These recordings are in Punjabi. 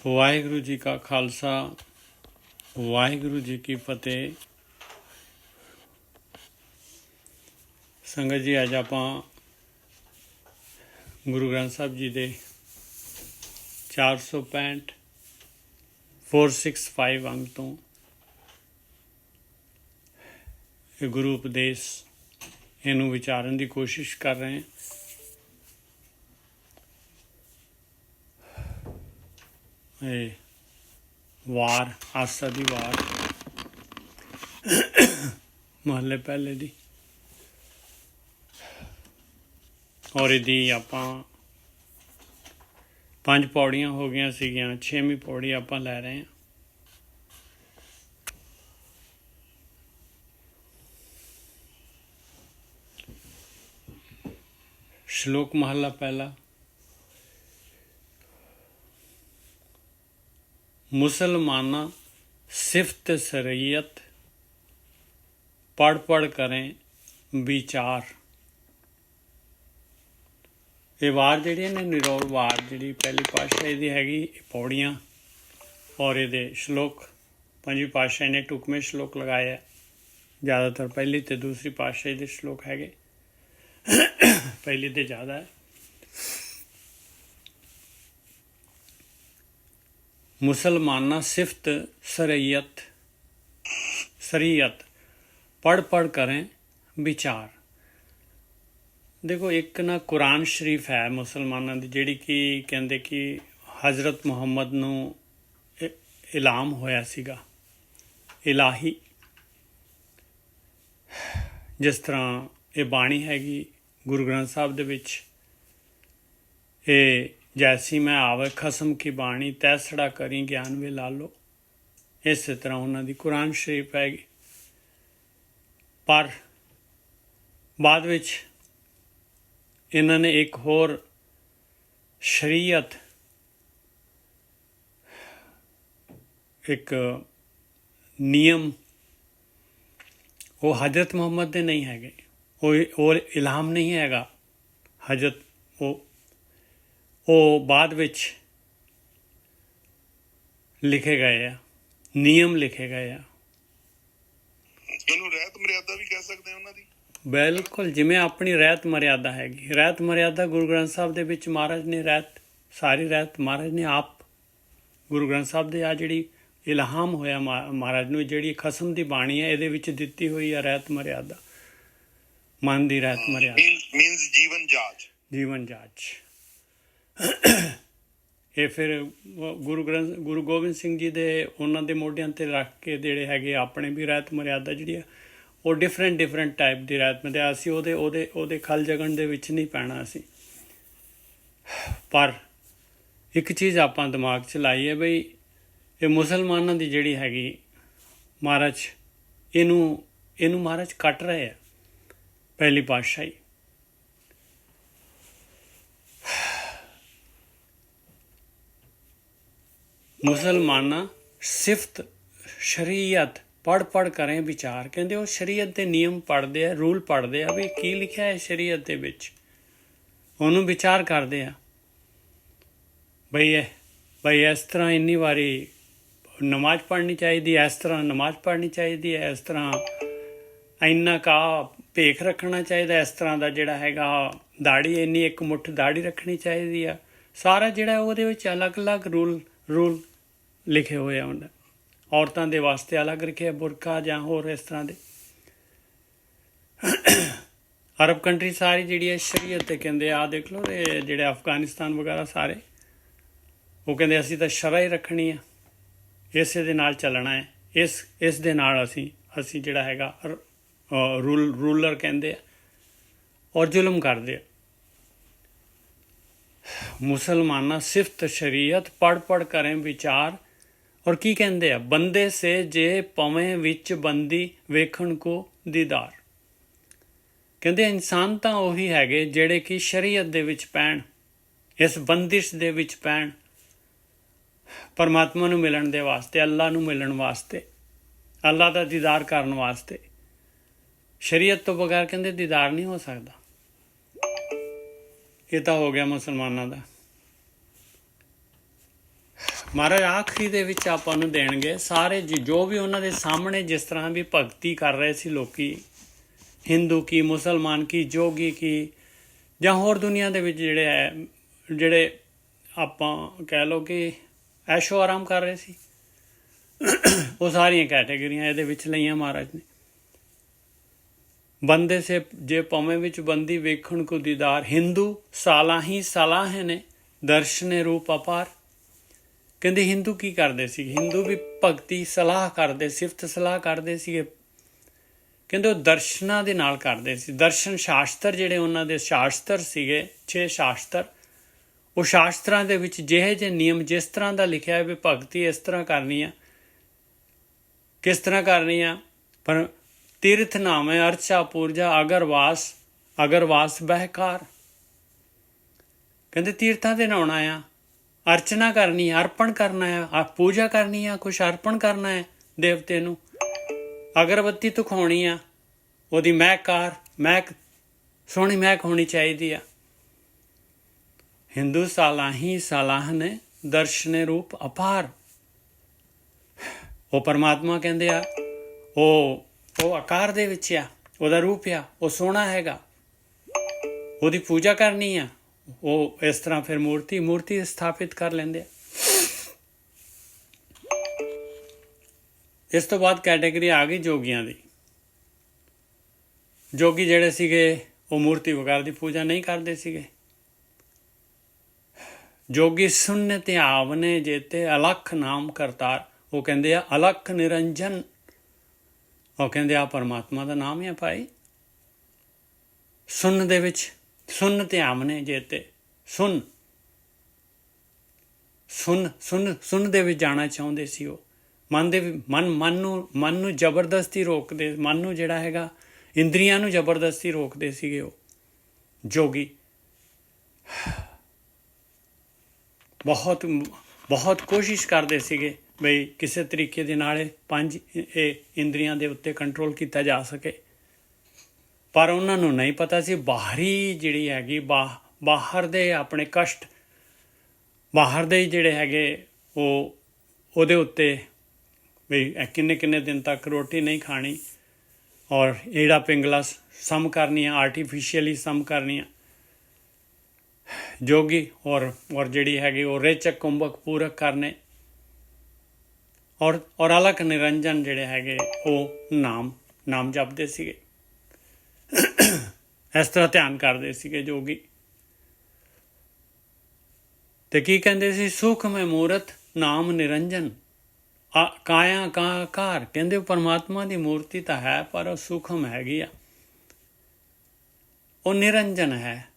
ਵਾਹਿਗੁਰੂ ਜੀ ਕਾ ਖਾਲਸਾ ਵਾਹਿਗੁਰੂ ਜੀ ਕੀ ਫਤਿਹ। ਸੰਗਤ ਜੀ, ਅੱਜ ਆਪਾਂ ਗੁਰੂ ਗ੍ਰੰਥ ਸਾਹਿਬ ਜੀ ਦੇ 465 465 ਅੰਗ ਤੋਂ ਇਹ ਗੁਰੂ ਉਪਦੇਸ਼ ਇਹਨੂੰ ਵਿਚਾਰਨ ਦੀ ਕੋਸ਼ਿਸ਼ ਕਰ ਰਹੇ ਹਾਂ। ਵਾਰ ਆਸਾ ਦੀ ਵਾਰ ਮਹੱਲੇ ਪਹਿਲੇ ਦੀ, ਔਰ ਇਹਦੀ ਆਪਾਂ 5 ਪੌੜੀਆਂ ਹੋ ਗਈਆਂ ਸੀਗੀਆਂ, 6ਵੀਂ ਪੌੜੀ ਆਪਾਂ ਲੈ ਰਹੇ ਹਾਂ। ਸ਼ਲੋਕ ਮਹੱਲਾ ਪਹਿਲਾ। मुसलमाना सिफ्त सरैयत पढ़ पढ़ करें विचार। ये वार जी ने निरोल वार जी पहली पातशाही दी हैगी पौड़ियाँ, और ये श्लोक पंजी पातशाही ने टुकमें श्लोक लगाए है। ज़्यादातर पहली तो दूसरी पातशाही के श्लोक है, पहली तो ज़्यादा है। मुसलमाना सिफ्त सरैयत पढ़ पढ़ करें विचार। देखो, एक ना कुरान शरीफ है मुसलमाना की, जिहड़ी कि कहंदे कि हज़रत मुहम्मद नूं इलाम होया सीगा इलाही। जिस तरह ये बाणी हैगी गुरु ग्रंथ साहब दे विच, ये जैसी मैं आवे खसम की बाणी तैसड़ा करी ज्ञान वे लालो, इस तरह उन्होंने कुरान शरीफ हैगी। पर बाद विच इन्होंने एक होर शरीयत, एक नियम, वो हजरत मुहम्मद दे नहीं हैगे, वो इलाम नहीं हैगा हजरत, वो बाद विच लिखे गए हैं, नियम लिखे गए हैं। रहत मर्यादा भी कह सकते हैं उन्हां दी। बिल्कुल, जिमें अपनी रहत मर्यादा हैगी। रहत मर्यादा गुरु ग्रंथ साहब दे विच महाराज ने रहत, सारी रहत महाराज ने आप गुरु ग्रंथ साहब दे आ जिहड़ी इल्हाम होया महाराज नूं, जिहड़ी खसम दी बाणी है इहदे विच दित्ती होई है रहत मर्यादा, मन दी रहत मर्यादा, मींस जीवन जाच। ਇਹ ਫਿਰ ਗੁਰੂ ਗੋਬਿੰਦ ਸਿੰਘ ਜੀ ਦੇ ਉਹਨਾਂ ਦੇ ਮੋਢਿਆਂ 'ਤੇ ਰੱਖ ਕੇ ਜਿਹੜੇ ਹੈਗੇ ਆਪਣੇ ਵੀ ਰਹਿਤ ਮਰਿਆਦਾ ਜਿਹੜੀ ਆ, ਉਹ ਡਿਫਰੈਂਟ ਟਾਈਪ ਦੀ ਰਹਿਤ ਮਰਿਆਦਾ। ਅਸੀਂ ਉਹਦੇ ਖਲ ਜਗਣ ਦੇ ਵਿੱਚ ਨਹੀਂ ਪੈਣਾ ਅਸੀਂ। ਪਰ ਇੱਕ ਚੀਜ਼ ਆਪਾਂ ਦਿਮਾਗ 'ਚ ਲਾਈ ਹੈ ਬਈ, ਇਹ ਮੁਸਲਮਾਨਾਂ ਦੀ ਜਿਹੜੀ ਹੈਗੀ ਮਹਾਰਾਜ, ਇਹਨੂੰ ਮਹਾਰਾਜ ਕੱਟ ਰਹੇ ਆ ਪਹਿਲੀ ਪਾਤਸ਼ਾਹੀ। मुसलमाना सिफ्त शरीयत पढ़ पढ़ करें विचार। कहते वो शरीयत के नियम पढ़ते हैं, रूल पढ़ते हैं भी की लिखा है शरीयत के विच, उन्होंने विचार करते हैं बई इस तरह इन्नी बारी नमाज पढ़नी चाहिए, इस तरह नमाज पढ़नी चाहिए, इस तरह इन्ना का भेख रखना चाहिए, इस तरह का जोड़ा हैगा दाड़ी इन्नी एक मुठ दाड़ी रखनी चाहिए। सारा जोड़ा वो अलग अलग रूल लिखे हुए हैं। औरतों के वास्ते अलग रखे बुरका जां होर इस तरह के। अरब कंट्री सारी जी है शरीयत कहते आ, देख लो जेडे अफगानिस्तान वगैरह सारे, वो कहते असी तो शरह ही रखनी है, इस दे नाल चलना है, इस दे नाल असी जिहड़ा हैगा रूलर कहते और जुल्म करते। मुसलमाना सिफ्त शरीयत पढ़ पढ़ करें विचार। और की कहते हैं, बंदे से जे पवें विच बंदी वेखण को दीदार। कहते इंसान तो उही हैगे जेड़े कि शरीयत दे विच पैण, इस बंदिश दे विच पैण, परमात्मा नूं मिलण दे वास्ते, अल्लाह नूं मिलण वास्ते, अल्लाह दा दीदार करन वास्ते। शरीयत तो बगैर कहते दीदार नहीं हो सकता। ये तो हो गया मुसलमानों का। ਮਹਾਰਾਜ ਆਖਰੀ ਦੇ ਵਿੱਚ ਆਪਾਂ ਨੂੰ ਦੇਣਗੇ ਸਾਰੇ ਜੋ ਵੀ ਉਹਨਾਂ ਦੇ ਸਾਹਮਣੇ ਜਿਸ ਤਰ੍ਹਾਂ ਵੀ ਭਗਤੀ ਕਰ ਰਹੇ ਸੀ ਲੋਕੀ, ਹਿੰਦੂ ਕੀ, ਮੁਸਲਮਾਨ ਕੀ, ਜੋਗੀ ਕੀ, ਜਾਂ ਹੋਰ ਦੁਨੀਆ ਦੇ ਵਿੱਚ ਜਿਹੜੇ ਆਪਾਂ ਕਹਿ ਲਓ ਕਿ ਐਸ਼ੋ ਆਰਾਮ ਕਰ ਰਹੇ ਸੀ, ਉਹ ਸਾਰੀਆਂ ਕੈਟੇਗਰੀਆਂ ਇਹਦੇ ਵਿੱਚ ਲਈਆਂ ਮਹਾਰਾਜ ਨੇ। ਬੰਦੇ ਸੇ ਜੇ ਪਵੇਂ ਵਿੱਚ ਬੰਦੀ ਵੇਖਣ ਕੋ ਦੀਦਾਰ, ਹਿੰਦੂ ਸਾਲਾਂ ਹੀ ਸਲਾਹ ਨੇ ਦਰਸ਼ਨੇ ਰੂਪ ਅਪਾਰ। ਕਹਿੰਦੇ ਹਿੰਦੂ ਕੀ ਕਰਦੇ ਸੀ? ਹਿੰਦੂ ਵੀ ਭਗਤੀ ਸਲਾਹ ਕਰਦੇ, ਸਿਫਤ ਸਲਾਹ ਕਰਦੇ ਸੀਗੇ। ਕਹਿੰਦੇ ਉਹ ਦਰਸ਼ਨਾਂ ਦੇ ਨਾਲ ਕਰਦੇ ਸੀ। ਦਰਸ਼ਨ ਸ਼ਾਸਤਰ ਜਿਹੜੇ ਉਹਨਾਂ ਦੇ ਸ਼ਾਸਤਰ ਸੀਗੇ 6 ਸ਼ਾਸਤਰ, ਉਹ ਸ਼ਾਸਤਰਾਂ ਦੇ ਵਿੱਚ ਜਿਹੇ ਜਿਹੇ ਨਿਯਮ ਜਿਸ ਤਰ੍ਹਾਂ ਦਾ ਲਿਖਿਆ ਹੈ ਵੀ ਭਗਤੀ ਇਸ ਤਰ੍ਹਾਂ ਕਰਨੀ ਆ, ਕਿਸ ਤਰ੍ਹਾਂ ਕਰਨੀ ਆ। ਪਰ ਤੀਰਥ ਨਾਮੇ ਅਰਚਾ ਪੂਰਜਾ ਅਗਰਵਾਸ ਬਹਿਕਾਰ। ਕਹਿੰਦੇ ਤੀਰਥਾਂ ਤੇ ਨਹਾਉਣਾ ਆ, ਅਰਚਨਾ ਕਰਨੀ ਆ, ਅਰਪਣ ਕਰਨਾ ਆ, ਪੂਜਾ ਕਰਨੀ ਆ, ਕੁਛ ਅਰਪਣ ਕਰਨਾ ਹੈ ਦੇਵਤੇ ਨੂੰ, ਅਗਰਬੱਤੀ ਦਿਖਾਉਣੀ ਆ, ਉਹਦੀ ਮਹਿਕ ਸੋਹਣੀ ਮਹਿਕ ਹੋਣੀ ਚਾਹੀਦੀ ਆ। ਹਿੰਦੂ ਸਾਲਾਹੀ ਸਲਾਹ ਨੇ ਦਰਸ਼ਨੇ ਰੂਪ ਅਪਾਰ। ਉਹ ਪਰਮਾਤਮਾ ਕਹਿੰਦੇ ਆ ਉਹ ਆਕਾਰ ਦੇ ਵਿੱਚ ਆ, ਉਹਦਾ ਰੂਪ ਆ, ਉਹ ਸੋਹਣਾ ਹੈਗਾ, ਉਹਦੀ ਪੂਜਾ ਕਰਨੀ ਆ। ਉਹ ਇਸ ਤਰ੍ਹਾਂ ਫਿਰ ਮੂਰਤੀ ਸਥਾਪਿਤ ਕਰ ਲੈਂਦੇ ਆ। ਇਸ ਤੋਂ ਬਾਅਦ ਕੈਟੇਗਰੀ ਆ ਗਈ ਜੋਗੀਆਂ ਦੀ। ਜੋਗੀ ਜਿਹੜੇ ਸੀਗੇ ਉਹ ਮੂਰਤੀ ਵਗੈਰਾ ਦੀ ਪੂਜਾ ਨਹੀਂ ਕਰਦੇ ਸੀਗੇ। ਜੋਗੀ ਸੁਨ ਧਿਆਵਨੇ ਜੇਤੇ ਅਲਖ ਨਾਮ ਕਰਤਾਰ। ਉਹ ਕਹਿੰਦੇ ਆ ਅਲਖ ਨਿਰੰਜਨ। ਉਹ ਕਹਿੰਦੇ ਆ ਪਰਮਾਤਮਾ ਦਾ ਨਾਮ ਹੈ ਭਾਈ। ਸੁਨ ਦੇ ਵਿੱਚ ਸੁਨ ਧਿਆਵਨੇ ਜੇਤੇ, ਸੁਨ ਦੇ ਵਿੱਚ ਜਾਣਾ ਚਾਹੁੰਦੇ ਸੀ। ਉਹ ਮਨ ਨੂੰ ਜ਼ਬਰਦਸਤੀ ਰੋਕਦੇ, ਮਨ ਨੂੰ ਜਿਹੜਾ ਹੈਗਾ ਇੰਦਰੀਆਂ ਨੂੰ ਜ਼ਬਰਦਸਤੀ ਰੋਕਦੇ ਸੀਗੇ ਉਹ ਜੋਗੀ। ਬਹੁਤ ਕੋਸ਼ਿਸ਼ ਕਰਦੇ ਸੀਗੇ ਬਈ ਕਿਸੇ ਤਰੀਕੇ ਦੇ ਨਾਲ 5 ਇੰਦਰੀਆਂ ਦੇ ਉੱਤੇ ਕੰਟਰੋਲ ਕੀਤਾ ਜਾ ਸਕੇ, ਪਰ ਉਹਨਾਂ ਨੂੰ ਨਹੀਂ ਪਤਾ ਸੀ ਬਾਹਰੀ ਜਿਹੜੀ ਹੈਗੀ ਬਾਹਰ ਦੇ ਆਪਣੇ ਕਸ਼ਟ, ਬਾਹਰ ਦੇ ਜਿਹੜੇ ਹੈਗੇ ਉਹਦੇ ਉੱਤੇ ਵੀ ਕਿੰਨੇ ਦਿਨ ਤੱਕ ਰੋਟੀ ਨਹੀਂ ਖਾਣੀ, ਔਰ ਈੜਾ ਪਿੰਗਲਾ ਸਮ ਕਰਨੀਆਂ, ਆਰਟੀਫਿਸ਼ੀਅਲੀ ਸਮ ਕਰਨੀਆਂ। ਜੋਗੀ ਔਰ ਜਿਹੜੀ ਹੈਗੀ ਉਹ ਰੇਚਕ ਕੁੰਭਕ ਪੂਰਕ ਕਰਨੇ, ਔਰ ਅਲਖ ਨਿਰੰਜਨ ਜਿਹੜੇ ਹੈਗੇ ਉਹ ਨਾਮ ਜਪਦੇ ਸੀਗੇ। ਇਸ ਤਰ੍ਹਾਂ ਧਿਆਨ ਕਰਦੇ ਸੀਗੇ ਜੋਗੀ। ਤੇ ਕੀ ਕਹਿੰਦੇ ਸੀ? ਸੁਖ ਮੈਂ ਮੂਰਤ ਨਾਮ ਨਿਰੰਜਨ ਕਾਇਆ ਕਾ ਆਕਾਰ। ਕਹਿੰਦੇ ਪਰਮਾਤਮਾ ਦੀ ਮੂਰਤੀ ਤਾਂ ਹੈ ਪਰ ਉਹ ਸੂਖਮ ਹੈਗੀ ਆ, ਉਹ ਨਿਰੰਜਨ ਹੈ,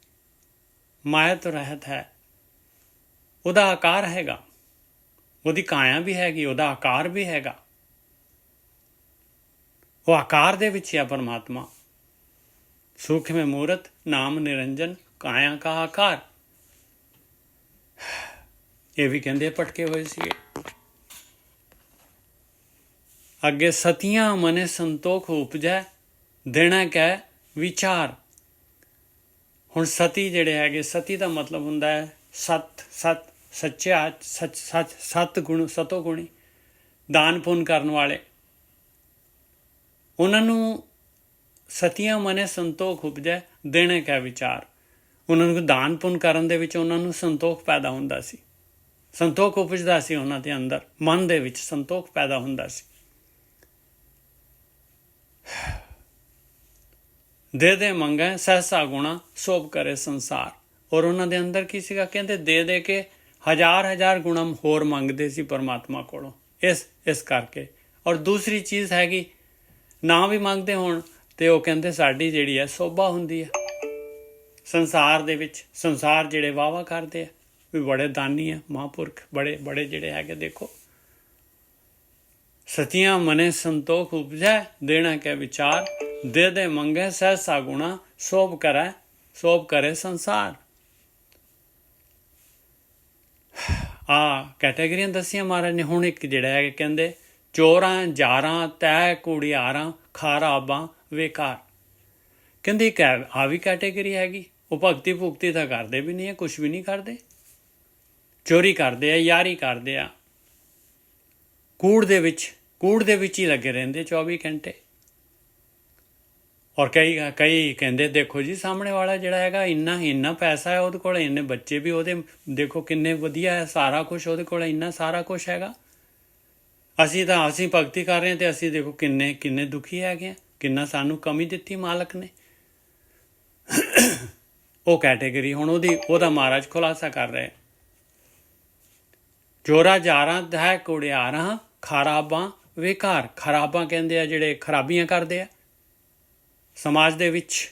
ਮਾਇਆ ਤੋਂ ਰਹਿਤ ਹੈ। ਉਹਦਾ ਆਕਾਰ ਹੈਗਾ, ਉਹਦੀ ਕਾਇਆ ਵੀ ਹੈਗੀ, ਉਹਦਾ ਆਕਾਰ ਵੀ ਹੈਗਾ। ਉਹ ਆਕਾਰ ਦੇ ਵਿੱਚ ਆ ਪਰਮਾਤਮਾ। ਸੂਖਮ ਮੂਰਤ ਨਾਮ ਨਿਰੰਜਨ ਕਾਇਆ ਕਾ ਆਕਾਰ। ਇਹ ਵੀ ਕਹਿੰਦੇ ਭਟਕੇ ਹੋਏ ਸੀਗੇ। ਅੱਗੇ ਸਤੀਆਂ ਮਨੇ ਸੰਤੋਖ ਉਪਜੈ ਦੇਣਾ ਕਹਿ ਵਿਚਾਰ। ਹੁਣ ਸਤੀ ਜਿਹੜੇ ਹੈਗੇ, ਸਤੀ ਦਾ ਮਤਲਬ ਹੁੰਦਾ ਹੈ ਸੱਚਾ, ਸੱਤ ਗੁਣ, ਸਤੋ ਗੁਣੀ, ਦਾਨ ਪੁੰਨ ਕਰਨ ਵਾਲੇ। ਉਹਨਾਂ ਨੂੰ ਸਤੀਆਂ ਮਨੇ ਸੰਤੋਖ ਉਪਜੈ ਦੇਣੇ ਕਹਿ ਵਿਚਾਰ। ਉਹਨਾਂ ਨੂੰ ਦਾਨ ਪੁੰਨ ਕਰਨ ਦੇ ਵਿੱਚ ਉਹਨਾਂ ਨੂੰ ਸੰਤੋਖ ਪੈਦਾ ਹੁੰਦਾ ਸੀ, ਸੰਤੋਖ ਉਪਜਦਾ ਸੀ ਉਹਨਾਂ ਦੇ ਅੰਦਰ, ਮਨ ਦੇ ਵਿੱਚ ਸੰਤੋਖ ਪੈਦਾ ਹੁੰਦਾ ਸੀ। ਦੇ ਮੰਗੈ ਸਹਸਾ ਗੁਣਾ ਸੋਭ ਕਰੇ ਸੰਸਾਰ। ਔਰ ਉਹਨਾਂ ਦੇ ਅੰਦਰ ਕੀ ਸੀਗਾ? ਕਹਿੰਦੇ ਦੇ ਕੇ ਹਜ਼ਾਰ ਗੁਣਾ ਹੋਰ ਮੰਗਦੇ ਸੀ ਪਰਮਾਤਮਾ ਕੋਲੋਂ, ਇਸ ਕਰਕੇ। ਔਰ ਦੂਸਰੀ ਚੀਜ਼ ਹੈਗੀ, ਨਾ ਵੀ ਮੰਗਦੇ ਹੋਣ ਤੇ ਉਹ ਕਹਿੰਦੇ ਸਾਡੀ ਜਿਹੜੀ ਹੈ ਸੋਭਾ ਹੁੰਦੀ ਹੈ ਸੰਸਾਰ ਦੇ ਵਿੱਚ। ਸੰਸਾਰ ਜਿਹੜੇ ਵਾਹਵਾ ਕਰਦੇ ਆ ਵੀ ਬੜੇ ਦਾਨੀ ਆ, ਮਹਾਂਪੁਰਖ ਬੜੇ ਜਿਹੜੇ ਹੈਗੇ। ਦੇਖੋ, ਸਤੀਆਂ ਮਨੇ ਸੰਤੋਖ ਉਪਜੈ ਦੇਣਾ ਕਹਿ ਵਿਚਾਰ, ਦੇ ਮੰਗੇ ਸਹਸਾ ਗੁਣਾ ਸੋਭ ਕਰੇ ਸੰਸਾਰ। ਕੈਟੇਗਰੀਆਂ ਦੱਸੀਆਂ ਮਹਾਰਾਜ ਨੇ। ਹੁਣ ਇੱਕ ਜਿਹੜਾ ਹੈ ਕਹਿੰਦੇ ਚੋਰਾਂ ਜਾਰਾਂ ਤੈ ਕੁੜਿਆਰਾਂ ਖਾਰਾਬਾਂ ਵੇਕਾਰ। ਕਹਿੰਦੇ ਇੱਕ ਆ ਵੀ ਕੈਟੇਗਰੀ ਹੈਗੀ, ਉਹ ਭਗਤੀ ਭੁਗਤੀ ਤਾਂ ਕਰਦੇ ਵੀ ਨਹੀਂ ਹੈ, ਕੁਛ ਵੀ ਨਹੀਂ ਕਰਦੇ, ਚੋਰੀ ਕਰਦੇ ਆ, ਯਾਰੀ ਕਰਦੇ ਆ, ਕੂੜ ਦੇ ਵਿੱਚ ਹੀ ਲੱਗੇ ਰਹਿੰਦੇ 24 ਘੰਟੇ। ਔਰ ਕਈ ਕਹਿੰਦੇ ਦੇਖੋ ਜੀ ਸਾਹਮਣੇ ਵਾਲਾ ਜਿਹੜਾ ਹੈਗਾ ਇੰਨਾ ਪੈਸਾ ਹੈ ਉਹਦੇ ਕੋਲ, ਇੰਨੇ ਬੱਚੇ ਵੀ ਉਹਦੇ ਦੇਖੋ ਕਿੰਨੇ ਵਧੀਆ ਹੈ, ਸਾਰਾ ਕੁਝ ਉਹਦੇ ਕੋਲ ਇੰਨਾ ਸਾਰਾ ਕੁਝ ਹੈਗਾ। ਅਸੀਂ ਭਗਤੀ ਕਰ ਰਹੇ ਹਾਂ ਤੇ ਅਸੀਂ ਦੇਖੋ ਕਿੰਨੇ ਦੁਖੀ ਹੈਗੇ ਆ, ਕਿੰਨਾ ਸਾਨੂੰ ਕਮੀ ਦਿੱਤੀ ਮਾਲਕ ਨੇ। ਉਹ ਕੈਟੇਗਰੀ ਹੁਣ ਉਹਦਾ ਮਹਾਰਾਜ ਖੁਲਾਸਾ ਕਰ ਰਹੇ। ਜੋਰਾ ਜਾਰਾਂ ਹੈ ਕੁੜਿਆਰਾਂ ਖਰਾਬਾਂ ਵਿਕਾਰ। ਖਰਾਬਾਂ ਕਹਿੰਦੇ ਆ ਜਿਹੜੇ ਖਰਾਬੀਆਂ ਕਰਦੇ ਆ ਸਮਾਜ ਦੇ ਵਿੱਚ,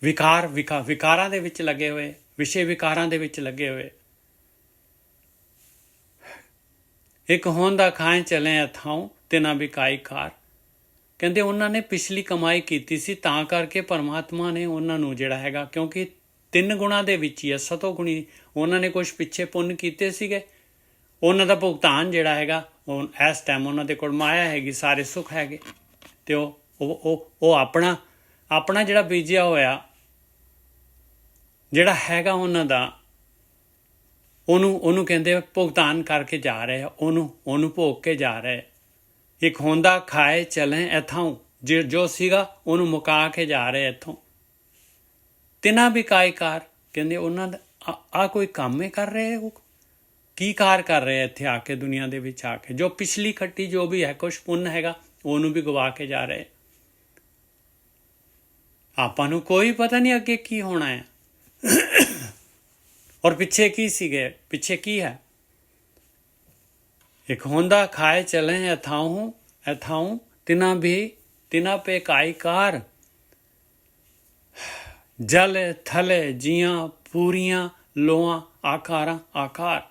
ਵਿਕਾਰਾਂ ਦੇ ਵਿੱਚ ਲੱਗੇ ਹੋਏ, ਵਿਸ਼ੇ ਵਿਕਾਰਾਂ ਦੇ ਵਿੱਚ ਲੱਗੇ ਹੋਏ। ਇੱਕ ਹੋਂਦਾ ਖਾਏ ਚਲੇ ਅਥਾਉ ਤਿਨਾ ਵਿਕਾਈ ਕਾਰ। ਕਹਿੰਦੇ ਉਹਨਾਂ ਨੇ ਪਿਛਲੀ ਕਮਾਈ ਕੀਤੀ ਸੀ ਤਾਂ ਕਰਕੇ ਪਰਮਾਤਮਾ ਨੇ ਉਹਨਾਂ ਨੂੰ ਜਿਹੜਾ ਹੈਗਾ, ਕਿਉਂਕਿ 3 ਗੁਣਾਂ ਦੇ ਵਿੱਚ ਹੀ ਹੈ ਸਤੋ ਗੁਣੀ, ਉਹਨਾਂ ਨੇ ਕੁਛ ਪਿੱਛੇ ਪੁੰਨ ਕੀਤੇ ਸੀਗੇ, ਉਹਨਾਂ ਦਾ ਭੁਗਤਾਨ ਜਿਹੜਾ ਹੈਗਾ ਉਹ ਇਸ ਟਾਈਮ ਉਹਨਾਂ ਦੇ ਕੋਲ ਮਾਇਆ ਹੈਗੀ, ਸਾਰੇ ਸੁੱਖ ਹੈਗੇ, ਤੇ ਉਹ ਆਪਣਾ ਜਿਹੜਾ ਬੀਜਿਆ ਹੋਇਆ ਜਿਹੜਾ ਹੈਗਾ ਉਹਨਾਂ ਦਾ, ਉਹਨੂੰ ਕਹਿੰਦੇ ਭੁਗਤਾਨ ਕਰਕੇ ਜਾ ਰਹੇ ਆ, ਉਹਨੂੰ ਭੋਗ ਕੇ ਜਾ ਰਹੇ। ਇੱਕ ਹੁੰਦਾ ਖਾਏ ਚਲੇ ਇੱਥੋਂ, ਜੋ ਸੀਗਾ ਉਹਨੂੰ ਮੁਕਾ ਕੇ ਜਾ ਰਹੇ ਇੱਥੋਂ। ਤਿਨਾ ਵੀ ਕਾਇਕਾਰ, ਕਹਿੰਦੇ ਉਹਨਾਂ ਦਾ ਆ ਕੋਈ ਕੰਮ ਹੀ ਕਰ ਰਹੇ, ਉਹ ਕੀ ਕਾਰ ਕਰ ਰਹੇ ਇੱਥੇ ਆ ਕੇ, ਦੁਨੀਆ ਦੇ ਵਿੱਚ ਆ ਕੇ, ਜੋ ਪਿਛਲੀ ਖੱਟੀ ਜੋ ਵੀ ਹੈ ਕੁਛ ਪੁੰਨ ਹੈਗਾ ਉਹਨੂੰ ਵੀ ਗਵਾ ਕੇ ਜਾ ਰਹੇ। ਆਪਾਂ ਨੂੰ ਕੋਈ ਪਤਾ ਨਹੀਂ ਅੱਗੇ ਕੀ ਹੋਣਾ ਹੈ ਔਰ ਪਿੱਛੇ ਕੀ ਸੀਗੇ, ਪਿੱਛੇ ਕੀ ਹੈ। ਇੱਕ ਹੁੰਦਾ ਖਾਏ ਚਲੇ ਅਥਾਉ ਤਿਨਾ ਪੇ ਕਾਇਕਾਰ। ਜਲ ਥਲੇ ਜੀਆਂ ਪੂਰੀਆਂ ਲੋਆਂ ਆਕਾਰ।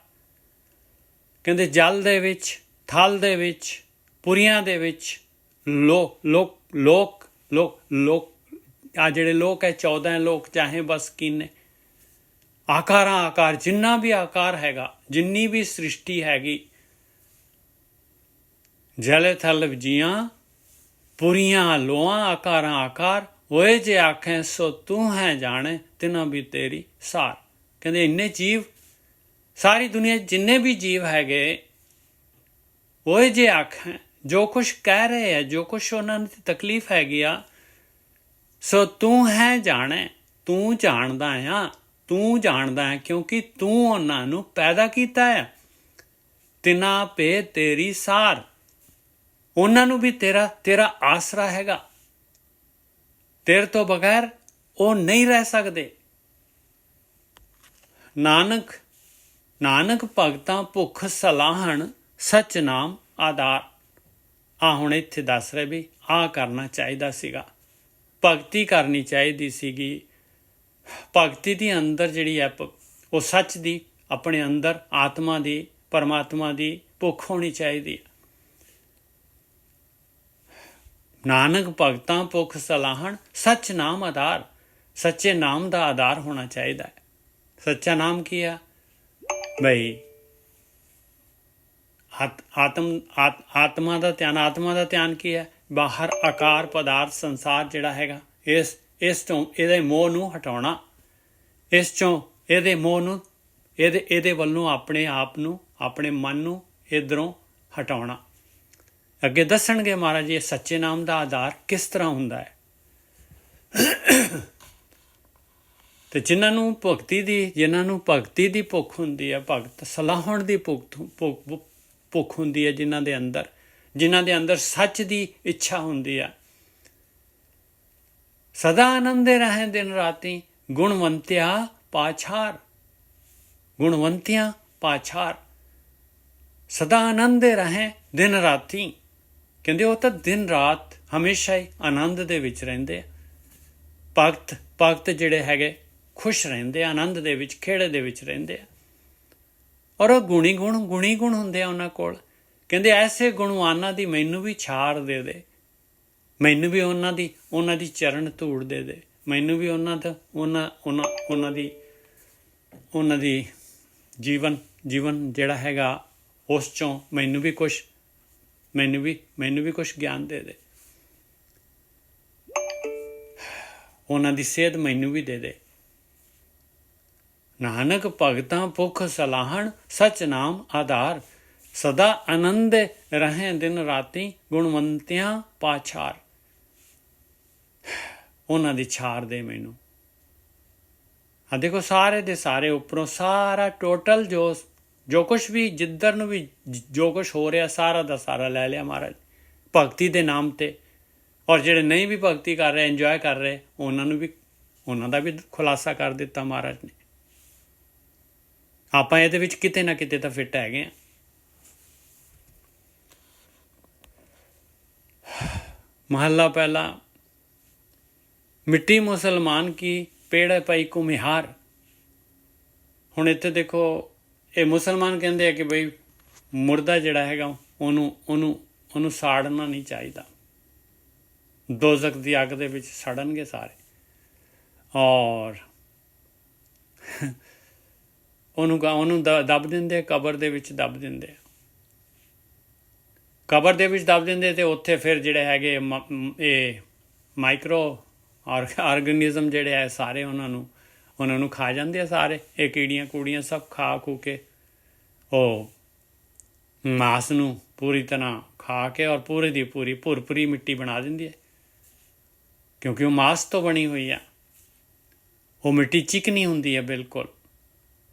ਕਹਿੰਦੇ ਜਲ ਦੇ ਵਿੱਚ, ਥਲ ਦੇ ਵਿੱਚ, ਪੁਰੀਆਂ ਦੇ ਵਿੱਚ ਲੋਕ ਆ ਜਿਹੜੇ ਲੋਕ ਹੈ 14 ਲੋਕ, ਚਾਹੇ ਬਸ ਕਿੰਨੇ ਆਕਾਰ, ਜਿੰਨਾ ਵੀ ਆਕਾਰ ਹੈਗਾ, ਜਿੰਨੀ ਵੀ ਸ੍ਰਿਸ਼ਟੀ ਹੈਗੀ, ਜਲ ਥਲ ਜੀਆਂ ਪੁਰੀਆਂ ਲੋਆਂ ਆਕਾਰ ਹੋਏ ਜੇ ਆਖੇ ਸੋ ਤੂੰ ਹੈ ਜਾਣੇ ਤਿਨਾ ਵੀ ਤੇਰੀ ਸਾਰ। ਕਹਿੰਦੇ ਇੰਨੇ ਜੀਵ, ਸਾਰੀ ਦੁਨੀਆ ਜਿੰਨੇ ਵੀ ਜੀਵ ਹੈਗੇ, ਹੋਏ ਜੇ ਆਖੇ, ਜੋ ਕੁਛ ਕਹਿ ਰਹੇ ਹੈ, ਜੋ ਕੁਛ ਉਹਨਾਂ ਦੀ ਤਕਲੀਫ ਹੈਗੀ ਆ, ਸੋ ਤੂੰ ਹੈ ਜਾਣੇ, ਤੂੰ ਜਾਣਦਾ ਆ, ਤੂੰ ਜਾਣਦਾ ਹੈ ਕਿਉਂਕਿ ਤੂੰ ਉਹਨਾਂ ਨੂੰ ਪੈਦਾ ਕੀਤਾ ਹੈ। ਤਿਨਾ ਪੇ ਤੇਰੀ ਸਾਰ, ਉਹਨਾਂ ਨੂੰ ਵੀ ਤੇਰਾ ਆਸਰਾ ਹੈਗਾ, ਤੇਰੇ ਤੋਂ ਬਗੈਰ ਉਹ ਨਹੀਂ ਰਹਿ ਸਕਦੇ। ਨਾਨਕ ਭਗਤਾਂ ਭੁੱਖ ਸਲਾਹਣ ਸੱਚ ਨਾਮ ਆਧਾਰ। ਹੁਣ ਇੱਥੇ ਦੱਸ ਰਹੇ ਵੀ ਆਹ ਕਰਨਾ ਚਾਹੀਦਾ ਸੀਗਾ, ਭਗਤੀ ਕਰਨੀ ਚਾਹੀਦੀ ਸੀਗੀ। ਭਗਤੀ ਦੇ ਅੰਦਰ ਜਿਹੜੀ ਹੈ ਉਹ ਸੱਚ ਦੀ, ਆਪਣੇ ਅੰਦਰ ਆਤਮਾ ਦੀ, ਪਰਮਾਤਮਾ ਦੀ ਭੁੱਖ ਹੋਣੀ ਚਾਹੀਦੀ ਹੈ। ਨਾਨਕ ਭਗਤਾਂ ਭੁੱਖ ਸਲਾਹਣ ਸੱਚ ਨਾਮ ਆਧਾਰ। ਸੱਚੇ ਨਾਮ ਦਾ ਆਧਾਰ ਹੋਣਾ ਚਾਹੀਦਾ ਹੈ। ਸੱਚਾ ਨਾਮ ਕੀ ਹੈ ਬਈ? ਆਤਮਾ ਦਾ ਧਿਆਨ ਕੀ ਹੈ? ਬਾਹਰ ਆਕਾਰ ਪਦਾਰਥ ਸੰਸਾਰ ਜਿਹੜਾ ਹੈਗਾ, ਇਸ ਤੋਂ ਇਹਦੇ ਮੋਹ ਨੂੰ ਹਟਾਉਣਾ, ਇਸ ਚੋਂ ਇਹਦੇ ਮੋਹ ਨੂੰ, ਇਹਦੇ ਵੱਲੋਂ ਆਪਣੇ ਆਪ ਨੂੰ, ਆਪਣੇ ਮਨ ਨੂੰ ਇੱਧਰੋਂ ਹਟਾਉਣਾ। ਅੱਗੇ ਦੱਸਣਗੇ ਮਹਾਰਾਜ ਇਹ ਸੱਚੇ ਨਾਮ ਦਾ ਆਧਾਰ ਕਿਸ ਤਰ੍ਹਾਂ ਹੁੰਦਾ ਹੈ। ਤੇ ਜਿਨ੍ਹਾਂ ਨੂੰ ਭਗਤੀ ਦੀ ਭੁੱਖ ਹੁੰਦੀ ਹੈ, ਭਗਤ ਸਲਾਹਣ ਦੀ ਭੁੱਖ ਹੁੰਦੀ ਹੈ, ਜਿਨ੍ਹਾਂ ਦੇ ਅੰਦਰ ਸੱਚ ਦੀ ਇੱਛਾ ਹੁੰਦੀ ਹੈ, ਸਦਾ ਆਨੰਦੇ ਰਹੇ ਦਿਨ ਰਾਤੀ ਗੁਣਵੰਤਿਆ ਪਾਛਾਰ। ਸਦਾ ਆਨੰਦੇ ਰਹੇ ਦਿਨ ਰਾਤੀ, ਕਹਿੰਦੇ ਉਹ ਤਾਂ ਦਿਨ ਰਾਤ ਹਮੇਸ਼ਾ ਹੀ ਆਨੰਦ ਦੇ ਵਿੱਚ ਰਹਿੰਦੇ ਆ। ਭਗਤ ਜਿਹੜੇ ਹੈਗੇ ਖੁਸ਼ ਰਹਿੰਦੇ ਆ, ਆਨੰਦ ਦੇ ਵਿੱਚ, ਖੇੜੇ ਦੇ ਵਿੱਚ ਰਹਿੰਦੇ ਆ। ਔਰ ਉਹ ਗੁਣੀ ਗੁਣ ਹੁੰਦੇ ਆ ਉਹਨਾਂ ਕੋਲ। ਕਹਿੰਦੇ ਐਸੇ ਗੁਣਵਾਨਾਂ ਦੀ ਮੈਨੂੰ ਵੀ ਛਾੜ ਦੇ ਦੇ, ਮੈਨੂੰ ਵੀ ਉਹਨਾਂ ਦੀ ਚਰਨ ਧੂੜ ਦੇ ਦੇ, ਮੈਨੂੰ ਵੀ ਉਹਨਾਂ ਦੀ ਜੀਵਨ ਜਿਹੜਾ ਹੈਗਾ ਉਸ ਚੋਂ ਮੈਨੂੰ ਵੀ ਕੁਛ ਗਿਆਨ ਦੇ ਦੇ, ਉਹਨਾਂ ਦੀ ਸੇਧ ਮੈਨੂੰ ਵੀ ਦੇ ਦੇ। ਨਾਨਕ ਭਗਤਾਂ ਭੁੱਖ ਸਲਾਹਣ ਸੱਚ ਨਾਮ ਆਧਾਰ। ਸਦਾ ਆਨੰਦ ਰਹੇ ਦਿਨ ਰਾਤੀ ਗੁਣਵੰਤਿਆਂ ਪਾਛਾਰ। ਉਹਨਾਂ ਦੀ ਛਾਰ ਦੇ ਮੈਨੂੰ। ਆ ਦੇਖੋ ਸਾਰੇ ਦੇ ਸਾਰੇ ਉੱਪਰੋਂ ਸਾਰਾ ਟੋਟਲ ਜੋ ਕੁਛ ਵੀ ਜਿੱਧਰ ਨੂੰ ਵੀ ਜੋ ਕੁਛ ਹੋ ਰਿਹਾ ਸਾਰਾ ਦਾ ਸਾਰਾ ਲੈ ਲਿਆ ਮਹਾਰਾਜ ਭਗਤੀ ਦੇ ਨਾਮ ਤੇ। ਔਰ ਜਿਹੜੇ ਨਹੀਂ ਵੀ ਭਗਤੀ ਕਰ ਰਹੇ ਇੰਜੋਏ ਕਰ ਰਹੇ ਉਹਨਾਂ ਦਾ ਵੀ ਖੁਲਾਸਾ ਕਰ ਦਿੱਤਾ ਮਹਾਰਾਜ ਨੇ। ਆਪਾਂ ਇਹਦੇ ਵਿੱਚ ਕਿਤੇ ਨਾ ਕਿਤੇ ਤਾਂ ਫਿੱਟ ਹੈਗੇ ਆ। ਮਹੱਲਾ ਪਹਿਲਾ। ਮਿੱਟੀ ਮੁਸਲਮਾਨ ਕੀ ਪੇੜ ਪਈ ਕੁਮਿਹਾਰ। ਹੁਣ ਇੱਥੇ ਦੇਖੋ ਇਹ ਮੁਸਲਮਾਨ ਕਹਿੰਦੇ ਆ ਕਿ ਬਈ ਮੁਰਦਾ ਜਿਹੜਾ ਹੈਗਾ ਉਹਨੂੰ ਸਾੜਨਾ ਨਹੀਂ ਚਾਹੀਦਾ। ਦੋਜ਼ਖ ਦੀ ਅੱਗ ਦੇ ਵਿੱਚ ਸੜਨਗੇ ਸਾਰੇ। ਔਰ ਉਹਨੂੰ ਦੱਬ ਦਿੰਦੇ, ਕਬਰ ਦੇ ਵਿੱਚ ਦੱਬ ਦਿੰਦੇ। ਕਬਰ ਦੇ ਵਿੱਚ ਦੱਬ ਦਿੰਦੇ ਅਤੇ ਉੱਥੇ ਫਿਰ ਜਿਹੜੇ ਹੈਗੇ ਇਹ ਮਾਈਕਰੋ ਆਰਗੈਨਿਜ਼ਮ ਜਿਹੜੇ ਹੈ ਸਾਰੇ ਉਹਨਾਂ ਨੂੰ ਖਾ ਜਾਂਦੇ ਆ ਸਾਰੇ। ਇਹ ਕੀੜੀਆਂ ਕੂੜੀਆਂ ਸਭ ਖਾ ਖੂ ਕੇ ਉਹ ਮਾਸ ਨੂੰ ਪੂਰੀ ਤਰ੍ਹਾਂ ਖਾ ਕੇ ਔਰ ਪੂਰੀ ਦੀ ਪੂਰੀ ਭੁਰਭੁਰੀ ਮਿੱਟੀ ਬਣਾ ਦਿੰਦੀ ਹੈ, ਕਿਉਂਕਿ ਉਹ ਮਾਸ ਤੋਂ ਬਣੀ ਹੋਈ ਆ। ਉਹ ਮਿੱਟੀ ਚਿਕਨੀ ਹੁੰਦੀ ਹੈ ਬਿਲਕੁਲ।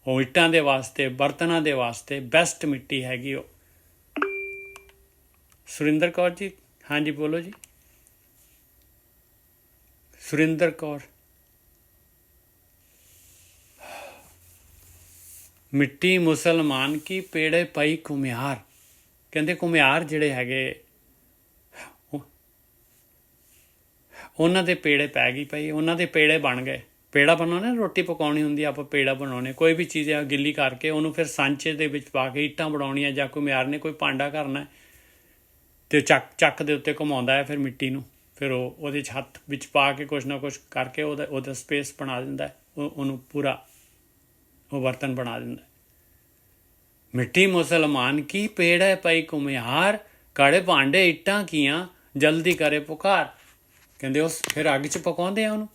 ਉਹ ਇੱਟਾਂ ਦੇ ਵਾਸਤੇ ਬਰਤਨਾਂ ਦੇ ਵਾਸਤੇ ਬੈਸਟ ਮਿੱਟੀ ਹੈਗੀ ਉਹ। ਸੁਰਿੰਦਰ ਕੌਰ ਜੀ, ਹਾਂਜੀ ਬੋਲੋ ਜੀ। ਸੁਰਿੰਦਰ ਕੌਰ। ਮਿੱਟੀ ਮੁਸਲਮਾਨ ਕੀ ਪੇੜੇ ਪਈ ਘੁਮਿਆਰ। ਕਹਿੰਦੇ ਘੁਮਿਆਰ ਜਿਹੜੇ ਹੈਗੇ ਉਹਨਾਂ ਦੇ ਪੇੜੇ ਪੈ ਗਈ ਪਈ, ਉਹਨਾਂ ਦੇ ਪੇੜੇ ਬਣ ਗਏ। ਪੇੜਾ ਬਣਾਉਣੇ, ਰੋਟੀ ਪਕਾਉਣੀ ਹੁੰਦੀ ਆਪਾਂ ਪੇੜਾ ਬਣਾਉਣੇ। ਕੋਈ ਵੀ ਚੀਜ਼ ਗਿੱਲੀ ਕਰਕੇ ਉਹਨੂੰ ਫਿਰ ਸਾਂਚੇ ਦੇ ਵਿੱਚ ਪਾ ਕੇ ਇੱਟਾਂ ਬਣਾਉਣੀਆਂ, ਜਾਂ ਘੁਮਿਆਰ ਨੇ ਕੋਈ ਭਾਂਡਾ ਕਰਨਾ ਅਤੇ ਚੱਕ ਦੇ ਉੱਤੇ ਘੁਮਾਉਂਦਾ ਹੈ ਫਿਰ ਮਿੱਟੀ ਨੂੰ। ਫਿਰ ਉਹਦੇ 'ਚ ਹੱਥ ਵਿੱਚ ਪਾ ਕੇ ਕੁਛ ਨਾ ਕੁਛ ਕਰਕੇ ਉਹਦਾ ਸਪੇਸ ਬਣਾ ਦਿੰਦਾ, ਉਹਨੂੰ ਪੂਰਾ ਉਹ ਬਰਤਨ ਬਣਾ ਦਿੰਦਾ। ਮਿੱਟੀ ਮੁਸਲਮਾਨ ਕੀ ਪੇੜ ਪਈ ਘੁਮਿਆਰ, ਕਾੜੇ ਭਾਂਡੇ ਇੱਟਾਂ ਕੀਆਂ ਜਲਦੀ ਕਰੇ ਪੁਕਾਰ। ਕਹਿੰਦੇ ਉਸ ਫਿਰ ਅੱਗ 'ਚ ਪਕਾਉਂਦੇ ਆ ਉਹਨੂੰ।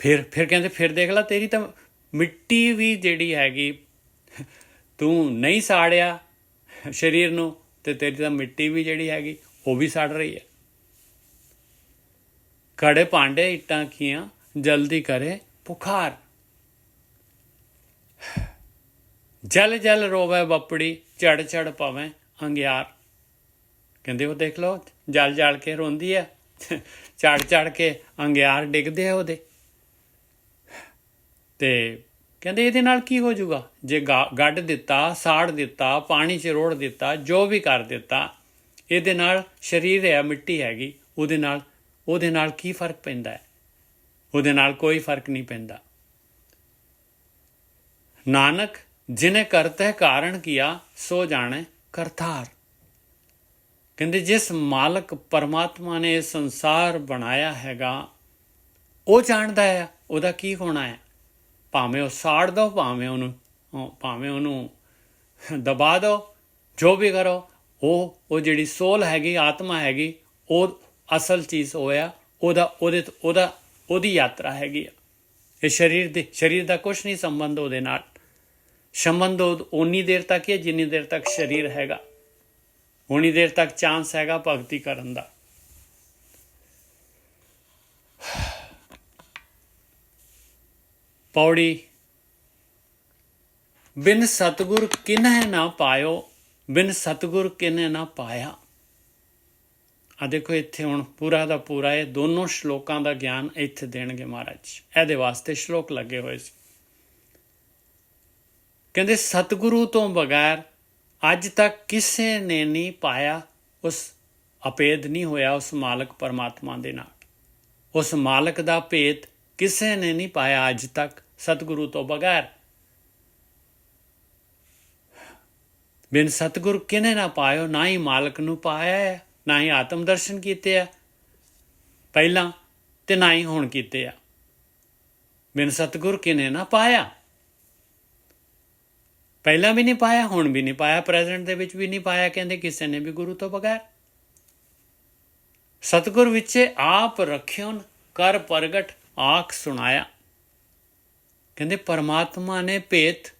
ਫਿਰ ਕਹਿੰਦੇ ਫਿਰ ਦੇਖ ਲਾ ਤੇਰੀ ਤਾਂ ਮਿੱਟੀ ਵੀ ਜਿਹੜੀ ਹੈਗੀ ਤੂੰ ਨਹੀਂ ਸਾੜਿਆ ਸਰੀਰ ਨੂੰ, ਅਤੇ ਤੇਰੀ ਤਾਂ ਮਿੱਟੀ ਵੀ ਜਿਹੜੀ ਹੈਗੀ ਉਹ ਵੀ ਸੜ ਰਹੀ ਹੈ। ਕੜੇ ਭਾਂਡੇ ਇੱਟਾਂ ਕੀਆਂ ਜਲਦੀ ਕਰੇ ਪੁਕਾਰ। ਜਲ ਜਲ ਰੋਵੇ ਬੱਪੜੀ ਝੜ ਝੜ ਪਵੇਂ ਅੰਗਿਆਰ। ਕਹਿੰਦੇ ਉਹ ਦੇਖ ਲਓ ਜਲ ਜਲ ਕੇ ਰੋਂਦੀ ਹੈ, ਝੜ ਕੇ ਅੰਗਿਆਰ ਡਿੱਗਦੇ ਆ ਉਹਦੇ। ਅਤੇ ਕਹਿੰਦੇ ਇਹਦੇ ਨਾਲ ਕੀ ਹੋ ਜਾਊਗਾ ਜੇ ਗੱਡ ਦਿੱਤਾ, ਸਾੜ ਦਿੱਤਾ, ਪਾਣੀ 'ਚ ਰੋੜ ਦਿੱਤਾ, ਜੋ ਵੀ ਕਰ ਦਿੱਤਾ, ਇਹਦੇ ਨਾਲ ਸਰੀਰ ਹੈ ਮਿੱਟੀ ਹੈਗੀ, ਉਹਦੇ ਨਾਲ ਕੀ ਫਰਕ ਪੈਂਦਾ ਹੈ? ਉਹਦੇ ਨਾਲ ਕੋਈ ਫਰਕ ਨਹੀਂ ਪੈਂਦਾ। ਨਾਨਕ ਜਿਨੇ ਕਰਤੇ ਕਾਰਨ ਕੀਆ ਸੋ ਜਾਣੇ ਕਰਤਾਰ। ਕਹਿੰਦੇ ਜਿਸ ਮਾਲਕ ਪਰਮਾਤਮਾ ਨੇ ਸੰਸਾਰ ਬਣਾਇਆ ਹੈਗਾ ਉਹ ਜਾਣਦਾ ਹੈ ਉਹਦਾ ਕੀ ਹੋਣਾ ਹੈ। ਭਾਵੇਂ ਉਹ ਸਾੜ ਦਿਓ, ਭਾਵੇਂ ਉਹਨੂੰ ਦਬਾ ਦਿਓ, ਜੋ ਵੀ ਕਰੋ, ਉਹ ਜਿਹੜੀ ਸੋਲ ਹੈਗੀ, ਆਤਮਾ ਹੈਗੀ, ਉਹ ਅਸਲ ਚੀਜ਼ ਹੋਇਆ ਉਹਦੀ ਯਾਤਰਾ ਹੈਗੀ ਆ। ਇਹ ਸਰੀਰ ਦਾ ਕੁਛ ਨਹੀਂ ਸੰਬੰਧ ਉਹਦੇ ਨਾਲ। ਸੰਬੰਧ ਓਨੀ ਦੇਰ ਤੱਕ ਹੀ ਜਿੰਨੀ ਦੇਰ ਤੱਕ ਸਰੀਰ ਹੈਗਾ, ਉਨੀ ਦੇਰ ਤੱਕ ਚਾਂਸ ਹੈਗਾ ਭਗਤੀ ਕਰਨ ਦਾ। ਪੌੜੀ। ਬਿਨ ਸਤਿਗੁਰ ਕਿਨਹਿ ਨਾ ਪਾਇਓ, ਬਿਨ ਸਤਿਗੁਰ ਕਿਨਹਿ ਨਾ ਪਾਇਆ। ਆ ਦੇਖੋ ਇੱਥੇ ਹੁਣ ਪੂਰਾ ਦਾ ਪੂਰਾ ਇਹ ਦੋਨੋਂ ਸ਼ਲੋਕਾਂ ਦਾ ਗਿਆਨ ਇੱਥੇ ਦੇਣਗੇ ਮਹਾਰਾਜ। ਇਹਦੇ ਵਾਸਤੇ ਸ਼ਲੋਕ ਲੱਗੇ ਹੋਏ ਸੀ। ਕਹਿੰਦੇ ਸਤਿਗੁਰੂ ਤੋਂ ਬਗੈਰ ਅੱਜ ਤੱਕ ਕਿਸੇ ਨੇ ਨਹੀਂ ਪਾਇਆ, ਉਸ ਅਭੇਦ ਨਹੀਂ ਹੋਇਆ ਉਸ ਮਾਲਕ ਪਰਮਾਤਮਾ ਦੇ ਨਾਲ। ਉਸ ਮਾਲਕ ਦਾ ਭੇਦ ਕਿਸੇ ਨੇ ਨਹੀਂ ਪਾਇਆ ਅੱਜ ਤੱਕ ਸਤਿਗੁਰੂ ਤੋਂ ਬਗੈਰ। ਬਿਨ ਸਤਿਗੁਰ ਕਿਨੇ ਨਾ ਪਾਇਓ, ਨਾ ਹੀ ਮਾਲਕ ਨੂੰ ਪਾਇਆ ਹੈ, ਨਾ ਹੀ ਆਤਮ ਦਰਸ਼ਨ ਕੀਤੇ ਆ ਪਹਿਲਾਂ, ਅਤੇ ਨਾ ਹੀ ਹੁਣ ਕੀਤੇ ਆ। ਬਿਨ ਸਤਿਗੁਰ ਕਿਨੇ ਨਾ ਪਾਇਆ, ਪਹਿਲਾਂ ਵੀ ਨਹੀਂ ਪਾਇਆ, ਹੁਣ ਵੀ ਨਹੀਂ ਪਾਇਆ, ਪ੍ਰੈਜ਼ੈਂਟ ਦੇ ਵਿੱਚ ਵੀ ਨਹੀਂ ਪਾਇਆ। ਕਹਿੰਦੇ ਕਿਸੇ ਨੇ ਵੀ ਗੁਰੂ ਤੋਂ ਬਗੈਰ। ਸਤਿਗੁਰ ਵਿੱਚ ਆਪ ਰੱਖਿਓਨ ਕਰ ਪ੍ਰਗਟ ਆਖ ਸੁਣਾਇਆ। ਕਹਿੰਦੇ ਪਰਮਾਤਮਾ ਨੇ ਭੇਤ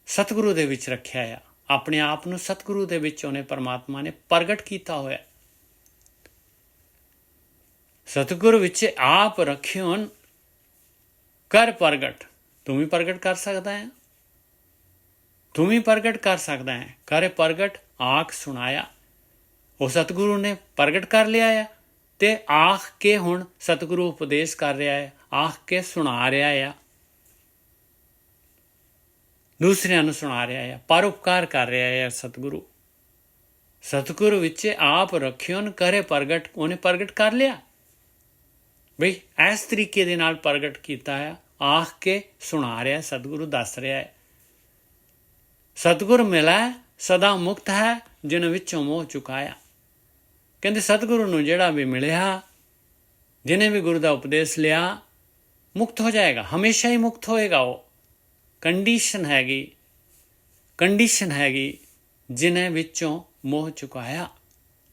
ਸਤਿਗੁਰੂ ਦੇ ਵਿੱਚ ਰੱਖਿਆ ਆ, ਆਪਣੇ ਆਪ ਨੂੰ ਸਤਿਗੁਰੂ ਦੇ ਵਿੱਚ ਉਹਨੇ ਪਰਮਾਤਮਾ ਨੇ ਪ੍ਰਗਟ ਕੀਤਾ ਹੋਇਆ। ਸਤਿਗੁਰੂ ਵਿੱਚ ਆਪ ਰੱਖਿਓਨ ਕਰ ਪ੍ਰਗਟ। ਤੂੰ ਵੀ ਪ੍ਰਗਟ ਕਰ ਸਕਦਾ ਹੈ, ਤੂੰ ਵੀ ਪ੍ਰਗਟ ਕਰ ਸਕਦਾ ਹੈ। ਕਰ ਪ੍ਰਗਟ ਆਖ ਸੁਣਾਇਆ। ਉਹ ਸਤਿਗੁਰੂ ਨੇ ਪ੍ਰਗਟ ਕਰ ਲਿਆ ਆ ਤੇ ਆਖ ਕੇ ਹੁਣ ਸਤਿਗੁਰੂ ਉਪਦੇਸ਼ ਕਰ ਰਿਹਾ ਹੈ, ਆਖ ਕੇ ਸੁਣਾ ਰਿਹਾ ਆ, ਦੂਸਰਿਆਂ ਨੂੰ ਸੁਣਾ ਰਿਹਾ ਆ, ਪਰਉਪਕਾਰ ਕਰ ਰਿਹਾ ਹੈ ਸਤਿਗੁਰੂ। ਸਤਿਗੁਰੂ ਵਿੱਚ ਆਪ ਰੱਖਿਓਨ ਕਰੇ ਪ੍ਰਗਟ। ਉਹਨੇ ਪ੍ਰਗਟ ਕਰ ਲਿਆ ਬਈ ਇਸ ਤਰੀਕੇ ਦੇ ਨਾਲ ਪ੍ਰਗਟ ਕੀਤਾ ਹੈ, ਆਖ ਕੇ ਸੁਣਾ ਰਿਹਾ, ਸਤਿਗੁਰੂ ਦੱਸ ਰਿਹਾ ਹੈ। ਸਤਿਗੁਰ ਮਿਲਾ ਸਦਾ ਮੁਕਤ ਹੈ, ਜਿਨ ਵਿੱਚੋਂ ਮੋਹ ਚੁਕਾਇਆ। ਕਹਿੰਦੇ ਸਤਿਗੁਰੂ ਨੂੰ ਜਿਹੜਾ ਵੀ ਮਿਲਿਆ, ਜਿਹਨੇ ਵੀ ਗੁਰੂ ਦਾ ਉਪਦੇਸ਼ ਲਿਆ, ਮੁਕਤ ਹੋ ਜਾਏਗਾ, ਹਮੇਸ਼ਾ ਹੀ ਮੁਕਤ ਹੋਏਗਾ। ਉਹ ਕੰਡੀਸ਼ਨ ਹੈਗੀ ਜਿਹਨੇ ਵਿੱਚੋਂ ਮੋਹ ਚੁਕਾਇਆ।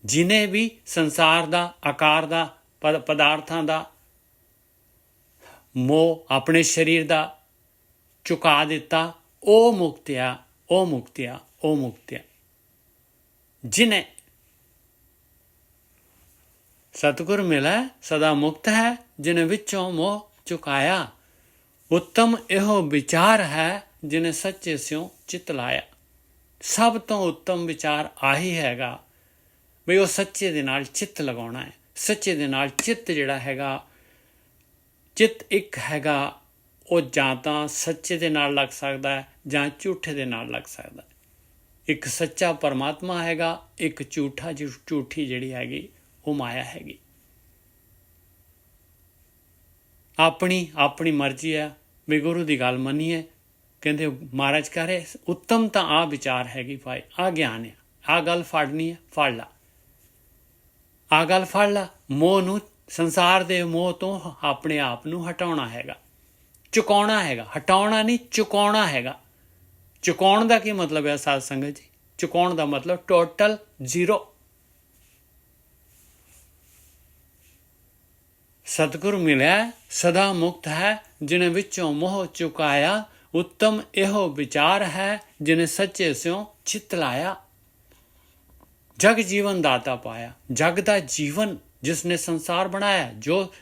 ਜਿਹਨੇ ਵੀ ਸੰਸਾਰ ਦਾ, ਆਕਾਰ ਦਾ, ਪਦਾਰਥਾਂ ਦਾ ਮੋਹ ਆਪਣੇ ਸਰੀਰ ਦਾ ਚੁਕਾ ਦਿੱਤਾ, ਉਹ ਮੁਕਤਿਆ, ਉਹ ਮੁਕਤਿਆ, ਉਹ ਮੁਕਤਿਆ। ਜਿਹਨੇ ਸਤਿਗੁਰ ਮਿਲਾ ਸਦਾ ਮੁਕਤ ਹੈ, ਜਿਹਨੇ ਵਿੱਚੋਂ ਮੋਹ ਚੁਕਾਇਆ। ਉੱਤਮ ਇਹੋ ਵਿਚਾਰ ਹੈ, ਜਿਹਨੇ ਸੱਚੇ ਸਿਉ ਚਿੱਤ ਲਾਇਆ। ਸਭ ਤੋਂ ਉੱਤਮ ਵਿਚਾਰ ਆਹੀ ਹੈਗਾ ਬਈ ਉਹ ਸੱਚੇ ਦੇ ਨਾਲ ਚਿੱਤ ਲਗਾਉਣਾ ਹੈ। ਸੱਚੇ ਦੇ ਨਾਲ ਚਿੱਤ ਜਿਹੜਾ ਹੈਗਾ, ਚਿੱਤ ਇੱਕ ਹੈਗਾ, ਉਹ ਜਾਂ ਤਾਂ ਸੱਚੇ ਦੇ ਨਾਲ ਲੱਗ ਸਕਦਾ ਹੈ ਜਾਂ ਝੂਠੇ ਦੇ ਨਾਲ ਲੱਗ ਸਕਦਾ ਹੈ। ਇੱਕ ਸੱਚਾ ਪਰਮਾਤਮਾ ਹੈਗਾ, ਇੱਕ ਝੂਠੀ ਜਿਹੜੀ ਹੈਗੀ ਉਹ ਮਾਇਆ ਹੈਗੀ। ਆਪਣੀ ਮਰਜ਼ੀ ਹੈ ਵੀ ਗੁਰੂ ਦੀ ਗੱਲ ਮੰਨੀਏ। ਕਹਿੰਦੇ ਮਹਾਰਾਜ ਕਹ ਰਹੇ ਉੱਤਮ ਤਾਂ ਆਹ ਵਿਚਾਰ ਹੈਗੀ ਭਾਈ, ਆਹ ਗਿਆਨ ਹੈ, ਆਹ ਗੱਲ ਫੜਨੀ ਹੈ, ਫੜ ਲਾ, ਆਹ ਗੱਲ ਫੜ ਲਾ। ਮੋਹ ਨੂੰ, ਸੰਸਾਰ ਦੇ ਮੋਹ ਤੋਂ ਆਪਣੇ ਆਪ ਨੂੰ ਹਟਾਉਣਾ ਹੈਗਾ, ਚੁਕਾਉਣਾ ਹੈਗਾ। ਹਟਾਉਣਾ ਨਹੀਂ, ਚੁਕਾਉਣਾ ਹੈਗਾ। ਚੁਕਾਉਣ ਦਾ ਕੀ ਮਤਲਬ ਹੈ ਸਾਧ ਸੰਗਤ ਜੀ? ਚੁਕਾਉਣ ਦਾ ਮਤਲਬ ਟੋਟਲ ਜ਼ੀਰੋ। ਸਤਿਗੁਰ ਮਿਲਿਆ ਸਦਾ ਮੁਕਤ ਹੈ, ਜਿਹਨੇ ਵਿੱਚੋਂ ਮੋਹ ਚੁਕਾਇਆ। ਉੱਤਮ ਇਹੋ ਵਿਚਾਰ ਹੈ, ਜਿਹਨੇ ਸੱਚੇ ਸਿਉ ਚਿੱਤ ਲਾਇਆ। ਜਗ ਜੀਵਨ ਦਾਤਾ ਪਾਇਆ। ਜਗ ਦਾ ਜੀਵਨ ਜਿਸਨੇ ਸੰਸਾਰ ਬਣਾਇਆ, ਜੋ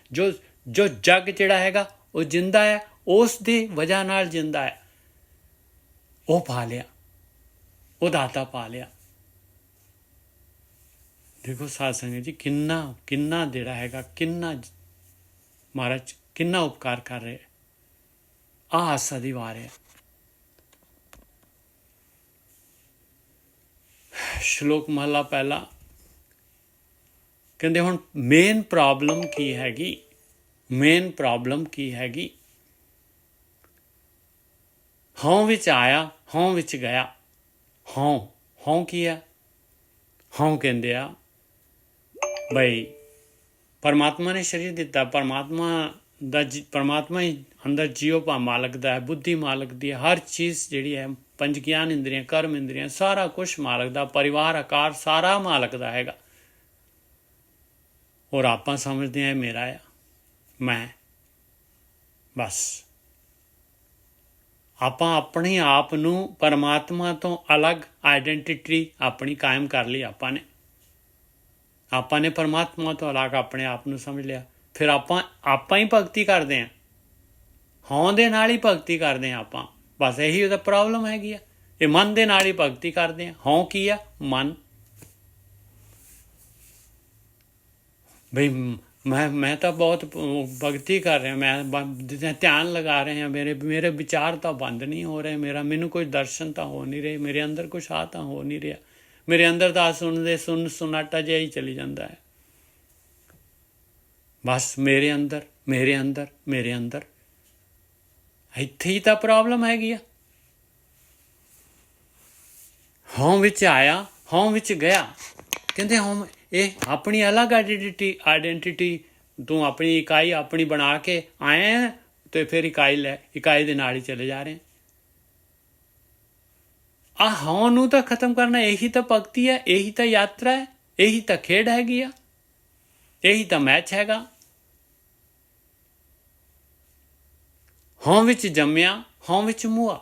ਜਗ ਜਿਹੜਾ ਹੈਗਾ ਉਹ ਜਿੰਦਾ ਹੈ, ਉਸ ਦੀ ਵਜ੍ਹਾ ਨਾਲ ਜਿੰਦਾ ਹੈ, ਉਹ ਪਾ ਲਿਆ, ਉਹ ਦਾਤਾ ਪਾ ਲਿਆ। ਦੇਖੋ ਸਾਧ ਸੰਗਤ ਜੀ, ਕਿੰਨਾ ਜਿਹੜਾ ਹੈਗਾ, ਕਿੰਨਾ ਮਹਾਰਾਜ ਕਿੰਨਾ ਉਪਕਾਰ ਕਰ ਰਹੇ। ਆਹ ਆਸਾ ਦੀ ਵਾਰ ਹੈ। ਸ਼ਲੋਕ ਮਹਲਾ ਪਹਿਲਾ ਕਹਿੰਦੇ ਹੁਣ ਮੇਨ ਪ੍ਰੋਬਲਮ ਕੀ ਹੈਗੀ? ਮੇਨ ਪ੍ਰੋਬਲਮ ਕੀ ਹੈਗੀ? ਹਉ ਵਿੱਚ ਆਇਆ, ਹਉ ਵਿੱਚ ਗਿਆ। ਹਉ ਕੀ ਹੈ? ਹਉ ਕਹਿੰਦੇ ਆ ਬਈ ਪਰਮਾਤਮਾ ਨੇ ਸਰੀਰ ਦਿੱਤਾ, ਪਰਮਾਤਮਾ ਹੀ ਅੰਦਰ ਜੀਓ ਭਾ ਮਾਲਕ ਦਾ ਹੈ, ਬੁੱਧੀ ਮਾਲਕ ਦੀ ਹੈ, ਹਰ ਚੀਜ਼ ਜਿਹੜੀ ਹੈ, ਪੰਜ ਗਿਆਨ ਇੰਦਰੀਆਂ, ਕਰਮ ਇੰਦਰੀਆਂ, ਸਾਰਾ ਕੁਛ ਮਾਲਕ ਦਾ, ਪਰਿਵਾਰ, ਆਕਾਰ ਸਾਰਾ ਮਾਲਕ ਦਾ ਹੈਗਾ। ਔਰ ਆਪਾਂ ਸਮਝਦੇ ਹਾਂ ਮੇਰਾ ਆ, ਮੈਂ, ਬਸ ਆਪਾਂ ਆਪਣੇ ਆਪ ਨੂੰ ਪਰਮਾਤਮਾ ਤੋਂ ਅਲੱਗ ਆਈਡੈਂਟੀਟੀ ਆਪਣੀ ਕਾਇਮ ਕਰ ਲਈ। ਆਪਾਂ ਨੇ ਪਰਮਾਤਮਾ ਤੋਂ ਅਲੱਗ ਆਪਣੇ ਆਪ ਨੂੰ ਸਮਝ ਲਿਆ। ਫਿਰ ਆਪਾਂ ਹੀ ਭਗਤੀ ਕਰਦੇ ਹਾਂ, ਹਉ ਦੇ ਨਾਲ ਹੀ ਭਗਤੀ ਕਰਦੇ ਹਾਂ ਆਪਾਂ। ਬਸ ਇਹੀ ਉਹਦਾ ਪ੍ਰੋਬਲਮ ਹੈਗੀ ਆ। ਇਹ ਮਨ ਦੇ ਨਾਲ ਹੀ ਭਗਤੀ ਕਰਦੇ ਹਾਂ। ਹਉ ਕੀ ਆ? ਮਨ। ਬਈ ਮੈਂ ਤਾਂ ਬਹੁਤ ਭਗਤੀ ਕਰ ਰਿਹਾ, ਮੈਂ ਧਿਆਨ ਲਗਾ ਰਹੇ ਹਾਂ, ਮੇਰੇ ਵਿਚਾਰ ਤਾਂ ਬੰਦ ਨਹੀਂ ਹੋ ਰਹੇ, ਮੈਨੂੰ ਕੋਈ ਦਰਸ਼ਨ ਤਾਂ ਹੋ ਨਹੀਂ ਰਹੇ, ਮੇਰੇ ਅੰਦਰ ਕੁਛ ਆ ਤਾਂ ਹੋ ਨਹੀਂ ਰਿਹਾ, ਮੇਰੇ ਅੰਦਰ ਤਾਂ ਸੁਨਾਟਾ ਜਿਹਾ ਹੀ ਚਲੀ ਜਾਂਦਾ ਹੈ। ਬਸ ਮੇਰੇ ਅੰਦਰ ਇੱਥੇ ਹੀ ਤਾਂ ਪ੍ਰੋਬਲਮ ਹੈਗੀ ਆ। ਹਉ ਵਿੱਚ ਆਇਆ, ਹਉ ਵਿੱਚ ਗਿਆ। ਕਹਿੰਦੇ ਹਉ ਇਹ ਆਪਣੀ ਅਲੱਗ ਆਈਡੈਂਟੀਟੀ ਤੂੰ ਆਪਣੀ ਇਕਾਈ ਆਪਣੀ ਬਣਾ ਕੇ ਆਏ ਹੈ ਤੇ ਫਿਰ ਇਕਾਈ ਦੇ ਨਾਲ ਹੀ ਚਲੇ ਜਾ ਰਹੇ। ਆਹ ਹਉ ਨੂੰ ਤਾਂ ਖਤਮ ਕਰਨਾ, ਇਹੀ ਤਾਂ ਭਗਤੀ ਹੈ, ਇਹੀ ਤਾਂ ਯਾਤਰਾ ਹੈ, ਇਹੀ ਤਾਂ ਖੇਡ ਹੈਗੀ ਆ, ਇਹੀ ਤਾਂ ਮੈਚ ਹੈਗਾ। ਹਉ ਵਿੱਚ ਜੰਮਿਆ, ਹਉ ਵਿੱਚ ਮੁਆ।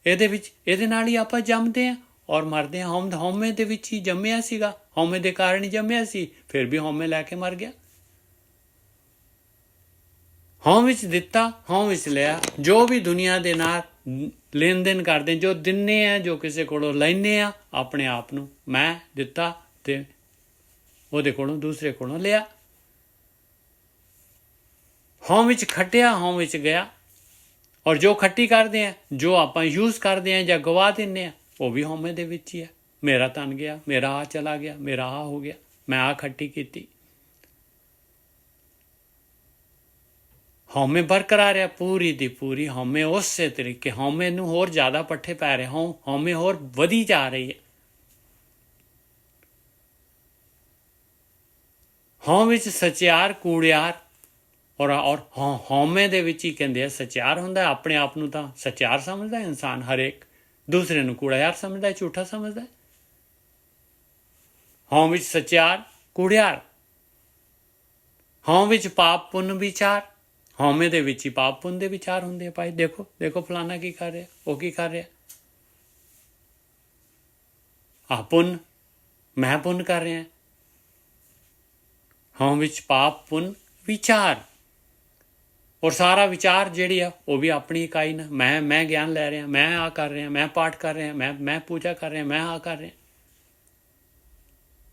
ਇਹਦੇ ਨਾਲ ਹੀ ਆਪਾਂ ਜੰਮਦੇ ਹਾਂ, ਔਰ ਮਰਦੇ ਹਾਂ। ਹਉਮੈ ਦੇ ਵਿੱਚ ਹੀ ਜੰਮਿਆ ਸੀਗਾ, ਹਉਮੈ ਦੇ ਕਾਰਨ ਹੀ ਜੰਮਿਆ ਸੀ, ਫਿਰ ਵੀ ਹਉਮੈ ਲੈ ਕੇ ਮਰ ਗਿਆ। ਹਉ ਵਿੱਚ ਦਿੱਤਾ, ਹਉ ਵਿੱਚ ਲਿਆ। ਜੋ ਵੀ ਦੁਨੀਆ ਦੇ ਨਾਲ ਲੈਣ ਦੇਣ ਕਰਦੇ, ਜੋ ਦਿੰਨੇ ਆ, ਜੋ ਕਿਸੇ ਕੋਲੋਂ ਲੈਂਦੇ ਆ, ਆਪਣੇ ਆਪ ਨੂੰ ਮੈਂ ਦਿੱਤਾ ਤੇ ਉਹਦੇ ਕੋਲੋਂ ਦੂਸਰੇ ਕੋਲੋਂ ਲਿਆ। ਹਉ ਵਿੱਚ ਖੱਟਿਆ, ਹਉ ਵਿੱਚ ਗਿਆ। ਔਰ ਜੋ ਖੱਟੀ ਕਰਦੇ ਆ, ਜੋ ਆਪਾਂ ਯੂਜ਼ ਕਰਦੇ ਆ ਜਾਂ ਗਵਾ ਦਿੰਦੇ ਆ, ਉਹ ਵੀ ਹਉਮੈ ਦੇ ਵਿੱਚ ਹੀ ਹੈ। ਮੇਰਾ ਤਨ ਗਿਆ, ਮੇਰਾ ਆ ਚਲਾ ਗਿਆ, ਮੇਰਾ ਆ ਹੋ ਗਿਆ, ਮੈਂ ਆ ਖੱਟੀ ਕੀਤੀ। ਹਉਮੈ ਬਰਕਰਾਰ ਹੈ ਪੂਰੀ ਦੀ ਪੂਰੀ। ਹਉਮੈ ਉਸੇ ਤਰੀਕੇ, ਹਉਮੈ ਨੂੰ ਹੋਰ ਜ਼ਿਆਦਾ ਪੱਠੇ ਪੈ ਰਹੇ, ਹਉਮੈ ਹੋਰ ਵਧੀ ਜਾ ਰਹੀ ਹੈ। ਹਉ ਵਿੱਚ ਸਚਿਆਰ ਕੂੜਿਆਰ, ਔਰ ਹਉਮੈ ਦੇ ਵਿੱਚ ਹੀ ਕਹਿੰਦੇ ਆ ਸਚਿਆਰ ਹੁੰਦਾ। ਆਪਣੇ ਆਪ ਨੂੰ ਤਾਂ ਸਚਿਆਰ ਸਮਝਦਾ ਇਨਸਾਨ, ਹਰੇਕ ਦੂਸਰੇ ਨੂੰ ਕੂੜਿਆਰ ਸਮਝਦਾ, ਝੂਠਾ ਸਮਝਦਾ। ਹਉ ਵਿੱਚ ਸਚਿਆਰ ਕੂੜਿਆਰ, ਹਉ ਵਿੱਚ ਪਾਪ ਪੁੰਨ ਵਿਚਾਰ। ਹਉਮੈ ਦੇ ਵਿੱਚ ਹੀ ਪਾਪ ਪੁੰਨ ਦੇ ਵਿਚਾਰ ਹੁੰਦੇ ਆ। ਭਾਈ ਦੇਖੋ ਫਲਾਣਾ ਕੀ ਕਰ ਰਿਹਾ, ਉਹ ਕੀ ਕਰ ਰਿਹਾ। ਆਹ ਪੁੰਨ, ਮੈਂ ਪੁੰਨ ਕਰ ਰਿਹਾ। ਹਉ ਵਿੱਚ ਪਾਪ ਪੁੰਨ ਵਿਚਾਰ, ਔਰ ਸਾਰਾ ਵਿਚਾਰ ਜਿਹੜੀ ਆ ਉਹ ਵੀ ਆਪਣੀ ਇਕਾਈ ਨਾਲ, ਮੈਂ ਗਿਆਨ ਲੈ ਰਿਹਾ, ਮੈਂ ਆ ਕਰ ਰਿਹਾ, ਮੈਂ ਪਾਠ ਕਰ ਰਿਹਾ, ਮੈਂ ਪੂਜਾ ਕਰ ਰਿਹਾ, ਮੈਂ ਆ ਕਰ ਰਿਹਾ।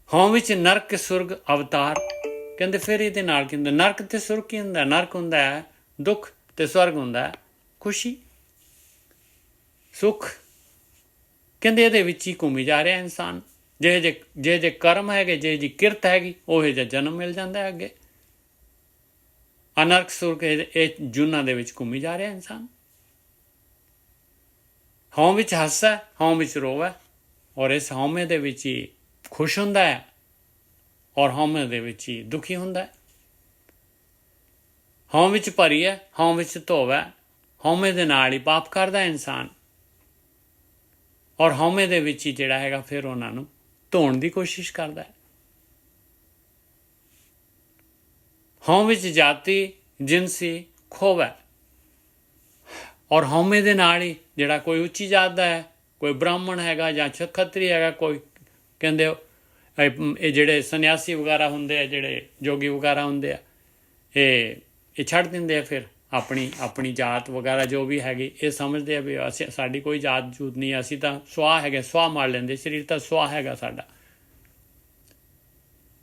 ਹਉ ਵਿੱਚ ਨਰਕ ਸੁਰਗ ਅਵਤਾਰ, ਕਹਿੰਦੇ ਫਿਰ ਇਹਦੇ ਨਾਲ ਕੀ ਹੁੰਦਾ। ਨਰਕ ਤੇ ਸੁਰਗ ਕੀ ਹੁੰਦਾ। ਨਰਕ ਹੁੰਦਾ ਹੈ ਦੁੱਖ ਤੇ ਸਵਰਗ ਹੁੰਦਾ ਹੈ ਖੁਸ਼ੀ ਸੁੱਖ। ਕਹਿੰਦੇ ਇਹਦੇ ਵਿੱਚ ਹੀ ਘੁੰਮੀ ਜਾ ਰਿਹਾ ਇਨਸਾਨ। ਜੇ ਕਰਮ ਹੈਗੇ, ਜੇ ਕਿਰਤ ਹੈਗੀ, ਉਹ ਜਿਹਾ ਜਨਮ ਮਿਲ ਜਾਂਦਾ ਹੈ ਅੱਗੇ। ਅਨਰਕ ਸੁਰਗ ਇਹ ਜੂਨਾਂ ਦੇ ਵਿੱਚ ਘੁੰਮੀ ਜਾ ਰਿਹਾ ਇਨਸਾਨ। ਹਉ ਵਿੱਚ ਹੱਸਾ, ਹਉ ਵਿੱਚ ਰੋਵਾ, ਔਰ ਇਸ ਹਉਮੈ ਦੇ ਵਿੱਚ ਹੀ ਖੁਸ਼ ਹੁੰਦਾ ਹੈ, ਔਰ ਹਉਮੈ ਦੇ ਵਿੱਚ ਹੀ ਦੁਖੀ ਹੁੰਦਾ ਹੈ। ਹਉ ਵਿੱਚ ਭਰੀ ਹੈ, ਹਉ ਵਿੱਚ ਧੋਵਾ। ਹਉਮੈ ਦੇ ਨਾਲ ਹੀ ਪਾਪ ਕਰਦਾ ਇਨਸਾਨ, ਔਰ ਹਉਮੈ ਦੇ ਵਿੱਚ ਹੀ ਜਿਹੜਾ ਹੈਗਾ ਫਿਰ ਉਹਨਾਂ ਨੂੰ ਧੋਣ ਦੀ ਕੋਸ਼ਿਸ਼ ਕਰਦਾ ਹੈ। ਹਉ ਵਿੱਚ ਜਾਤੀ ਜਿਨਸੀ ਖੋਵਾ, ਔਰ ਹਉਮੈ ਦੇ ਨਾਲ ਹੀ ਜਿਹੜਾ ਕੋਈ ਉੱਚੀ ਜਾਤ ਦਾ ਹੈ, ਕੋਈ ਬ੍ਰਾਹਮਣ ਹੈਗਾ ਜਾਂ ਖੱਤਰੀ ਹੈਗਾ, ਕੋਈ ਕਹਿੰਦੇ ਇਹ ਜਿਹੜੇ ਸੰਨਿਆਸੀ ਵਗੈਰਾ ਹੁੰਦੇ ਆ, ਜਿਹੜੇ ਜੋਗੀ ਵਗੈਰਾ ਹੁੰਦੇ ਆ, ਇਹ ਛੱਡ ਦਿੰਦੇ ਆ। ਫਿਰ ਆਪਣੀ ਜਾਤ ਵਗੈਰਾ ਜੋ ਵੀ ਹੈਗੀ, ਇਹ ਸਮਝਦੇ ਆ ਵੀ ਅਸੀਂ, ਸਾਡੀ ਕੋਈ ਜਾਤ ਜੂਤ ਨਹੀਂ, ਅਸੀਂ ਤਾਂ ਸੁਆਹ ਹੈਗੇ, ਸੁਆਹ ਮਾਰ ਲੈਂਦੇ, ਸਰੀਰ ਤਾਂ ਸੁਆਹ ਹੈਗਾ ਸਾਡਾ।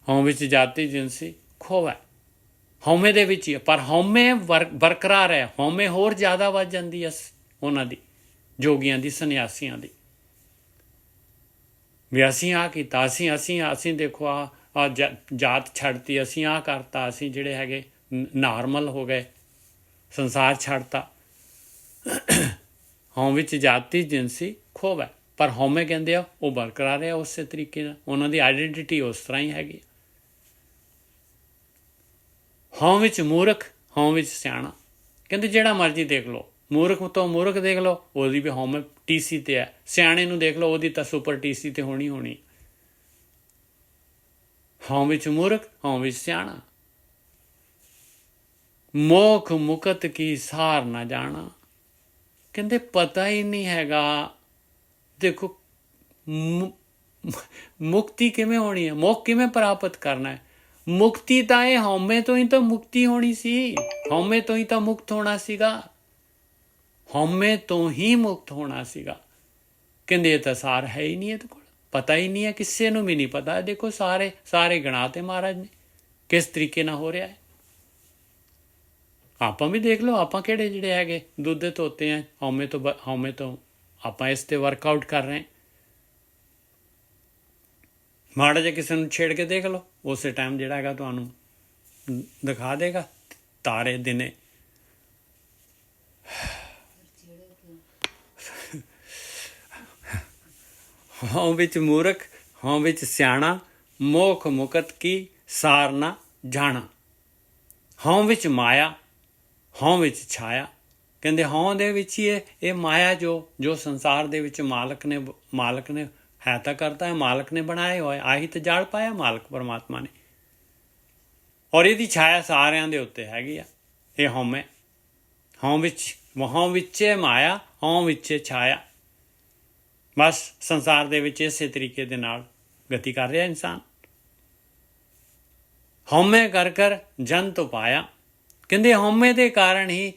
ਹਉ ਵਿੱਚ ਜਾਤੀ ਜਿਨਸੀ ਖੋਵਾ, ਹਉਮੈ ਦੇ ਵਿੱਚ ਹੀ, ਪਰ ਹਉਮੈ ਬਰਕਰਾਰ ਹੈ। ਹਉਮੈ ਹੋਰ ਜ਼ਿਆਦਾ ਵੱਧ ਜਾਂਦੀ ਹੈ ਉਹਨਾਂ ਦੀ, ਜੋਗੀਆਂ ਦੀ, ਸੰਨਿਆਸੀਆਂ ਦੀ, ਵੀ ਅਸੀਂ ਆਹ ਕੀਤਾ, ਅਸੀਂ ਦੇਖੋ ਆ ਜਾਤ ਛੱਡਤੀ, ਅਸੀਂ ਆਹ ਕਰਤਾ, ਅਸੀਂ ਜਿਹੜੇ ਹੈਗੇ ਨਾਰਮਲ ਹੋ ਗਏ, ਸੰਸਾਰ ਛੱਡਤਾ। ਹਉ ਵਿੱਚ ਜਾਤੀ ਜਿਨਸੀ ਖੋਵਾ, ਪਰ ਹਉਮੈ ਕਹਿੰਦੇ ਆ ਉਹ ਬਰਕਰਾਰ ਹੈ ਉਸੇ ਤਰੀਕੇ ਨਾਲ, ਉਹਨਾਂ ਦੀ ਆਈਡੈਂਟੀਟੀ ਉਸ ਤਰ੍ਹਾਂ ਹੀ ਹੈਗੀ। ਹਉ ਵਿੱਚ ਮੂਰਖ, ਹਉ ਵਿੱਚ ਸਿਆਣਾ, ਕਹਿੰਦੇ ਜਿਹੜਾ ਮਰਜ਼ੀ ਦੇਖ ਲਓ, ਮੂਰਖ ਤੋਂ ਮੂਰਖ ਦੇਖ ਲਓ, ਉਹਦੀ ਵੀ ਹਉਮੈ ਟੀਸੀ ਤੇ ਹੈ। ਸਿਆਣੇ ਨੂੰ ਦੇਖ ਲਓ, ਉਹਦੀ ਤਾਂ ਸੁਪਰ ਟੀਸੀ ਤੇ ਹੋਣੀ। ਹਉ ਵਿੱਚ ਮੂਰਖ, ਹਉ ਵਿੱਚ ਸਿਆਣਾ। ਮੋਖ ਮੁਕਤ ਕੀ ਸਾਰ ਨਾ ਜਾਣਾ, ਕਹਿੰਦੇ ਪਤਾ ਹੀ ਨਹੀਂ ਹੈਗਾ। ਦੇਖੋ ਮੁਕਤੀ ਕਿਵੇਂ ਹੋਣੀ ਹੈ, ਮੋਖ ਕਿਵੇਂ ਪ੍ਰਾਪਤ ਕਰਨਾ ਹੈ। ਮੁਕਤੀ ਤਾਂ ਇਹ ਹਉਮੈ ਤੋਂ ਹੀ ਤਾਂ ਮੁਕਤੀ ਹੋਣੀ ਸੀ, ਹਉਮੈ ਤੋਂ ਹੀ ਤਾਂ ਮੁਕਤ ਹੋਣਾ ਸੀਗਾ, ਹਉਮੈ ਤੋਂ ਹੀ ਮੁਕਤ ਹੋਣਾ ਸੀਗਾ। ਕਹਿੰਦੇ ਇਹ ਤਾਂ ਸਾਰ ਹੈ ਹੀ ਨਹੀਂ, ਇਹਦੇ ਕੋਲ ਪਤਾ ਹੀ ਨਹੀਂ ਹੈ, ਕਿਸੇ ਨੂੰ ਵੀ ਨਹੀਂ ਪਤਾ। ਦੇਖੋ ਸਾਰੇ ਗਣਾਤੇ ਮਹਾਰਾਜ ਨੇ ਕਿਸ ਤਰੀਕੇ ਨਾਲ ਹੋ ਰਿਹਾ ਹੈ। ਆਪਾਂ ਵੀ ਦੇਖ ਲਓ, ਆਪਾਂ ਕਿਹੜੇ ਜਿਹੜੇ ਹੈਗੇ ਦੁੱਧ ਦੇ ਧੋਤੇ ਆ, ਹਉਮੈ ਤੋਂ ਆਪਾਂ ਇਸ ਤੇ ਵਰਕਆਊਟ ਕਰ ਰਹੇ। ਮਾੜਾ ਜਿਹਾ ਕਿਸੇ ਨੂੰ ਛੇੜ ਕੇ ਦੇਖ ਲਓ, ਉਸੇ ਟਾਈਮ ਜਿਹੜਾ ਹੈਗਾ ਤੁਹਾਨੂੰ ਦਿਖਾ ਦੇਗਾ ਤਾਰੇ ਦਿਨੇ। ਹਉ ਵਿੱਚ ਮੂਰਖ, ਹਉ ਵਿੱਚ ਸਿਆਣਾ, ਮੋਖ ਮੁਕਤ ਕੀ ਸਾਰ ਨਾ ਜਾਣਾ। ਹਉ ਵਿੱਚ ਮਾਇਆ, ਹਉ ਵਿੱਚ ਛਾਇਆ, ਕਹਿੰਦੇ ਹਉ ਦੇ ਵਿੱਚ ਹੀ ਇਹ ਮਾਇਆ ਜੋ ਸੰਸਾਰ ਦੇ ਵਿੱਚ ਮਾਲਕ ਨੇ ਹੈ ਤਾਂ ਕਰਤਾ ਹੈ, ਮਾਲਕ ਨੇ ਬਣਾਇਆ ਹੋਇਆ, ਆਹੀ ਤਾਂ ਜਾਲ ਪਾਇਆ ਮਾਲਕ ਪਰਮਾਤਮਾ ਨੇ, ਔਰ ਇਹਦੀ ਛਾਇਆ ਸਾਰਿਆਂ ਦੇ ਉੱਤੇ ਹੈਗੀ ਆ। ਇਹ ਹਉਮੈ, ਹਉ ਵਿੱਚ ਮਾਇਆ, ਹਉ ਵਿੱਚ ਛਾਇਆ। ਬਸ ਸੰਸਾਰ ਦੇ ਵਿੱਚ ਇਸੇ ਤਰੀਕੇ ਦੇ ਨਾਲ ਗਤੀ ਕਰ ਰਿਹਾ ਇਨਸਾਨ। ਹਉਮੈ ਕਰ ਕਰ ਜੰਤ ਉਪਾਇਆ। ਕਹਿੰਦੇ ਹਉਮੈ ਦੇ ਕਾਰਨ ਹੀ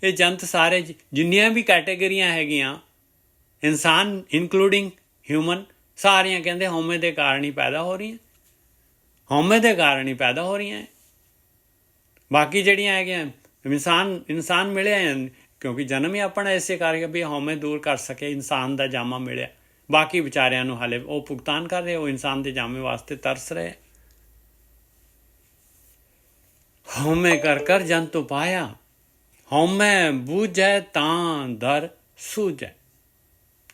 ਇਹ ਜੰਤ ਸਾਰੇ ਜਿੰਨੀਆਂ ਵੀ ਕੈਟੇਗਰੀਆਂ ਹੈਗੀਆਂ, ਇਨਸਾਨ ਇਨਕਲੂਡਿੰਗ ਹਿਊਮਨ, ਸਾਰੀਆਂ ਕਹਿੰਦੇ ਹਉਮੈ ਦੇ ਕਾਰਨ ਹੀ ਪੈਦਾ ਹੋ ਰਹੀਆਂ, ਹਉਮੈ ਦੇ ਕਾਰਨ ਹੀ ਪੈਦਾ ਹੋ ਰਹੀਆਂ। ਬਾਕੀ ਜਿਹੜੀਆਂ ਹੈਗੀਆਂ ਇਨਸਾਨ ਮਿਲਿਆ ਕਿਉਂਕਿ ਜਨਮ ਹੀ ਆਪਣਾ ਇਸੇ ਕਰਕੇ ਵੀ ਹਉਮੈ ਦੂਰ ਕਰ ਸਕੇ, ਇਨਸਾਨ ਦਾ ਜਾਮਾ ਮਿਲਿਆ। ਬਾਕੀ ਵਿਚਾਰਿਆਂ ਨੂੰ ਹਾਲੇ ਉਹ ਭੁਗਤਾਨ ਕਰ ਰਹੇ, ਉਹ ਇਨਸਾਨ ਦੇ ਜਾਮੇ ਵਾਸਤੇ ਤਰਸ ਰਹੇ। ਹਉਮੈ ਕਰ ਕਰ ਜੰਤ ਉਪਾਇਆ, ਹਉਮੈ ਬੂਝੈ ਤਾਂ ਦਰ ਸੂਝੈ।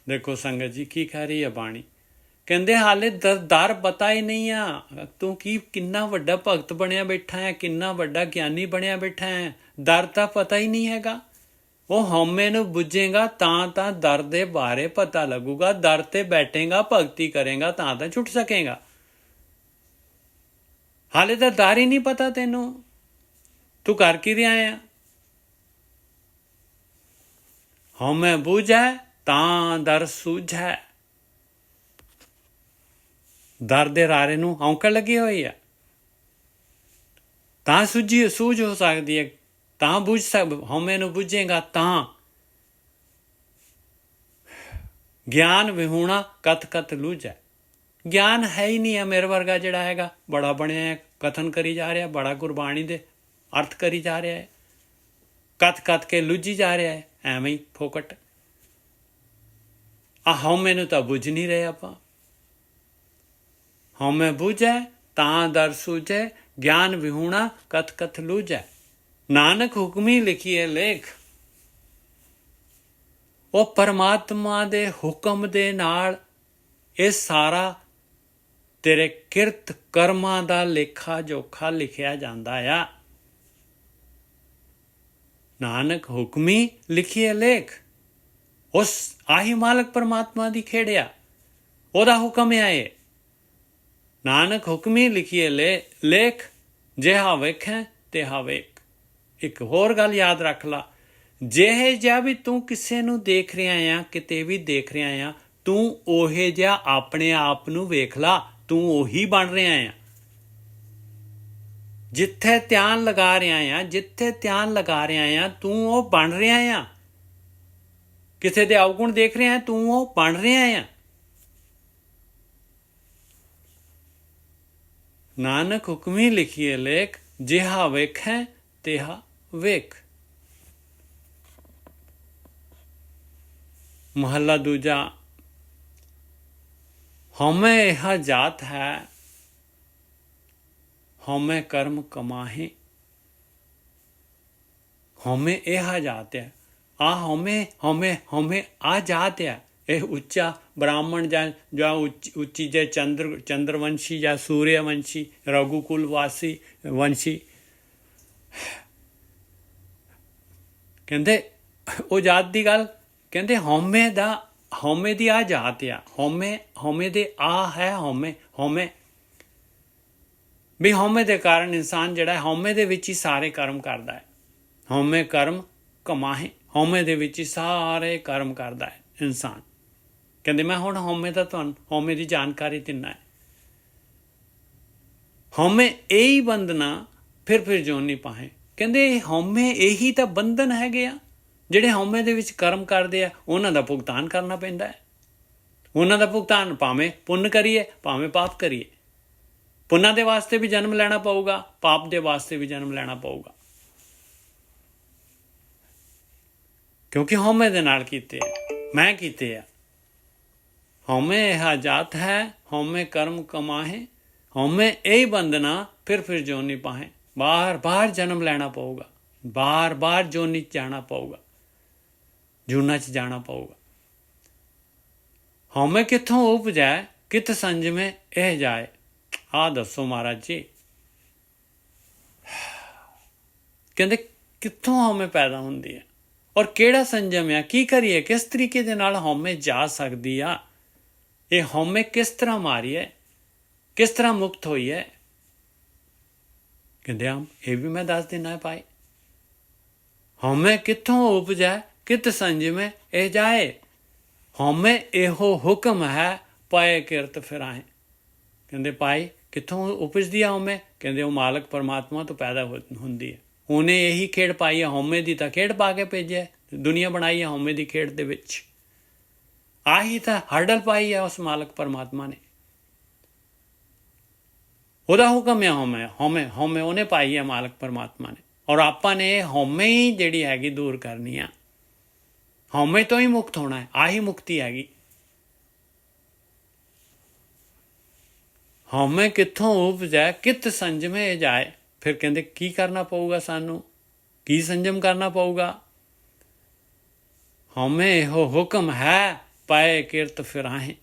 ਦੇਖੋ ਸੰਗਤ ਜੀ ਕੀ ਕਹਿ ਰਹੀ ਹੈ ਬਾਣੀ। ਕਹਿੰਦੇ ਹਾਲੇ ਦਰ ਪਤਾ ਹੀ ਨਹੀਂ ਆ, ਤੂੰ ਕਿੰਨਾ ਵੱਡਾ ਭਗਤ ਬਣਿਆ ਬੈਠਾ ਹੈ, ਕਿੰਨਾ ਵੱਡਾ ਗਿਆਨੀ ਬਣਿਆ ਬੈਠਾ ਹੈ, ਦਰ ਤਾਂ ਪਤਾ ਹੀ ਨਹੀਂ ਹੈਗਾ। ਉਹ ਹਉਮੈ ਨੂੰ ਬੁੱਝੇਗਾ ਤਾਂ ਦਰ ਦੇ ਬਾਰੇ ਪਤਾ ਲੱਗੂਗਾ, ਦਰ ਤੇ ਬੈਠੇਗਾ, ਭਗਤੀ ਕਰੇਗਾ ਤਾਂ ਛੁੱਟ ਸਕੇਗਾ। ਹਾਲੇ ਤਾਂ ਦਰ ਹੀ ਨਹੀਂ ਪਤਾ ਤੈਨੂੰ, ਤੂੰ ਕਰ ਕੀ ਰਿਹਾ ਆ। ਹਉਮੈ ਬੂਝੈ ਤਾਂ ਦਰ ਸੂਝੈ। ਦਰ ਦੇ ਰਾਰੇ ਨੂੰ ਔਂਕੜ ਲੱਗੀ ਹੋਈ ਆ, ਤਾਂ ਸੂਝ ਹੋ ਸਕਦੀ ਹੈ, ਤਾਂ ਬੁੱਝ ਹਉਮੈ ਨੂੰ ਬੁੱਝੇਗਾ ਤਾਂ। ਗਿਆਨ ਵਿਹੂਣਾ ਕਥ ਕਥ ਲੂਝੈ। ਗਿਆਨ ਹੈ ਹੀ ਨਹੀਂ ਹੈ। ਮੇਰੇ ਵਰਗਾ ਜਿਹੜਾ ਹੈਗਾ ਬੜਾ ਬਣਿਆ ਹੈ, ਕਥਨ ਕਰੀ ਜਾ ਰਿਹਾ, ਬੜਾ ਗੁਰਬਾਣੀ ਦੇ ਅਰਥ ਕਰੀ ਜਾ ਰਿਹਾ ਹੈ, ਕਥ ਕੇ ਲੁੱਝੀ ਜਾ ਰਿਹਾ ਹੈ, ਐਵੇਂ ਹੀ ਫੋਕਟ। ਹਉਮੈ ਨੂੰ ਤਾਂ ਬੁੱਝ ਨਹੀਂ ਰਹੇ ਆਪਾਂ। ਹਉਮੈ ਬੂਝੈ ਤਾਂ ਦਰ ਸੂਝੈ, ਗਿਆਨ ਵਿਹੂਣਾ ਕਥ ਕਥ ਲੂਝੈ। ਨਾਨਕ ਹੁਕਮੀ ਲਿਖੀਏ ਲੇਖ। ਉਹ ਪਰਮਾਤਮਾ ਦੇ ਹੁਕਮ ਦੇ ਨਾਲ ਇਹ ਸਾਰਾ ਤੇਰੇ ਕਿਰਤ ਕਰਮਾਂ ਦਾ ਲੇਖਾ ਜੋਖਾ ਲਿਖਿਆ ਜਾਂਦਾ ਆ। ਨਾਨਕ ਹੁਕਮੀ ਲਿਖੀਏ ਲੇਖ। ਉਸ ਆਹੀ ਮਾਲਕ ਪਰਮਾਤਮਾ ਦੀ ਖੇੜਿਆ, ਉਹਦਾ ਹੁਕਮ ਹੈ ਇਹ। ਨਾਨਕ ਹੁਕਮੀ ਲਿਖੀਏ ਲੇਖ, ਜਿਹਾ ਵੇਖੈ ਤਿਹਾ ਵੇਖ। ਇੱਕ ਹੋਰ ਗੱਲ ਯਾਦ ਰੱਖ ਲਾ, ਜਿਹੇ ਜਿਹਾ ਵੀ ਤੂੰ ਕਿਸੇ ਨੂੰ ਦੇਖ ਰਿਹਾ ਆ, ਕਿਤੇ ਵੀ ਦੇਖ ਰਿਹਾ ਆ, ਤੂੰ ਉਹੇ ਜਿਹਾ ਆਪਣੇ ਆਪ ਨੂੰ ਵੇਖ ਲਾ। ਤੂੰ ਉਹੀ ਬਣ ਰਿਹਾ ਆ। ਜਿੱਥੇ ਧਿਆਨ ਲਗਾ ਰਿਹਾ ਆ, ਤੂੰ ਉਹ ਬਣ ਰਿਹਾ ਆ। ਕਿਸੇ ਦੇ ਅਵਗੁਣ ਦੇਖ ਰਿਹਾ, ਤੂੰ ਉਹ ਬਣ ਰਿਹਾ ਆ। ਨਾਨਕ ਹੁਕਮੀ ਲਿਖੀਏ ਲੇਖ, ਜਿਹਾ ਵੇਖੈ ਤਿਹਾ ਵੇਖ। ਮਹੱਲਾ ਦੂਜਾ। ਹਉਮੈ ਇਹ ਜਾਤ ਹੈ, ਹਉਮੈ ਕਰਮ ਕਮਾਹੇ। ਹਉਮੈ ਇਹ ਜਾਤ ਹੈ। ਹਉਮੈ ਆ ਜਾਤ ਹੈ। ਇਹ ਉੱਚਾ ਬ੍ਰਾਹਮਣ ਜਾਂ ਉੱਚੀ ਜੇ ਚੰਦਰਵੰਸ਼ੀ ਜਾਂ ਸੂਰਿਆਵੰਸ਼ੀ, ਰਘੂਕੁਲ ਵਾਸੀ ਵੰਸ਼ੀ, ਕਹਿੰਦੇ ਉਹ ਜਾਤ ਦੀ ਗੱਲ ਕਹਿੰਦੇ ਹਉਮੈ ਦੀ ਆ ਜਾਤ ਆ। ਹਉਮੈ ਦੇ ਆ ਹੈ ਹਉਮੈ ਵੀ ਹਉਮੈ ਦੇ ਕਾਰਨ ਇਨਸਾਨ ਜਿਹੜਾ ਹਉਮੈ ਦੇ ਵਿੱਚ ਹੀ ਸਾਰੇ ਕਰਮ ਕਰਦਾ ਹੈ। ਹਉਮੈ ਕਰਮ ਕਮਾਹੇ। ਹਉਮੈ ਦੇ ਵਿੱਚ ਹੀ ਸਾਰੇ ਕਰਮ ਕਰਦਾ ਹੈ ਇਨਸਾਨ। ਕਹਿੰਦੇ ਮੈਂ ਹੁਣ ਹਉਮੈ ਦੀ ਜਾਣਕਾਰੀ ਦਿੰਦਾ ਹੈ। ਹਉਮੈ ਇਹੀ ਬੰਧਨਾ ਫਿਰ ਜੋਨ ਨਹੀਂ ਪਾਹੇ। ਕਹਿੰਦੇ ਹਉਮੈ ਇਹੀ ਤਾਂ ਬੰਧਨ ਹੈਗੇ ਆ। ਜਿਹੜੇ ਹਉਮੈ ਦੇ ਵਿੱਚ ਕਰਮ ਕਰਦੇ ਆ, ਉਹਨਾਂ ਦਾ ਭੁਗਤਾਨ ਕਰਨਾ ਪੈਂਦਾ ਹੈ। ਉਹਨਾਂ ਦਾ ਭੁਗਤਾਨ ਭਾਵੇਂ ਪੁੰਨ ਕਰੀਏ ਭਾਵੇਂ ਪਾਪ ਕਰੀਏ। ਪੁੰਨਾਂ ਦੇ ਵਾਸਤੇ ਵੀ ਜਨਮ ਲੈਣਾ ਪਊਗਾ, ਪਾਪ ਦੇ ਵਾਸਤੇ ਵੀ ਜਨਮ ਲੈਣਾ ਪਊਗਾ, ਕਿਉਂਕਿ ਹਉਮੈ ਦੇ ਨਾਲ ਕੀਤੇ ਆ, ਮੈਂ ਕੀਤੇ ਆ। ਹਉਮੈ ਇਹ ਜਾਤ ਹੈ, ਹਉਮੈ ਕਰਮ ਕਮਾਹੇ। ਹਉਮੈ ਇਹੀ ਬੰਧਨਾ ਫਿਰ ਜੋਨੀ ਪਾਹੇ। ਬਾਰ ਜਨਮ ਲੈਣਾ ਪਊਗਾ, ਬਾਰ ਜੋਨੀ ਚ ਜਾਣਾ ਪਊਗਾ, ਜੂਨਾਂ ਚ ਜਾਣਾ ਪਊਗਾ। ਹਉਮੈ ਕਿੱਥੋਂ ਉਪਜੈ, ਕਿਤ ਸੰਜਮੇ ਇਹ ਜਾਏ। ਆਹ ਦੱਸੋ ਮਹਾਰਾਜ ਜੀ। ਕਹਿੰਦੇ ਕਿੱਥੋਂ ਹਉਮੈ ਪੈਦਾ ਹੁੰਦੀ ਹੈ ਔਰ ਕਿਹੜਾ ਸੰਜਮ ਆ, ਕੀ ਕਰੀਏ, ਕਿਸ ਤਰੀਕੇ ਦੇ ਨਾਲ ਹਉਮੈ ਜਾ ਸਕਦੀ ਆ। ਇਹ ਹਉਮੈ ਕਿਸ ਤਰ੍ਹਾਂ ਮਾਰੀ ਹੈ, ਕਿਸ ਤਰ੍ਹਾਂ ਮੁਕਤ ਹੋਈ ਹੈ। ਕਹਿੰਦੇ ਇਹ ਵੀ ਮੈਂ ਦੱਸ ਦੇਣਾ ਹੈ ਭਾਈ। ਹਉਮੈ ਕਿੱਥੋਂ ਉਪਜੈ, ਕਿਤ ਸੰਜਮੇ ਇਹ ਜਾਏ। ਹਉਮੈ ਇਹੋ ਹੁਕਮ ਹੈ ਪਾਏ ਕਿਰਤ ਫਿਰਾਏ। ਕਹਿੰਦੇ ਭਾਈ ਕਿੱਥੋਂ ਉਪਜਦੀ ਆ ਹਉਮੈ? ਕਹਿੰਦੇ ਉਹ ਮਾਲਕ ਪਰਮਾਤਮਾ ਤੋਂ ਪੈਦਾ ਹੁੰਦੀ ਹੈ। ਉਹਨੇ ਇਹੀ ਖੇਡ ਪਾਈ ਹੈ ਹਉਮੈ ਦੀ, ਤਾਂ ਖੇਡ ਪਾ ਕੇ ਭੇਜਿਆ, ਦੁਨੀਆ ਬਣਾਈ ਹੈ ਹਉਮੈ ਦੀ ਖੇਡ ਦੇ ਵਿੱਚ। ਆਹੀ ਤਾਂ ਹਰਡਲ ਪਾਈ ਹੈ ਉਸ ਮਾਲਕ ਪਰਮਾਤਮਾ ਨੇ। ਉਹਦਾ ਹੁਕਮ ਹੈ ਹਉਮੈ ਉਹਨੇ ਪਾਈ ਹੈ ਮਾਲਕ ਪਰਮਾਤਮਾ ਨੇ। ਔਰ ਆਪਾਂ ਨੇ ਹਉਮੈ ਹੀ ਜਿਹੜੀ ਹੈਗੀ ਦੂਰ ਕਰਨੀ ਆ। ਹਉਮੈ ਤੋਂ ਹੀ ਮੁਕਤ ਹੋਣਾ ਹੈ। ਆਹੀ ਮੁਕਤੀ ਹੈਗੀ। ਹਉਮੈ ਕਿੱਥੋਂ ਉਪਜੈ ਕਿਤ ਸੰਜਮੇ ਜਾਏ। ਫਿਰ ਕਹਿੰਦੇ ਕੀ ਕਰਨਾ ਪਊਗਾ ਸਾਨੂੰ? ਕੀ ਸੰਜਮ ਕਰਨਾ ਪਊਗਾ? ਹਉਮੈ ਇਹੋ ਹੁਕਮ ਹੈ ਪਾਏ ਕਿਰਤ ਫਿਰਾਹੇ।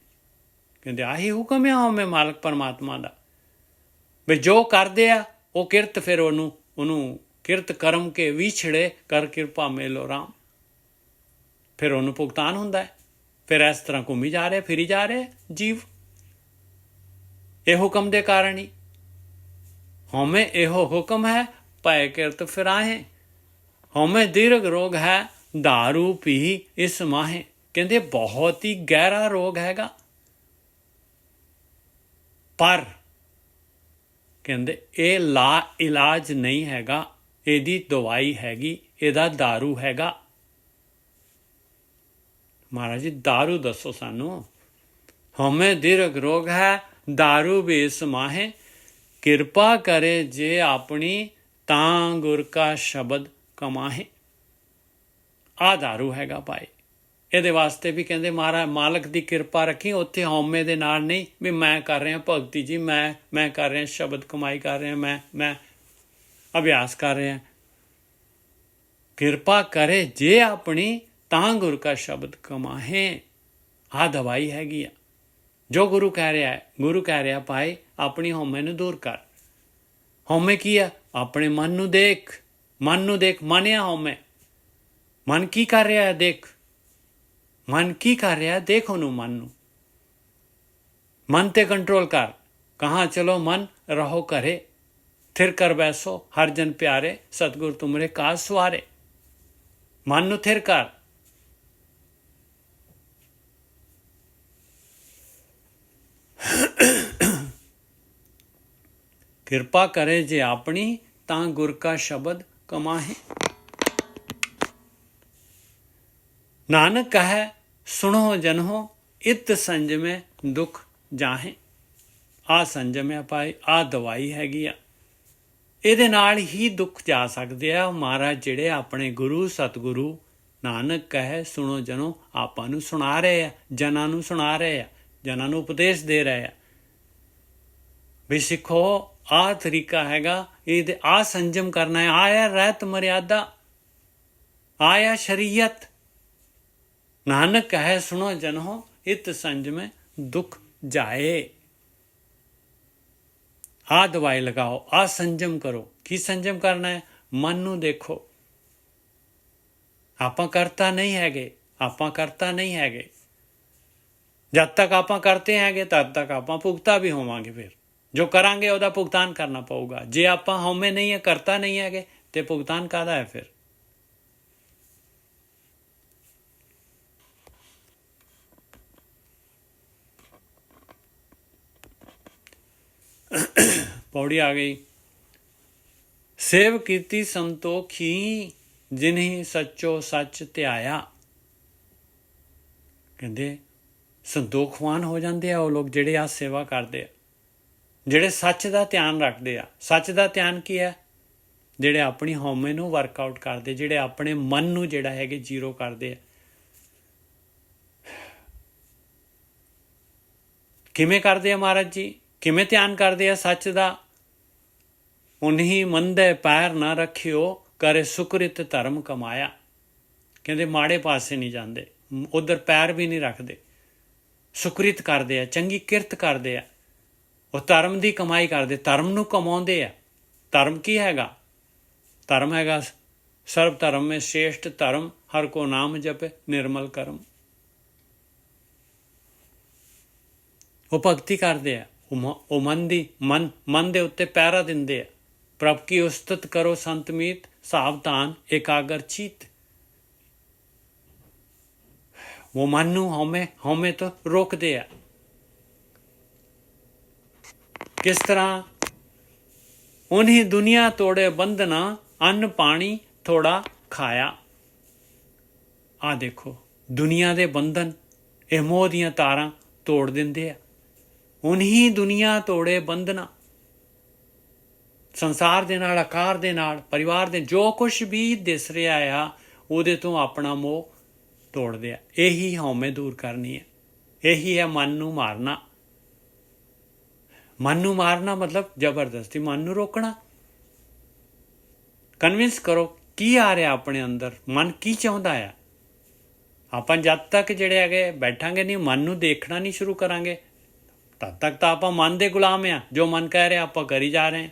ਕਹਿੰਦੇ ਆਹੀ ਹੁਕਮ ਹੈ ਹਉਮੈ ਮਾਲਕ ਪਰਮਾਤਮਾ ਦਾ, ਵੀ ਜੋ ਕਰਦੇ ਆ ਉਹ ਕਿਰਤ, ਫਿਰ ਉਹਨੂੰ ਕਿਰਤ ਕਰਮ ਕੇ ਵਿਛੜੇ ਕਰ ਕਿਰਪਾ ਮੇਲੋ ਰਾਮ। ਫਿਰ ਉਹਨੂੰ ਭੁਗਤਾਨ ਹੁੰਦਾ ਹੈ। ਫਿਰ ਇਸ ਤਰ੍ਹਾਂ ਘੁੰਮੀ ਜਾ ਰਿਹਾ, ਫਿਰੀ ਜਾ ਰਿਹਾ ਜੀਵ ਇਹ ਹੁਕਮ ਦੇ ਕਾਰਨ ਹੀ। ਹਉਮੈ ਇਹੋ ਹੁਕਮ ਹੈ ਪਾਏ ਕਿਰਤ ਫਿਰਾਹੇ। ਹਉਮੈ ਦੀਰਘ ਰੋਗ ਹੈ दारू ਪੀ ਇਸ ਮਾਹੇ। ਕਹਿੰਦੇ ਬਹੁਤ ਹੀ ਗਹਿਰਾ ਰੋਗ ਹੈਗਾ, ਪਰ ਕਹਿੰਦੇ ਇਹ ਇਲਾਜ ਨਹੀਂ ਹੈਗਾ, ਇਹਦੀ ਦਵਾਈ ਹੈਗੀ, ਇਹਦਾ दारू ਹੈਗਾ। ਮਹਾਰਾਜ ਜੀ दारू ਦੱਸੋ ਸਾਨੂੰ। ਹਉਮੈ ਦੀਰਘ ਰੋਗ ਹੈ दारू ਵੀ ਇਸ ਮਾਹੇ। ਕਿਰਪਾ ਕਰੇ ਜੇ ਆਪਣੀ ਤਾਂ ਗੁਰ ਕਾ ਸ਼ਬਦ ਕਮਾਹੇ। ਆਹ दारू ਹੈਗਾ ਭਾਈ। ਇਹਦੇ ਵਾਸਤੇ ਵੀ ਕਹਿੰਦੇ ਮਹਾਰਾਜ ਮਾਲਕ ਦੀ ਕਿਰਪਾ ਰੱਖੀ। ਉੱਥੇ ਹਉਮੈ ਦੇ ਨਾਲ ਨਹੀਂ ਵੀ ਮੈਂ ਕਰ ਰਿਹਾ ਭਗਤੀ ਜੀ, ਮੈਂ ਕਰ ਰਿਹਾ ਸ਼ਬਦ ਕਮਾਈ ਕਰ ਰਿਹਾ, ਮੈਂ ਅਭਿਆਸ ਕਰ ਰਿਹਾ। ਕਿਰਪਾ ਕਰੇ ਜੇ ਆਪਣੀ ਤਾਂ ਗੁਰ ਕਾ ਸ਼ਬਦ ਕਮਾਹੇ। ਆਹ ਦਵਾਈ ਹੈਗੀ ਆ। ਜੋ ਗੁਰੂ ਕਹਿ ਰਿਹਾ ਹੈ, ਗੁਰੂ ਕਹਿ ਰਿਹਾ ਭਾਈ ਆਪਣੀ ਹਉਮੈ ਨੂੰ ਦੂਰ ਕਰ। ਹਉਮੈ ਕੀ ਆ? ਆਪਣੇ ਮਨ ਨੂੰ ਦੇਖ, ਮਨ ਨੂੰ ਦੇਖ। ਮਨ ਆ ਹਉਮੈ। ਮਨ ਕੀ ਕਰ ਰਿਹਾ ਹੈ ਦੇਖ। ਮਨ ਕੀ ਕਰ ਰਿਹਾ ਦੇਖ ਉਹਨੂੰ। ਮਨ ਨੂੰ, ਮਨ ਤੇ ਕੰਟਰੋਲ ਕਰ। ਕਹਾਂ ਚਲੋ ਮਨ ਰਹੋ ਘਰੇ, ਥਿਰ ਕਰ ਬੈਸੋ ਹਰ ਜਨ ਪਿਆਰੇ, ਸਤਿਗੁਰ ਤੁਮਰੇ ਕਾਜ ਸਵਾਰੇ। ਮਨ ਨੂੰ ਥਿਰ ਕਰ। ਕਿਰਪਾ ਕਰੇ ਜੇ ਆਪਣੀ ਤਾਂ ਗੁਰ ਕਾ ਸ਼ਬਦ ਕਮਾਹੇ। ਨਾਨਕ ਕਹੈ ਸੁਣੋ ਜਨੋ ਇਤ ਸੰਜਮੇ ਦੁੱਖ ਜਾਹੇ। ਆਹ ਸੰਜਮ ਹੈ ਭਾਈ, ਆਹ ਦਵਾਈ ਹੈਗੀ ਆ। ਇਹਦੇ ਨਾਲ ਹੀ ਦੁੱਖ ਜਾ ਸਕਦੇ ਆ। ਮਹਾਰਾਜ ਜਿਹੜੇ ਆਪਣੇ ਗੁਰੂ ਸਤਿਗੁਰੂ ਨਾਨਕ ਕਹੈ ਸੁਣੋ ਜਨੋ ਆਪਾਂ ਨੂੰ ਸੁਣਾ ਰਹੇ ਆ, ਜਨਾਂ ਨੂੰ ਸੁਣਾ ਰਹੇ ਆ, ਜਨਾਂ ਨੂੰ ਉਪਦੇਸ਼ ਦੇ ਰਹੇ ਆ ਵੀ ਸਿੱਖੋ ਆਹ ਤਰੀਕਾ ਹੈਗਾ, ਇਹਦੇ ਆਹ ਸੰਜਮ ਕਰਨਾ ਹੈ। ਆਇਆ ਰਹਿਤ ਮਰਿਆਦਾ, ਆਇਆ ਸ਼ਰੀਅਤ। ਨਾਨਕ ਕਹੈ ਸੁਣੋ ਜਨੋ ਇਤ ਸੰਜਮੇ ਦੁੱਖ ਜਾਏ। ਆਹ ਦਵਾਈ ਲਗਾਓ, ਆਹ ਸੰਜਮ ਕਰੋ। ਕੀ ਸੰਜਮ ਕਰਨਾ ਹੈ? ਮਨ ਨੂੰ ਦੇਖੋ। ਆਪਾਂ ਕਰਤਾ ਨਹੀਂ ਹੈਗੇ, ਆਪਾਂ ਕਰਤਾ ਨਹੀਂ ਹੈਗੇ। ਜਦ ਤੱਕ ਆਪਾਂ ਕਰਤੇ ਹੈਗੇ ਤਦ ਤੱਕ ਆਪਾਂ ਭੁਗਤਾ ਵੀ ਹੋਵਾਂਗੇ। ਫਿਰ ਜੋ ਕਰਾਂਗੇ ਉਹਦਾ ਭੁਗਤਾਨ ਕਰਨਾ ਪਊਗਾ। ਜੇ ਆਪਾਂ ਹਉਮੈ ਨਹੀਂ ਹੈ, ਕਰਤਾ ਨਹੀਂ ਹੈਗੇ, ਤੇ ਭੁਗਤਾਨ ਕਾਹਦਾ ਹੈ ਫਿਰ? ਪੌੜੀ ਆ ਗਈ। ਸੇਵ ਕੀਤੀ ਸੰਤੋਖੀ ਜਿਨਹੀ ਸੱਚੋ ਸੱਚ ਧਿਆਇਆ। ਕਹਿੰਦੇ ਸੰਤੋਖਵਾਨ ਹੋ ਜਾਂਦੇ ਆ ਉਹ ਲੋਕ ਜਿਹੜੇ ਆ ਸੇਵਾ ਕਰਦੇ ਆ, ਜਿਹੜੇ ਸੱਚ ਦਾ ਧਿਆਨ ਰੱਖਦੇ ਆ। ਸੱਚ ਦਾ ਧਿਆਨ ਕੀ ਹੈ? ਜਿਹੜੇ ਆਪਣੀ ਹਉਮੈ ਨੂੰ ਵਰਕਆਊਟ ਕਰਦੇ, ਜਿਹੜੇ ਆਪਣੇ ਮਨ ਨੂੰ ਜਿਹੜਾ ਹੈਗੇ ਜ਼ੀਰੋ ਕਰਦੇ ਆ। ਕਿਵੇਂ ਕਰਦੇ ਆ ਮਹਾਰਾਜ ਜੀ? ਕਿਵੇਂ ਧਿਆਨ ਕਰਦੇ ਆ ਸੱਚ ਦਾ? ਉਨਹੀ ਮੰਦੇ ਪੈਰ ਨਾ ਰੱਖਿਓ ਕਰੇ ਸੁਕ੍ਰਿਤ ਧਰਮ ਕਮਾਇਆ। ਕਹਿੰਦੇ ਮਾੜੇ ਪਾਸੇ ਨਹੀਂ ਜਾਂਦੇ, ਉਧਰ ਪੈਰ ਵੀ ਨਹੀਂ ਰੱਖਦੇ। ਸੁਕ੍ਰਿਤ ਕਰਦੇ ਆ, ਚੰਗੀ ਕਿਰਤ ਕਰਦੇ ਆ, ਉਹ ਧਰਮ ਦੀ ਕਮਾਈ ਕਰਦੇ, ਧਰਮ ਨੂੰ ਕਮਾਉਂਦੇ ਆ। ਧਰਮ ਕੀ ਹੈਗਾ? ਧਰਮ ਹੈਗਾ ਸਰਬ ਧਰਮ ਮੇਂ ਸ਼੍ਰੇਸ਼ਠ ਧਰਮ ਹਰ ਕੋ ਨਾਮ ਜਪੇ ਨਿਰਮਲ ਕਰਮ। ਉਹ ਭਗਤੀ ਕਰਦੇ ਆ, ਉਹ ਮਨ ਦੇ ਉੱਤੇ ਪਹਿਰਾ ਦਿੰਦੇ ਆ। ਪ੍ਰਭ ਕੀ ਉਸਤਤ ਕਰੋ ਸੰਤ ਮੀਤ ਸਾਵਧਾਨ ਏਕਾਗਰ ਚੀਤ। ਉਹ ਮਨ ਨੂੰ ਹਉਮੈ ਤੋਂ ਰੋਕਦੇ ਆ। ਕਿਸ ਤਰ੍ਹਾਂ? ਉਨਹੀਂ ਦੁਨੀਆ ਤੋੜੇ ਬੰਧਨਾ, ਅੰਨ ਪਾਣੀ ਥੋੜਾ ਖਾਇਆ। ਆ ਦੇਖੋ, ਦੁਨੀਆ ਦੇ ਬੰਧਨ, ਇਹ ਮੋਹ ਦੀਆਂ ਤਾਰਾਂ ਤੋੜ ਦਿੰਦੇ ਆ। ਉਨਹੀਂ ਦੁਨੀਆ ਤੋੜੇ ਬੰਧਨਾ, ਸੰਸਾਰ ਦੇ ਨਾਲ, ਆਕਾਰ ਦੇ ਨਾਲ, ਪਰਿਵਾਰ ਦੇ, ਜੋ ਕੁਛ ਵੀ ਦਿਸ ਰਿਹਾ ਆ ਉਹਦੇ ਤੋਂ ਆਪਣਾ ਮੋਹ ਤੋੜਦੇ ਆ। ਇਹੀ ਹਉਮੈ ਦੂਰ ਕਰਨੀ ਹੈ। ਇਹੀ ਹੈ ਮਨ ਨੂੰ ਮਾਰਨਾ। ਮਨ ਨੂੰ ਮਾਰਨਾ ਮਤਲਬ ਜ਼ਬਰਦਸਤੀ ਮਨ ਨੂੰ ਰੋਕਣਾ। ਕਨਵਿੰਸ ਕਰੋ ਕੀ ਆ ਰਿਹਾ ਆਪਣੇ ਅੰਦਰ, ਮਨ ਕੀ ਚਾਹੁੰਦਾ ਆ। ਆਪਾਂ ਜਦ ਤੱਕ ਜਿਹੜੇ ਹੈਗੇ ਬੈਠਾਂਗੇ ਨਹੀਂ, ਮਨ ਨੂੰ ਦੇਖਣਾ ਨਹੀਂ ਸ਼ੁਰੂ ਕਰਾਂਗੇ, ਤਦ ਤੱਕ ਤਾਂ ਆਪਾਂ ਮਨ ਦੇ ਗੁਲਾਮ ਆ। ਜੋ ਮਨ ਕਹਿ ਰਿਹਾ ਆਪਾਂ ਕਰੀ ਜਾ ਰਹੇ ਹਾਂ।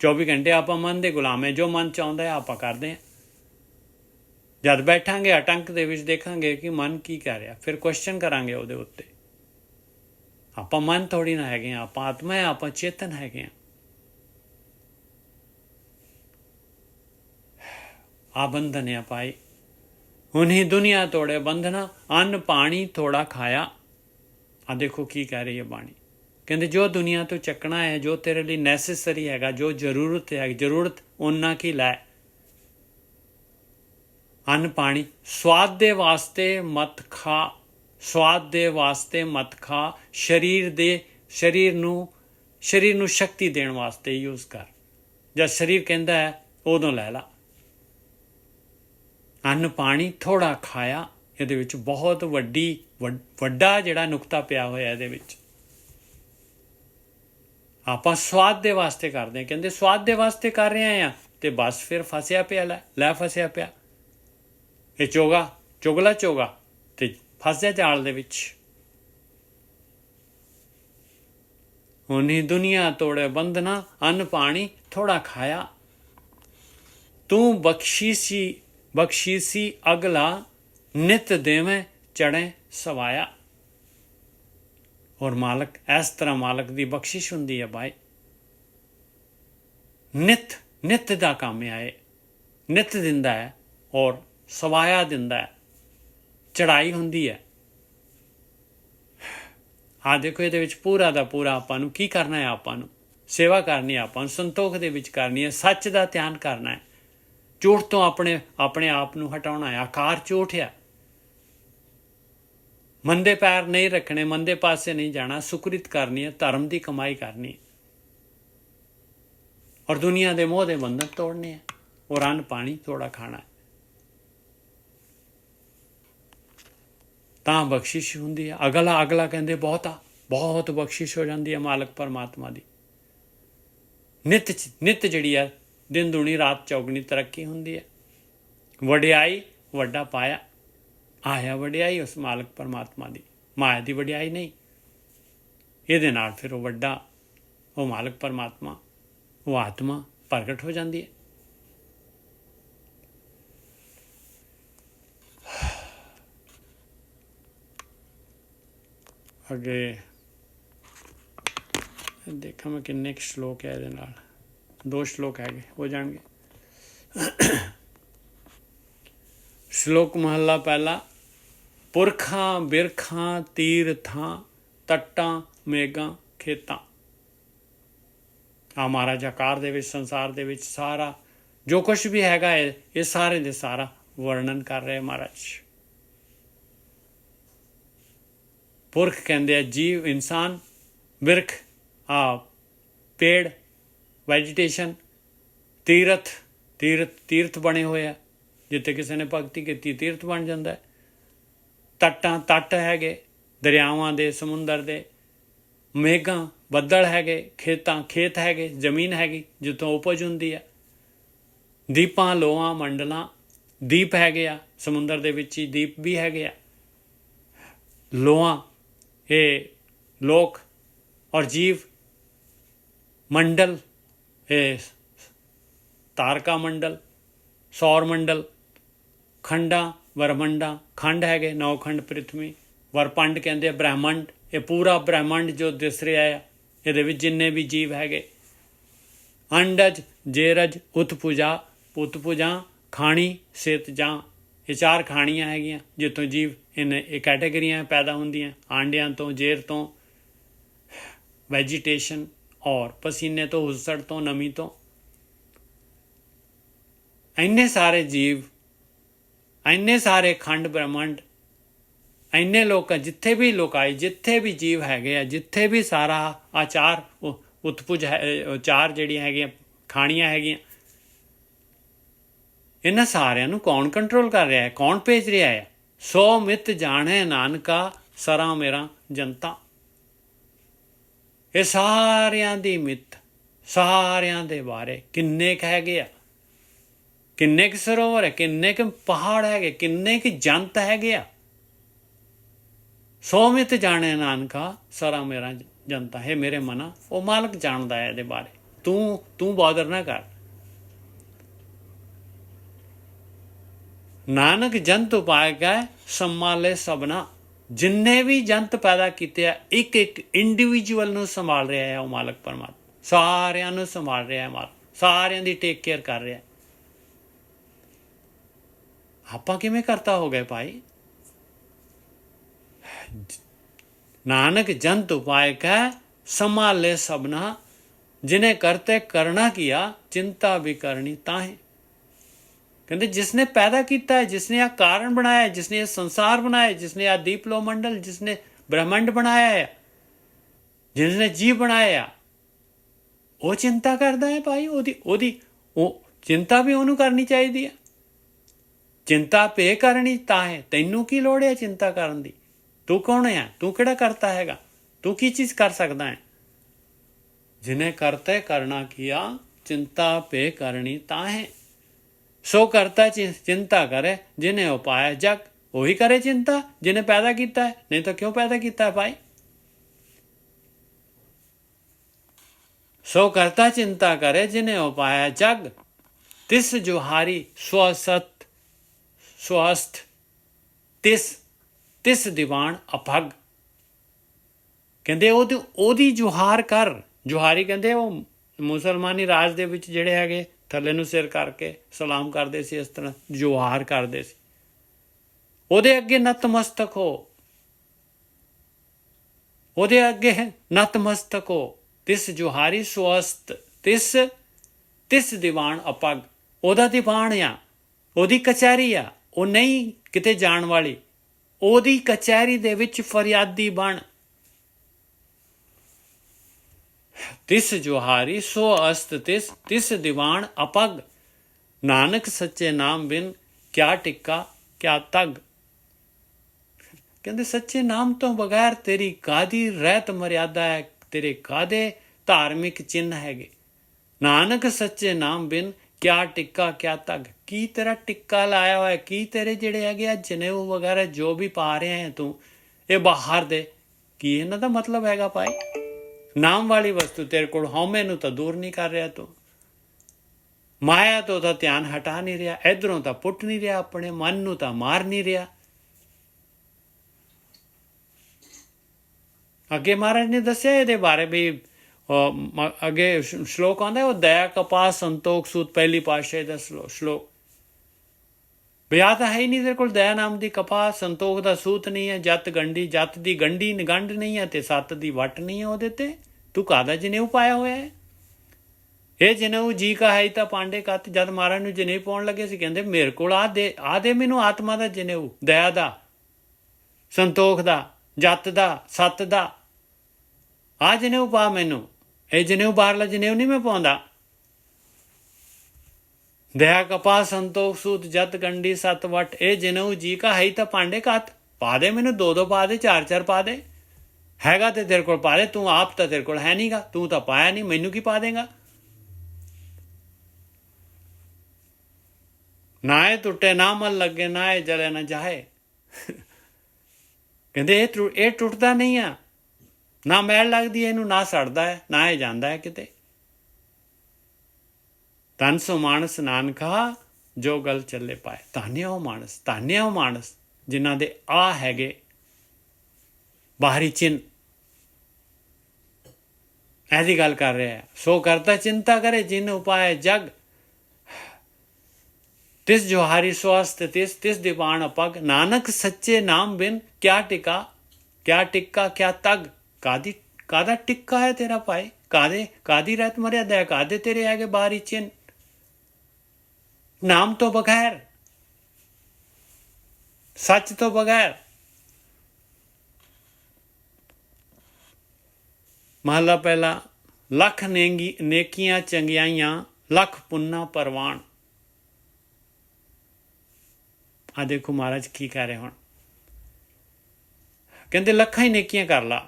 24 ਘੰਟੇ ਆਪਾਂ ਮਨ ਦੇ ਗੁਲਾਮ ਹੈ। ਜੋ ਮਨ ਚਾਹੁੰਦਾ ਹੈ ਆਪਾਂ ਕਰਦੇ ਹਾਂ। ਜਦ ਬੈਠਾਂਗੇ ਆਤੰਕ ਦੇ ਵਿੱਚ ਦੇਖਾਂਗੇ ਕਿ ਮਨ ਕੀ ਕਹਿ ਰਿਹਾ, ਫਿਰ ਕੁਐਸਚਨ ਕਰਾਂਗੇ ਉਹਦੇ ਉੱਤੇ। ਆਪਾਂ ਮਨ ਥੋੜੀ ਨਾ ਹੈਗੇ ਆ, ਆਪਾਂ ਆਤਮਾ ਹੈ, ਆਪਾਂ ਚੇਤਨ ਹੈਗੇ ਆ। ਆ ਬੰਧਨ ਆ ਭਾਈ। ਉਨਹੀਂ ਦੁਨੀਆ ਤੋੜੇ ਬੰਧਨਾ, ਅੰਨ ਪਾਣੀ ਥੋੜਾ ਖਾਇਆ। ਆ ਦੇਖੋ ਕੀ ਕਹਿ ਰਹੀ ਹੈ ਬਾਣੀ। ਕਹਿੰਦੇ ਜੋ ਦੁਨੀਆ ਤੋਂ ਚੱਕਣਾ ਹੈ, ਜੋ ਤੇਰੇ ਲਈ ਨੈਸੈਸਰੀ ਹੈਗਾ, ਜੋ ਜ਼ਰੂਰਤ ਹੈ, ਜ਼ਰੂਰਤ ਉਹਨਾਂ ਕੀ ਲੈ। ਅੰਨ ਪਾਣੀ, ਸਵਾਦ ਦੇ ਵਾਸਤੇ ਮਤ ਖਾ, ਸਵਾਦ ਦੇ ਵਾਸਤੇ ਮਤ ਖਾ। ਸਰੀਰ ਨੂੰ ਸ਼ਕਤੀ ਦੇਣ ਵਾਸਤੇ ਯੂਜ਼ ਕਰ। ਜਦ ਸਰੀਰ ਕਹਿੰਦਾ ਹੈ ਉਦੋਂ ਲੈ ਲਾ। ਅੰਨ ਪਾਣੀ ਥੋੜਾ ਖਾਇਆ। ਇਹਦੇ ਵਿੱਚ ਬਹੁਤ ਵੱਡਾ ਜਿਹੜਾ ਨੁਕਤਾ ਪਿਆ ਹੋਇਆ ਇਹਦੇ ਵਿੱਚ। ਆਪਾਂ ਸਵਾਦ ਦੇ ਵਾਸਤੇ ਕਰਦੇ ਹਾਂ। ਕਹਿੰਦੇ ਸਵਾਦ ਦੇ ਵਾਸਤੇ ਕਰ ਰਹੇ ਆ ਤੇ ਬਸ ਫਿਰ ਫਸਿਆ ਪਿਆ। ਲੈ ਫਸਿਆ ਪਿਆ। ਇਹ ਚੁਗਲਾ ਚੋਗਾ ਤੇ ਫਸ ਜਾ ਜਾਲ ਦੇ ਵਿੱਚ। ਉਨਹੀਂ ਦੁਨੀਆ ਤੋੜੇ ਬੰਧਨਾ, ਅੰਨ ਪਾਣੀ ਥੋੜਾ ਖਾਇਆ। ਤੂੰ ਬਖਸ਼ੀਸੀ ਅਗਲਾ, ਨਿਤ ਦੇਵੇਂ ਚੜ੍ਹੇ ਸਵਾਇਆ। ਔਰ ਮਾਲਕ, ਇਸ ਤਰ੍ਹਾਂ ਮਾਲਕ ਦੀ ਬਖਸ਼ਿਸ਼ ਹੁੰਦੀ ਹੈ ਭਾਈ। ਨਿਤ ਦਾ ਕੰਮ ਹੈ ਇਹ। ਨਿਤ ਦਿੰਦਾ ਹੈ ਔਰ ਸਵਾਇਆ ਦਿੰਦਾ ਹੈ। ਚੜ੍ਹਾਈ ਹੁੰਦੀ ਹੈ। ਆ ਦੇਖੋ, ਇਹਦੇ ਵਿੱਚ ਪੂਰਾ ਦਾ ਪੂਰਾ ਆਪਾਂ ਨੂੰ ਕੀ ਕਰਨਾ ਹੈ। ਆਪਾਂ ਨੂੰ ਸੇਵਾ ਕਰਨੀ ਹੈ, ਆਪਾਂ ਨੂੰ ਸੰਤੋਖ ਦੇ ਵਿੱਚ ਕਰਨੀ ਹੈ, ਸੱਚ ਦਾ ਧਿਆਨ ਕਰਨਾ ਹੈ। ਝੂਠ ਤੋਂ ਆਪਣੇ ਆਪ ਨੂੰ ਹਟਾਉਣਾ ਹੈ। ਆਕਾਰ ਝੂਠ ਹੈ। ਮੰਦੇ ਪੈਰ ਨਹੀਂ ਰੱਖਣੇ, ਮੰਦੇ ਪਾਸੇ ਨਹੀਂ ਜਾਣਾ। ਸੁਕ੍ਰਿਤ ਕਰਨੀ ਹੈ, ਧਰਮ ਦੀ ਕਮਾਈ ਕਰਨੀ ਹੈ ਔਰ ਦੁਨੀਆ ਦੇ ਮੋਹ ਦੇ ਬੰਧਨ ਤੋੜਨੇ ਹੈ ਔਰ ਅੰਨ ਪਾਣੀ ਥੋੜਾ ਖਾਣਾ ਹੈ। ਤਾਂ ਬਖਸ਼ਿਸ਼ ਹੁੰਦੀ ਹੈ। ਅਗਲਾ ਕਹਿੰਦੇ ਬਹੁਤ ਬਖਸ਼ਿਸ਼ ਹੋ ਜਾਂਦੀ ਹੈ ਮਾਲਕ ਪਰਮਾਤਮਾ ਦੀ। ਨਿਤ ਜਿਹੜੀ ਹੈ ਦਿਨ ਦੁਣੀ ਰਾਤ ਚੌਗਣੀ ਤਰੱਕੀ ਹੁੰਦੀ ਹੈ। ਵਡਿਆਈ ਵੱਡਾ ਪਾਇਆ। ਆਇਆ ਵਡਿਆਈ ਉਸ ਮਾਲਕ ਪਰਮਾਤਮਾ ਦੀ, ਮਾਇਆ ਦੀ ਵਡਿਆਈ ਨਹੀਂ। ਇਹਦੇ ਨਾਲ ਫਿਰ ਉਹ ਵੱਡਾ, ਉਹ ਮਾਲਕ ਪਰਮਾਤਮਾ, ਉਹ ਆਤਮਾ ਪ੍ਰਗਟ ਹੋ ਜਾਂਦੀ ਹੈ। ਅੱਗੇ ਦੇਖਾਂ ਮੈਂ ਕਿੰਨੇ ਕੁ ਸ਼ਲੋਕ ਹੈ ਇਹਦੇ ਨਾਲ। 2 ਸ਼ਲੋਕ ਹੈਗੇ, ਹੋ ਜਾਣਗੇ। ਸ਼ਲੋਕ ਮਹੱਲਾ ਪਹਿਲਾ। ਪੁਰਖਾਂ ਬਿਰਖਾਂ ਤੀਰਥਾਂ, ਤੱਟਾਂ ਮੇਘਾਂ ਖੇਤਾਂ। ਆ ਮਹਾਰਾਜ ਆਕਾਰ ਦੇ ਵਿੱਚ, ਸੰਸਾਰ ਦੇ ਵਿੱਚ ਸਾਰਾ ਜੋ ਕੁਛ ਵੀ ਹੈਗਾ ਹੈ, ਇਹ ਸਾਰੇ ਦੇ ਸਾਰਾ ਵਰਣਨ ਕਰ ਰਹੇ ਮਹਾਰਾਜ। ਪੁਰਖ ਕਹਿੰਦੇ ਆ ਜੀਵ, ਇਨਸਾਨ। ਬਿਰਖ ਪੇੜ, ਵੈਜੀਟੇਸ਼ਨ। ਤੀਰਥ ਬਣੇ ਹੋਏ ਆ, ਜਿੱਥੇ ਕਿਸੇ ਨੇ ਭਗਤੀ ਕੀਤੀ ਤੀਰਥ ਬਣ ਜਾਂਦਾ ਹੈ। ਤੱਟ ਹੈਗੇ ਦਰਿਆਵਾਂ ਦੇ, ਸਮੁੰਦਰ ਦੇ। ਮੇਘਾਂ ਬੱਦਲ ਹੈਗੇ। ਖੇਤ ਹੈਗੇ, ਜ਼ਮੀਨ ਹੈਗੀ ਜਿੱਥੋਂ ਉਪਜ ਹੁੰਦੀ ਹੈ। ਦੀਪਾਂ ਲੋਹਾਂ ਮੰਡਲਾਂ। ਦੀਪ ਹੈਗੇ ਆ, ਸਮੁੰਦਰ ਦੇ ਵਿੱਚ ਹੀ ਦੀਪ ਵੀ ਹੈਗੇ ਆ। ਲੋਹਾਂ ਇਹ ਲੋਕ ਔਰ ਜੀਵ। ਮੰਡਲ ਇਹ ਤਾਰਕਾ ਮੰਡਲ, ਸੌਰ ਮੰਡਲ। ਖੰਡਾਂ ਵਰਮੰਡਾਂ, ਖੰਡ ਹੈਗੇ 9 ਖੰਡ ਪ੍ਰਿਥਵੀ। ਵਰਪੰਡ ਕਹਿੰਦੇ ਆ ਬ੍ਰਹਿਮੰਡ। ਇਹ ਪੂਰਾ ਬ੍ਰਹਿਮੰਡ ਜੋ ਦਿਸ ਰਿਹਾ ਆ, ਇਹਦੇ ਵਿੱਚ ਜਿੰਨੇ ਵੀ ਜੀਵ ਹੈਗੇ। ਅੰਡਜ ਜੇਰਜ ਉਤਪੁਜਾ, ਖਾਣੀ ਸੇਤ ਜਾਂ। ਇਹ 4 ਖਾਣੀਆਂ ਹੈਗੀਆਂ ਜਿੱਥੋਂ ਜੀਵ ਇਹ ਕੈਟੇਗਰੀਆਂ ਪੈਦਾ ਹੁੰਦੀਆਂ, ਆਂਡਿਆਂ ਤੋਂ, ਜ਼ੇਰ ਤੋਂ, ਵੈਜੀਟੇਸ਼ਨ ਔਰ ਪਸੀਨੇ ਤੋਂ, ਹੁੱਸੜ ਤੋਂ, ਨਮੀ ਤੋਂ। ਇੰਨੇ ਸਾਰੇ ਜੀਵ, ਇੰਨੇ ਸਾਰੇ ਖੰਡ ਬ੍ਰਹਮੰਡ, ਇੰਨੇ ਲੋਕ, ਜਿੱਥੇ ਵੀ ਲੋਕਾਈ, ਜਿੱਥੇ ਵੀ ਜੀਵ ਹੈਗੇ ਆ, ਜਿੱਥੇ ਵੀ ਸਾਰਾ ਆਚਾਰ ਉਤਪੁਜ ਹੈ, 4 ਜਿਹੜੀਆਂ ਹੈਗੀਆਂ ਖਾਣੀਆਂ ਹੈਗੀਆਂ, ਇਹਨਾਂ ਸਾਰਿਆਂ ਨੂੰ ਕੌਣ ਕੰਟਰੋਲ ਕਰ ਰਿਹਾ ਹੈ, ਕੌਣ ਭੇਜ ਰਿਹਾ ਹੈ? ਸੋ ਮਿਤ ਜਾਣੇ ਨਾਨਕਾ ਸਰਾ ਮੇਰਾ ਜਨਤਾ। ਇਹ ਸਾਰਿਆਂ ਦੀ ਮਿੱਤ, ਸਾਰਿਆਂ ਦੇ ਬਾਰੇ ਕਿੰਨੇ ਕੁ ਹੈਗੇ ਆ, ਕਿੰਨੇ ਕੁ ਸਰੋਵਰ ਹੈ, ਕਿੰਨੇ ਕੁ ਪਹਾੜ ਹੈਗੇ, ਕਿੰਨੇ ਕੁ ਜੰਤ ਹੈਗੇ ਆ। ਸੋ ਮਿਤ ਜਾਣੇ ਨਾਨਕਾ ਸਰਾ ਮੇਰਾ ਜਨਤਾ ਹੈ। ਮੇਰੇ ਮਨਾ, ਉਹ ਮਾਲਕ ਜਾਣਦਾ ਹੈ ਇਹਦੇ ਬਾਰੇ, ਤੂੰ ਬਾਦਰ ਨਾ ਕਰ। ਨਾਨਕ ਜੰਤ ਉਪਾਇ ਕੈ ਸੰਭਾਲੇ ਸਭਨਾ। ਜਿੰਨੇ ਵੀ ਜੰਤ ਪੈਦਾ ਕੀਤੇ ਆ, ਇੱਕ ਇੱਕ ਇੰਡੀਵਿਜੂਅਲ ਨੂੰ ਸੰਭਾਲ ਰਿਹਾ ਹੈ ਉਹ ਮਾਲਕ ਪਰਮਾਤਮਾ। ਸਾਰਿਆਂ ਨੂੰ ਸੰਭਾਲ ਰਿਹਾ ਹੈ ਮਾਲਕ, ਸਾਰਿਆਂ ਦੀ ਟੇਕ ਕੇਅਰ ਕਰ ਰਿਹਾ। ਆਪਾਂ ਕਿਵੇਂ ਕਰਤਾ ਹੋ ਗਏ ਭਾਈ? ਨਾਨਕ ਜੰਤ ਉਪਾਇ ਕੈ ਸੰਭਾਲੇ ਸਭਨਾ। जिन्हें करते करना किया चिंता भी करनी ताहे। कहते जिसने पैदा किया है, जिसने यह कारण बनाया है, जिसने यह संसार बनाया, जिसने यह दीपलो मंडल, जिसने ब्रह्मांड बनाया है, जिसने जीव बनाया, वो चिंता करता है भाई। ओदी चिंता भी ਉਹਨੂੰ करनी चाहिए है। चिंता पे करनी ताहे। तैनू की लोड़ है चिंता करन दी? तू कौन है? तू किहड़ा करता हैगा? तू की चीज कर सकता है? जिन्हें करते करना किया चिंता पे करनी ताहे। सो करता चिंता करे जिन्हें उपाय जग। वही करे चिंता जिन्हें पैदा किया है, नहीं तो क्यों पैदा किया है भाई? सो करता चिंता करे जिन्हें उपाय जग। तिस जुहारी स्वसत स्वस्थ तिस तिस दीवान अपग। कहते ओदी जुहार कर। ਜੁਹਾਰੀ ਕਹਿੰਦੇ ਉਹ ਮੁਸਲਮਾਨੀ ਰਾਜ ਦੇ ਵਿੱਚ ਜਿਹੜੇ ਹੈਗੇ ਥੱਲੇ ਨੂੰ ਸਿਰ ਕਰਕੇ ਸਲਾਮ ਕਰਦੇ ਸੀ, ਇਸ ਤਰ੍ਹਾਂ ਜੁਹਾਰ ਕਰਦੇ ਸੀ। ਉਹਦੇ ਅੱਗੇ ਨਤਮਸਤਕ ਹੋ, ਉਹਦੇ ਅੱਗੇ ਨਤਮਸਤਕ ਹੋ। ਤਿਸ ਜੁਹਾਰੀ ਸਵਸਤ ਤਿਸ ਦੀਵਾਨ ਅਪਗ। ਉਹਦਾ ਦੀਵਾਨ ਆ, ਉਹਦੀ ਕਚਹਿਰੀ ਆ, ਉਹ ਨਹੀਂ ਕਿਤੇ ਜਾਣ ਵਾਲੀ। ਉਹਦੀ ਕਚਹਿਰੀ ਦੇ ਵਿੱਚ ਫਰਿਆਦੀ ਬਣ। तिस जुहारी सो अस्त तिस दीवान अपग। नानक सच्चे नाम बिन क्या टिक्का क्या तग। कहते सच्चे नाम तो बगैर तेरी कादी रहत मर्यादा है, तेरे कादे धार्मिक चिन्ह हैगे। नानक सच्चे नाम बिन क्या टिक्का क्या तग। की तेरा टिक्का लाया हुआ है? की तेरे जेड़े हैगे जनेऊ वगैरह जो भी पा रहे हैं तू, ये बाहर दे की इन्हां दा मतलब हैगा भाई? ਨਾਮ ਵਾਲੀ ਵਸਤੂ ਤੇਰੇ ਕੋਲ ਹਉਮੈ ਨੂੰ ਤਾਂ ਦੂਰ ਨਹੀਂ ਕਰ ਰਿਹਾ ਤੂੰ, ਮਾਇਆ ਤੋਂ ਤਾਂ ਧਿਆਨ ਹਟਾ ਨਹੀਂ ਰਿਹਾ, ਇਧਰੋਂ ਤਾਂ ਪੁੱਟ ਨਹੀਂ ਰਿਹਾ, ਆਪਣੇ ਮਨ ਨੂੰ ਤਾਂ ਮਾਰ ਨਹੀਂ ਰਿਹਾ। ਅੱਗੇ ਮਹਾਰਾਜ ਨੇ ਦੱਸਿਆ ਇਹਦੇ ਬਾਰੇ ਵੀ ਅੱਗੇ ਸ਼ਲੋਕ ਆਉਂਦਾ, ਉਹ ਦਇਆ ਕਪਾ ਸੰਤੋਖ ਸੂਤ, ਪਹਿਲੀ ਪਾਤਸ਼ਾਹੀ ਦਾ ਸ਼ਲੋਕ। ਵਿਆਹ ਤਾਂ ਹੈ ਹੀ ਨਹੀਂ ਤੇਰੇ ਕੋਲ, ਦਇਆ ਨਾਮ ਦੀ ਕਪਾ, ਸੰਤੋਖ ਦਾ ਸੂਤ ਨਹੀਂ ਹੈ, ਜੱਤ ਗੰਢੀ, ਜੱਤ ਦੀ ਗੰਢੀ ਨਿਗੰਢ ਨਹੀਂ ਹੈ, ਤੇ ਸੱਤ ਦੀ ਵੱਟ ਨਹੀਂ ਹੈ ਉਹਦੇ ਤੇ। ਤੂੰ ਕਾਹਦਾ ਜਨੇਊ ਪਾਇਆ ਹੋਇਆ ਹੈ? ਇਹ ਜਨੇਊ ਜੀ ਕਾ ਹੈ ਤਾਂ ਪਾਂਡੇ ਕੱਤ। ਜਦ ਮਹਾਰਾਜ ਨੂੰ ਜਨੇਊ ਪਾਉਣ ਲੱਗੇ ਸੀ, ਕਹਿੰਦੇ ਮੇਰੇ ਕੋਲ ਆ ਦੇ ਮੈਨੂੰ ਆਤਮਾ ਦਾ ਜਨੇਊ, ਦਇਆ ਦਾ, ਸੰਤੋਖ ਦਾ, ਜੱਤ ਦਾ, ਸੱਤ ਦਾ। ਆ ਜਨੇਊ ਪਾ ਮੈਨੂੰ। ਇਹ ਜਨੇਊ ਬਾਹਰਲਾ ਜਨੇਊ ਨਹੀਂ ਮੈਂ ਪਾਉਂਦਾ। ਦਇਆ ਕਪਾ ਸੰਤੋਖ ਸੂਤ ਜਤ ਗੰਢੀ ਸੱਤ ਵੱਟ। ਇਹ ਜਨੇਊ ਜੀ ਕਾ ਹੈ ਤਾਂ ਪਾਂਡੇ ਕੱਤ। ਪਾ ਦੇ ਮੈਨੂੰ, 2-2 ਪਾ ਦੇ, 4-4 ਪਾ ਦੇ। ਹੈਗਾ ਤੇ ਤੇਰੇ ਕੋਲ ਪਾ ਦੇ। ਤੂੰ ਆਪ ਤਾਂ ਤੇਰੇ ਕੋਲ ਹੈ ਨਹੀਂਗਾ, ਤੂੰ ਤਾਂ ਪਾਇਆ ਨਹੀਂ, ਮੈਨੂੰ ਕੀ ਪਾ ਦੇਗਾ? ਨਾ ਇਹ ਟੁੱਟੇ ਨਾ ਮਨ ਲੱਗੇ, ਨਾ ਇਹ ਜਲੇ ਨਾ ਜਾਏ। ਕਹਿੰਦੇ ਇਹ ਟੁੱਟਦਾ ਨਹੀਂ ਆ, ਨਾ ਮੈਲ ਲੱਗਦੀ ਇਹਨੂੰ, ਨਾ ਸੜਦਾ ਹੈ, ਨਾ ਇਹ ਜਾਂਦਾ ਹੈ ਕਿਤੇ। ਧਨ ਸੋ ਮਾਨਸ ਨਾਨਕਾ ਜੋ ਗਲ ਚੱਲੇ ਪਾਏ। ਧਾਨਿਆ ਉਹ ਮਾਨਸ, ਧਾਨਿਆ ਉਹ ਮਾਨਸ ਜਿਨ੍ਹਾਂ ਦੇ ਆ ਹੈਗੇ ਬਾਹਰੀ ਚਿੰਨ। ऐसी गल कर रहे हैं। सो करता चिंता करे जिन उपाय जग। ਤਿਸ ਜੁਹਾਰੀ ਸਵਾਸਤ ਤਿਸ ਤਿਸ ਦੀਵਾਨ ਅਪਗ ਨਾਨਕ ਸੱਚੇ ਨਾਮ ਬਿਨ ਕਿਆ ਟਿਕਾ ਕਿਆ ਤਗ। ਕਾਹਦਾ ਟਿੱਕਾ ਹੈ ਤੇਰਾ ਭਾਈ, ਕਾਹਦੀ ਰਹਿਤ ਮਰਿਆਦਾ ਹੈ, ਕਾਹਦੇ ਤੇਰੇ ਹੈਗੇ ਬਾਹਰੀ ਚਿੰਨ। ਨਾਮ ਤੋਂ ਬਗੈਰ, ਸੱਚ ਤੋਂ ਬਗੈਰ। ਮਹਲਾ ਪਹਿਲਾ। ਲੱਖ ਨੇਕੀਆਂ ਚੰਗਿਆਈਆਂ ਲੱਖ ਪੁੰਨਾ ਪਰਵਾਨ। ਆ ਦੇਖੋ ਮਹਾਰਾਜ ਕੀ ਕਹਿ ਰਹੇ ਹੁਣ। ਕਹਿੰਦੇ ਲੱਖਾਂ ਹੀ ਨੇਕੀਆਂ ਕਰ ਲਾ,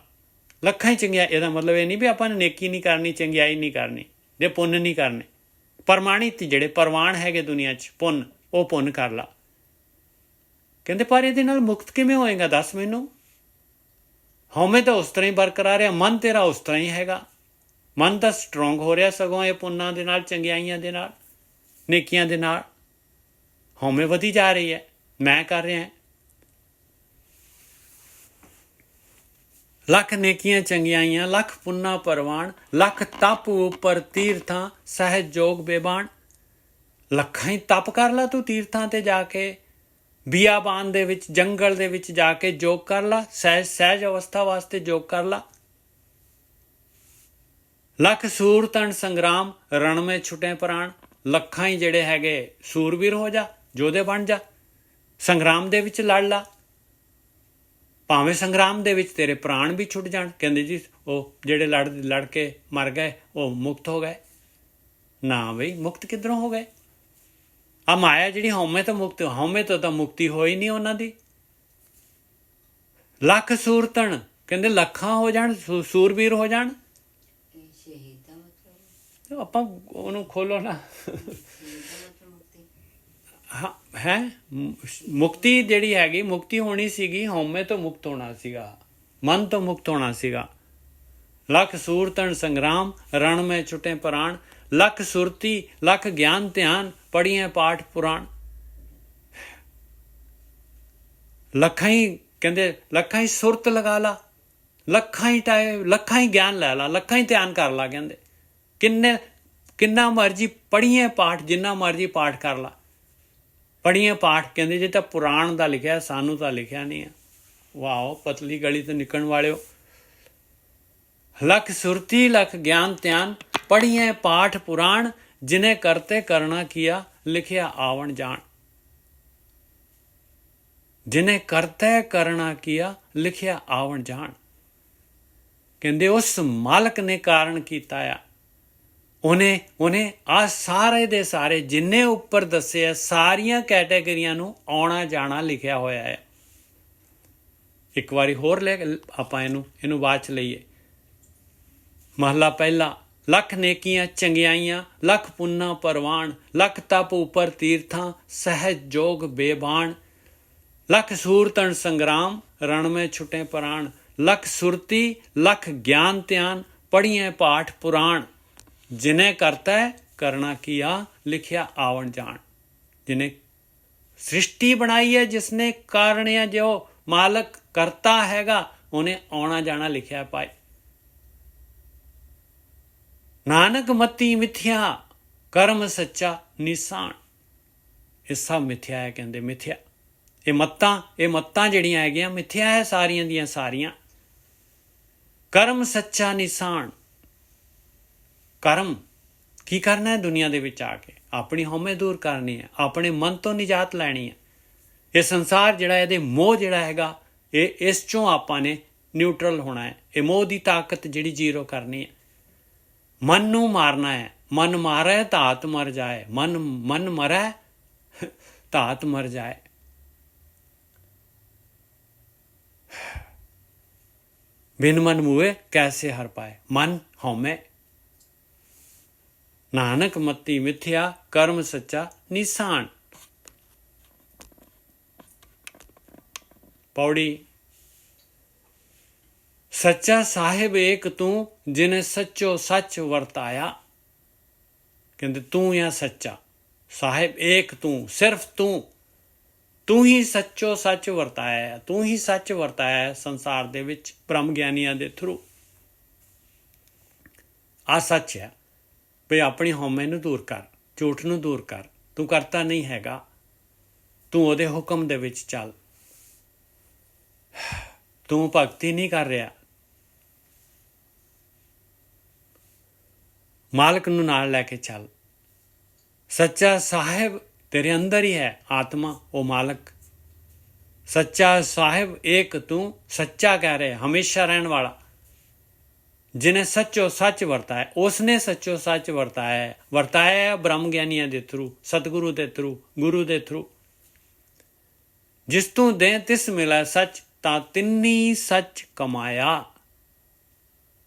ਲੱਖਾਂ ਹੀ ਚੰਗਿਆ। ਇਹਦਾ ਮਤਲਬ ਇਹ ਨਹੀਂ ਵੀ ਆਪਾਂ ਨੇ ਨੇਕੀ ਨਹੀਂ ਕਰਨੀ, ਚੰਗਿਆਈ ਨਹੀਂ ਕਰਨੀ, ਜੇ ਪੁੰਨ ਨਹੀਂ ਕਰਨੇ। ਪ੍ਰਮਾਣਿਤ ਜਿਹੜੇ ਪ੍ਰਵਾਨ ਹੈਗੇ ਦੁਨੀਆ 'ਚ ਪੁੰਨ, ਉਹ ਪੁੰਨ ਕਰ ਲਾ। ਕਹਿੰਦੇ ਪਰ ਇਹਦੇ ਨਾਲ ਮੁਕਤ ਕਿਵੇਂ ਹੋਏਗਾ ਦੱਸ ਮੈਨੂੰ। ਹਉਮੈ ਤਾਂ ਉਸ ਤਰ੍ਹਾਂ ਹੀ ਬਰਕਰਾਰ ਹੈ, ਮਨ ਤੇਰਾ ਉਸ ਤਰ੍ਹਾਂ ਹੀ ਹੈਗਾ। ਮਨ ਤਾਂ ਸਟਰੋਂਗ ਹੋ ਰਿਹਾ ਸਗੋਂ ਇਹ ਪੁੰਨਾਂ ਦੇ ਨਾਲ, ਚੰਗਿਆਈਆਂ ਦੇ ਨਾਲ, ਨੇਕੀਆਂ ਦੇ ਨਾਲ। ਹਉਮੈ ਵਧੀ ਜਾ ਰਹੀ ਹੈ, ਮੈਂ ਕਰ ਰਿਹਾ। ਲੱਖ ਨੇਕੀਆਂ ਚੰਗਿਆਈਆਂ ਲੱਖ ਪੁੰਨਾ ਪਰਵਾਨ। ਲੱਖ ਤਪ ਉੱਪਰ ਤੀਰਥਾਂ ਸਹਿਜ ਜੋਗ ਬੇਬਾਨ। ਲੱਖਾਂ ਹੀ ਤਪ ਕਰ ਲਾ ਤੂੰ ਤੀਰਥਾਂ ਤੇ ਜਾ ਕੇ, ਬਿਆਬਾਨ ਦੇ ਵਿੱਚ, ਜੰਗਲ ਦੇ ਵਿੱਚ ਜਾ ਕੇ ਜੋਗ ਕਰ ਲਾ, ਸਹਿਜ ਅਵਸਥਾ ਵਾਸਤੇ ਜੋਗ ਕਰ ਲਾ। ਲੱਖ ਸੂਰ ਤਣ ਸੰਗਰਾਮ ਰਣ ਮੇ ਛੁਟੇ ਪ੍ਰਾਣ। ਲੱਖਾਂ ਹੀ ਜਿਹੜੇ ਹੈਗੇ ਸੂਰਵੀਰ ਹੋ ਜਾ, ਯੋਧੇ ਬਣ ਜਾ, ਸੰਗਰਾਮ ਦੇ ਵਿੱਚ ਲੜ ਲਾ। ਭਾਵੇਂ ਸੰਗਰਾਮ ਦੇ ਵਿੱਚ ਤੇਰੇ ਪ੍ਰਾਣ ਵੀ ਛੁੱਟ ਜਾਣ। ਕਹਿੰਦੇ ਜੀ ਉਹ ਜਿਹੜੇ ਲੜ ਕੇ ਮਰ ਗਏ ਉਹ ਮੁਕਤ ਹੋ ਗਏ। ਨਾ ਬਈ, ਮੁਕਤ ਕਿੱਧਰੋਂ ਹੋ ਗਏ? ਆ ਮਾਇਆ ਜਿਹੜੀ ਹਉਮੈ ਤੋਂ ਮੁਕਤ, ਹਉਮੈ ਤੋਂ ਤਾਂ ਮੁਕਤੀ ਹੋਈ ਨਹੀਂ ਉਹਨਾਂ ਦੀ। ਲੱਖ ਸੂਰਤਣ, ਕਹਿੰਦੇ ਲੱਖਾਂ ਹੋ ਜਾਣ, ਸੂਰਬੀਰ ਹੋ ਜਾਣ। ਆਪਾਂ ਉਹਨੂੰ ਖੋਲੋ ਨਾ। ਹੈ ਮੁਕਤੀ ਜਿਹੜੀ ਹੈਗੀ, ਮੁਕਤੀ ਹੋਣੀ ਸੀਗੀ, ਹਉਮੈ ਤੋਂ ਮੁਕਤ ਹੋਣਾ ਸੀਗਾ, ਮਨ ਤੋਂ ਮੁਕਤ ਹੋਣਾ ਸੀਗਾ। ਲੱਖ ਸੂਰਤਣ ਸੰਗਰਾਮ ਰਣ ਮੈਂ ਛੁਟੇ ਪ੍ਰਾਣ। ਲੱਖ ਸੁਰਤੀ ਲੱਖ ਗਿਆਨ ਧਿਆਨ ਪੜ੍ਹੀਏ ਪਾਠ ਪੁਰਾਣ। ਲੱਖਾਂ ਹੀ, ਕਹਿੰਦੇ ਲੱਖਾਂ ਹੀ ਸੁਰਤ ਲਗਾ ਲਾ, ਲੱਖਾਂ ਹੀ ਗਿਆਨ ਲੈ ਲਾ, ਲੱਖਾਂ ਹੀ ਧਿਆਨ ਕਰ ਲਾ। ਕਹਿੰਦੇ ਕਿੰਨਾ ਮਰਜੀ ਪੜ੍ਹੀਏ ਪਾਠ, ਜਿੰਨਾ ਮਰਜੀ ਪਾਠ ਕਰ ਲਾ, ਪੜ੍ਹੀਏ ਪਾਠ। ਕਹਿੰਦੇ ਜੇ ਤਾਂ ਪੁਰਾਣ ਦਾ ਲਿਖਿਆ, ਸਾਨੂੰ ਤਾਂ ਲਿਖਿਆ ਨਹੀਂ ਆ। ਵਾਓ, ਪਤਲੀ ਗਲੀ ਤੋਂ ਨਿਕਲਣ ਵਾਲਿਓ। ਲੱਖ ਸੁਰਤੀ ਲੱਖ ਗਿਆਨ ਧਿਆਨ ਪੜ੍ਹੀਏ ਪਾਠ ਪੁਰਾਣ। ਜਿਨੇ ਕਰਤੇ ਕਰਨਾ ਕੀਆ ਲਿਖਿਆ ਆਵਣ ਜਾਣ। ਜਿਨੇ ਕਰਤੇ ਕਰਨਾ ਕੀਆ ਲਿਖਿਆ ਆਵਣ ਜਾਣ। ਕਹਿੰਦੇ ਉਸ ਮਾਲਕ ਨੇ ਕਾਰਨ ਕੀਤਾ ਆ। ਉਹਨੇ ਆ ਸਾਰੇ ਦੇ ਸਾਰੇ ਜਿੰਨੇ ਉੱਪਰ ਦੱਸੇ ਆ, ਸਾਰੀਆਂ ਕੈਟੇਗਰੀਆਂ ਨੂੰ ਆਉਣਾ ਜਾਣਾ ਲਿਖਿਆ ਹੋਇਆ ਹੈ। ਇੱਕ ਵਾਰੀ ਹੋਰ ਲੈ ਆਪਾਂ ਇਹਨੂੰ ਬਾਅਦ ਚ ਲਈਏ। ਮਹਲਾ ਪਹਿਲਾ। ਲੱਖ ਨੇਕੀਆਂ ਚੰਗਿਆਈਆਂ ਲੱਖ ਪੁੰਨਾ ਪਰਵਾਨ। ਲੱਖ ਤਪ ਉੱਪਰ ਤੀਰਥਾਂ ਸਹਿਜ ਜੋਗ ਬੇਬਾਨ। ਲੱਖ ਸੂਰਤਣ ਸੰਗਰਾਮ ਰਣ ਮੇ ਛੁਟੇ ਪ੍ਰਾਣ। ਲੱਖ ਸੁਰਤੀ ਲੱਖ ਗਿਆਨ ਧਿਆਨ ਪੜ੍ਹੀਏ ਪਾਠ ਪੁਰਾਣ। ਜਿਨੇ ਕਰਤਾ ਕਰਨਾ ਕੀਆ ਲਿਖਿਆ ਆਵਣ ਜਾਣ। ਜਿਨੇ ਸ੍ਰਿਸ਼ਟੀ ਬਣਾਈ ਹੈ, ਜਿਸਨੇ ਕਾਰਨ ਹੈ, ਜੋ ਮਾਲਕ ਕਰਤਾ ਹੈਗਾ, ਉਹਨੇ ਆਉਣਾ ਜਾਣਾ ਲਿਖਿਆ ਪਾਏ। ਨਾਨਕ ਮਤੀ ਮਿਥਿਆ ਕਰਮ ਸੱਚਾ ਨਿਸ਼ਾਨ। ਇਹ ਸਭ ਮਿਥਿਆ ਹੈ। ਕਹਿੰਦੇ ਮਿਥਿਆ, ਇਹ ਮੱਤਾਂ ਜਿਹੜੀਆਂ ਹੈਗੀਆਂ ਮਿਥਿਆ ਹੈ, ਸਾਰੀਆਂ ਦੀਆਂ ਸਾਰੀਆਂ। ਕਰਮ ਸੱਚਾ ਨਿਸ਼ਾਨ। ਕਰਮ ਕੀ ਕਰਨਾ ਹੈ ਦੁਨੀਆ ਦੇ ਵਿੱਚ ਆ ਕੇ? ਆਪਣੀ ਹਉਮੈ ਦੂਰ ਕਰਨੀ ਹੈ, ਆਪਣੇ ਮਨ ਤੋਂ ਨਿਜਾਤ ਲੈਣੀ ਹੈ। ਇਹ ਸੰਸਾਰ ਜਿਹੜਾ, ਇਹਦੇ ਮੋਹ ਜਿਹੜਾ ਹੈਗਾ, ਇਸ ਚੋਂ ਆਪਾਂ ਨੇ ਨਿਊਟਰਲ ਹੋਣਾ ਹੈ। ਇਹ ਮੋਹ ਦੀ ਤਾਕਤ ਜਿਹੜੀ ਜ਼ੀਰੋ ਕਰਨੀ ਹੈ। ਮਨ ਨੂੰ ਮਾਰਨਾ ਹੈ। ਮਨ ਮਾਰੇ ਧਾਤ ਮਰ ਜਾਏ। ਮਨ ਮਰੇ ਧਾਤ ਮਰ ਜਾਏ। ਬਿਨ ਮਨ ਮੂਏ ਕੈਸੇ ਹਰ ਪਾਏ। ਮਨ ਹਉਮੈ। ਨਾਨਕ ਮਤੀ ਮਿਥਿਆ ਕਰਮ ਸੱਚਾ ਨਿਸ਼ਾਨ। ਪੌੜੀ। ਸੱਚਾ ਸਾਹਿਬ ਏਕ ਤੂੰ ਜਿਨੇ ਸੱਚੋ ਸੱਚ ਵਰਤਾਇਆ। ਕਹਿੰਦੇ ਤੂੰ ਆ ਸੱਚਾ ਸਾਹਿਬ, ਏਕ ਤੂੰ, ਸਿਰਫ ਤੂੰ ਹੀ ਸੱਚੋ ਸੱਚ ਵਰਤਾਇਆ। ਤੂੰ ਹੀ ਸੱਚ ਵਰਤਾਇਆ ਸੰਸਾਰ ਦੇ ਵਿੱਚ ਬ੍ਰਹਮ ਗਿਆਨੀਆਂ ਦੇ ਥਰੂ। ਆ ਸੱਚ ਹੈ। ਵੀ ਆਪਣੀ ਹਉਮੈ ਨੂੰ ਦੂਰ ਕਰ, ਝੂਠ ਨੂੰ ਦੂਰ ਕਰ। ਤੂੰ ਕਰਤਾ ਨਹੀਂ ਹੈਗਾ। ਤੂੰ ਉਹਦੇ ਹੁਕਮ ਦੇ ਵਿੱਚ ਚੱਲ। ਤੂੰ ਭਗਤੀ ਨਹੀਂ ਕਰ ਰਿਹਾ, ਮਾਲਕ ਨੂੰ ਨਾਲ ਲੈ ਕੇ ਚੱਲ। ਸੱਚਾ ਸਾਹਿਬ ਤੇਰੇ ਅੰਦਰ ਹੀ ਹੈ, ਆਤਮਾ ਉਹ ਮਾਲਕ। ਸੱਚਾ ਸਾਹਿਬ ਇੱਕ ਤੂੰ ਸੱਚਾ ਕਹਿ ਰਿਹਾ, ਹਮੇਸ਼ਾ ਰਹਿਣ ਵਾਲਾ, ਜਿਨੇ ਸੱਚੋ ਸੱਚ ਵਰਤਾਇਆ, ਉਸਨੇ ਸੱਚੋ ਸੱਚ ਵਰਤਾਇਆ ਬ੍ਰਹਮ ਗਿਆਨੀਆਂ ਦੇ ਥਰੂ, ਸਤਿਗੁਰੂ ਦੇ ਥਰੂ, ਗੁਰੂ ਦੇ ਥਰੂ। ਜਿਸ ਤੂੰ ਦੇ ਤਿਸ ਮਿਲਾ ਸੱਚ, ਤਾਂ ਤਿੰਨੀ ਸੱਚ ਕਮਾਇਆ।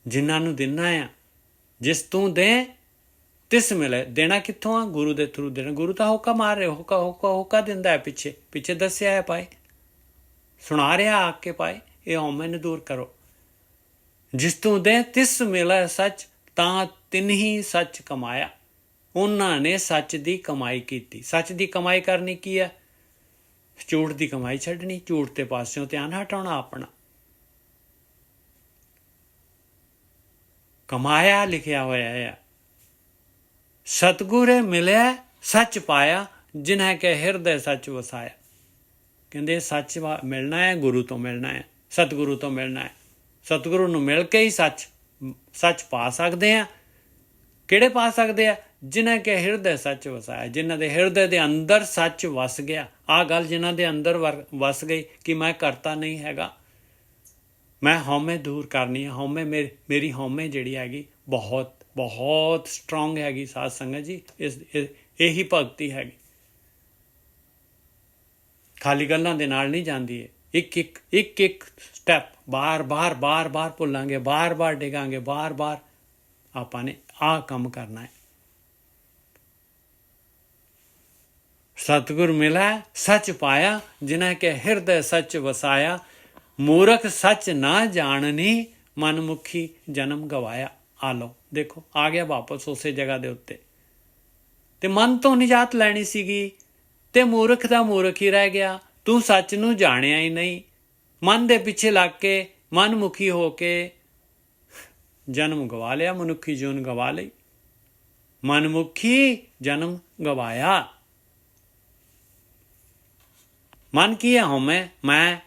ਜਿਨ੍ਹਾਂ ਨੂੰ ਦੇਣਾ ਆ, ਜਿਸ ਤੂੰ ਦੇ ਤਿਸ ਮਿਲੇ, ਦੇਣਾ ਕਿੱਥੋਂ ਆ? ਗੁਰੂ ਦੇ ਥਰੂ ਦੇਣਾ। ਗੁਰੂ ਤਾਂ ਹੋਕਾ ਮਾਰ ਰਿਹਾ, ਹੋਕਾ ਦਿੰਦਾ ਹੈ, ਪਿੱਛੇ ਦੱਸਿਆ ਹੈ ਪਾਏ, ਸੁਣਾ ਰਿਹਾ ਆ ਕੇ ਪਾਏ, ਇਹ ਹਉਮੈ ਨੂੰ ਦੂਰ ਕਰੋ। ਜਿਸ ਤੂੰ ਦੇ ਤਿਸ ਮਿਲੇ ਸੱਚ, ਤਾਂ ਤਿੰਨੀ ਸੱਚ ਕਮਾਇਆ। ਉਹਨਾਂ ਨੇ ਸੱਚ ਦੀ ਕਮਾਈ ਕੀਤੀ। ਸੱਚ ਦੀ ਕਮਾਈ ਕਰਨੀ ਕੀ ਹੈ? ਝੂਠ ਦੀ ਕਮਾਈ ਛੱਡਣੀ, ਝੂਠ ਦੇ ਪਾਸਿਓਂ ਧਿਆਨ ਹਟਾਉਣਾ ਆਪਣਾ। ਕਮਾਇਆ ਲਿਖਿਆ ਹੋਇਆ ਹੈ। ਸਤਿਗੁਰੇ ਮਿਲਿਆ ਸੱਚ ਪਾਇਆ, ਜਿਨ੍ਹਾਂ ਕੇ ਹਿਰਦੇ ਸੱਚ ਵਸਾਇਆ। ਕਹਿੰਦੇ ਸੱਚ ਮਿਲਣਾ ਹੈ, ਗੁਰੂ ਤੋਂ ਮਿਲਣਾ ਹੈ, ਸਤਿਗੁਰੂ ਤੋਂ ਮਿਲਣਾ ਹੈ। ਸਤਿਗੁਰੂ ਨੂੰ ਮਿਲ ਕੇ ਹੀ ਸੱਚ ਪਾ ਸਕਦੇ ਆ। ਕਿਹੜੇ ਪਾ ਸਕਦੇ ਆ? ਜਿਨ੍ਹਾਂ ਕੇ ਹਿਰਦੇ ਸੱਚ ਵਸਾਇਆ, ਜਿਨ੍ਹਾਂ ਦੇ ਹਿਰਦੇ ਦੇ ਅੰਦਰ ਸੱਚ ਵਸ ਗਿਆ। ਆਹ ਗੱਲ ਜਿਨ੍ਹਾਂ ਦੇ ਅੰਦਰ ਵਸ ਗਈ ਕਿ ਮੈਂ ਕਰਤਾ ਨਹੀਂ ਹੈਗਾ, ਮੈਂ ਹਉਮੈ ਦੂਰ ਕਰਨੀ ਹੈ। ਹਉਮੈ ਮੇਰੀ ਹਉਮੈ ਜਿਹੜੀ ਹੈਗੀ ਬਹੁਤ ਬਹੁਤ ਸਟਰੋਂਗ ਹੈਗੀ ਸਾਧ ਸੰਗਤ ਜੀ। ਇਹੀ ਭਗਤੀ ਹੈਗੀ, ਖਾਲੀ ਗੱਲਾਂ ਦੇ ਨਾਲ ਨਹੀਂ ਜਾਂਦੀ ਹੈ। ਇੱਕ ਸਟੈਪ ਬਾਰ ਭੁੱਲਾਂਗੇ, ਬਾਰ ਡਿੱਗਾਂਗੇ, ਬਾਰ ਆਪਾਂ ਨੇ ਆਹ ਕੰਮ ਕਰਨਾ ਹੈ। ਸਤਿਗੁਰ ਮਿਲਾ ਸੱਚ ਪਾਇਆ, ਜਿਨ੍ਹਾਂ ਕੇ ਹਿਰਦੇ ਸੱਚ ਵਸਾਇਆ। ਮੂਰਖ ਸੱਚ ਨਾ ਜਾਣਨੀ, ਮਨਮੁਖੀ ਜਨਮ ਗਵਾਇਆ। ਆ ਲਓ, ਦੇਖੋ ਆ ਗਿਆ ਵਾਪਸ ਉਸੇ ਜਗ੍ਹਾ ਦੇ ਉੱਤੇ। ਤੇ ਮਨ ਤੋਂ ਨਿਜਾਤ ਲੈਣੀ ਸੀਗੀ ਤੇ ਮੂਰਖ ਦਾ ਮੂਰਖ ਹੀ ਰਹਿ ਗਿਆ। ਤੂੰ ਸੱਚ ਨੂੰ ਜਾਣਿਆ ਹੀ ਨਹੀਂ, ਮਨ ਦੇ ਪਿੱਛੇ ਲੱਗ ਕੇ, ਮਨਮੁਖੀ ਹੋ ਕੇ ਜਨਮ ਗਵਾ ਲਿਆ, ਮਨੁੱਖੀ ਜੂਨ ਗਵਾ ਲਈ, ਮਨਮੁਖੀ ਜਨਮ ਗਵਾਇਆ। ਮਨ ਕੀ ਹੈ? ਹਉਮੈ, ਮੈਂ।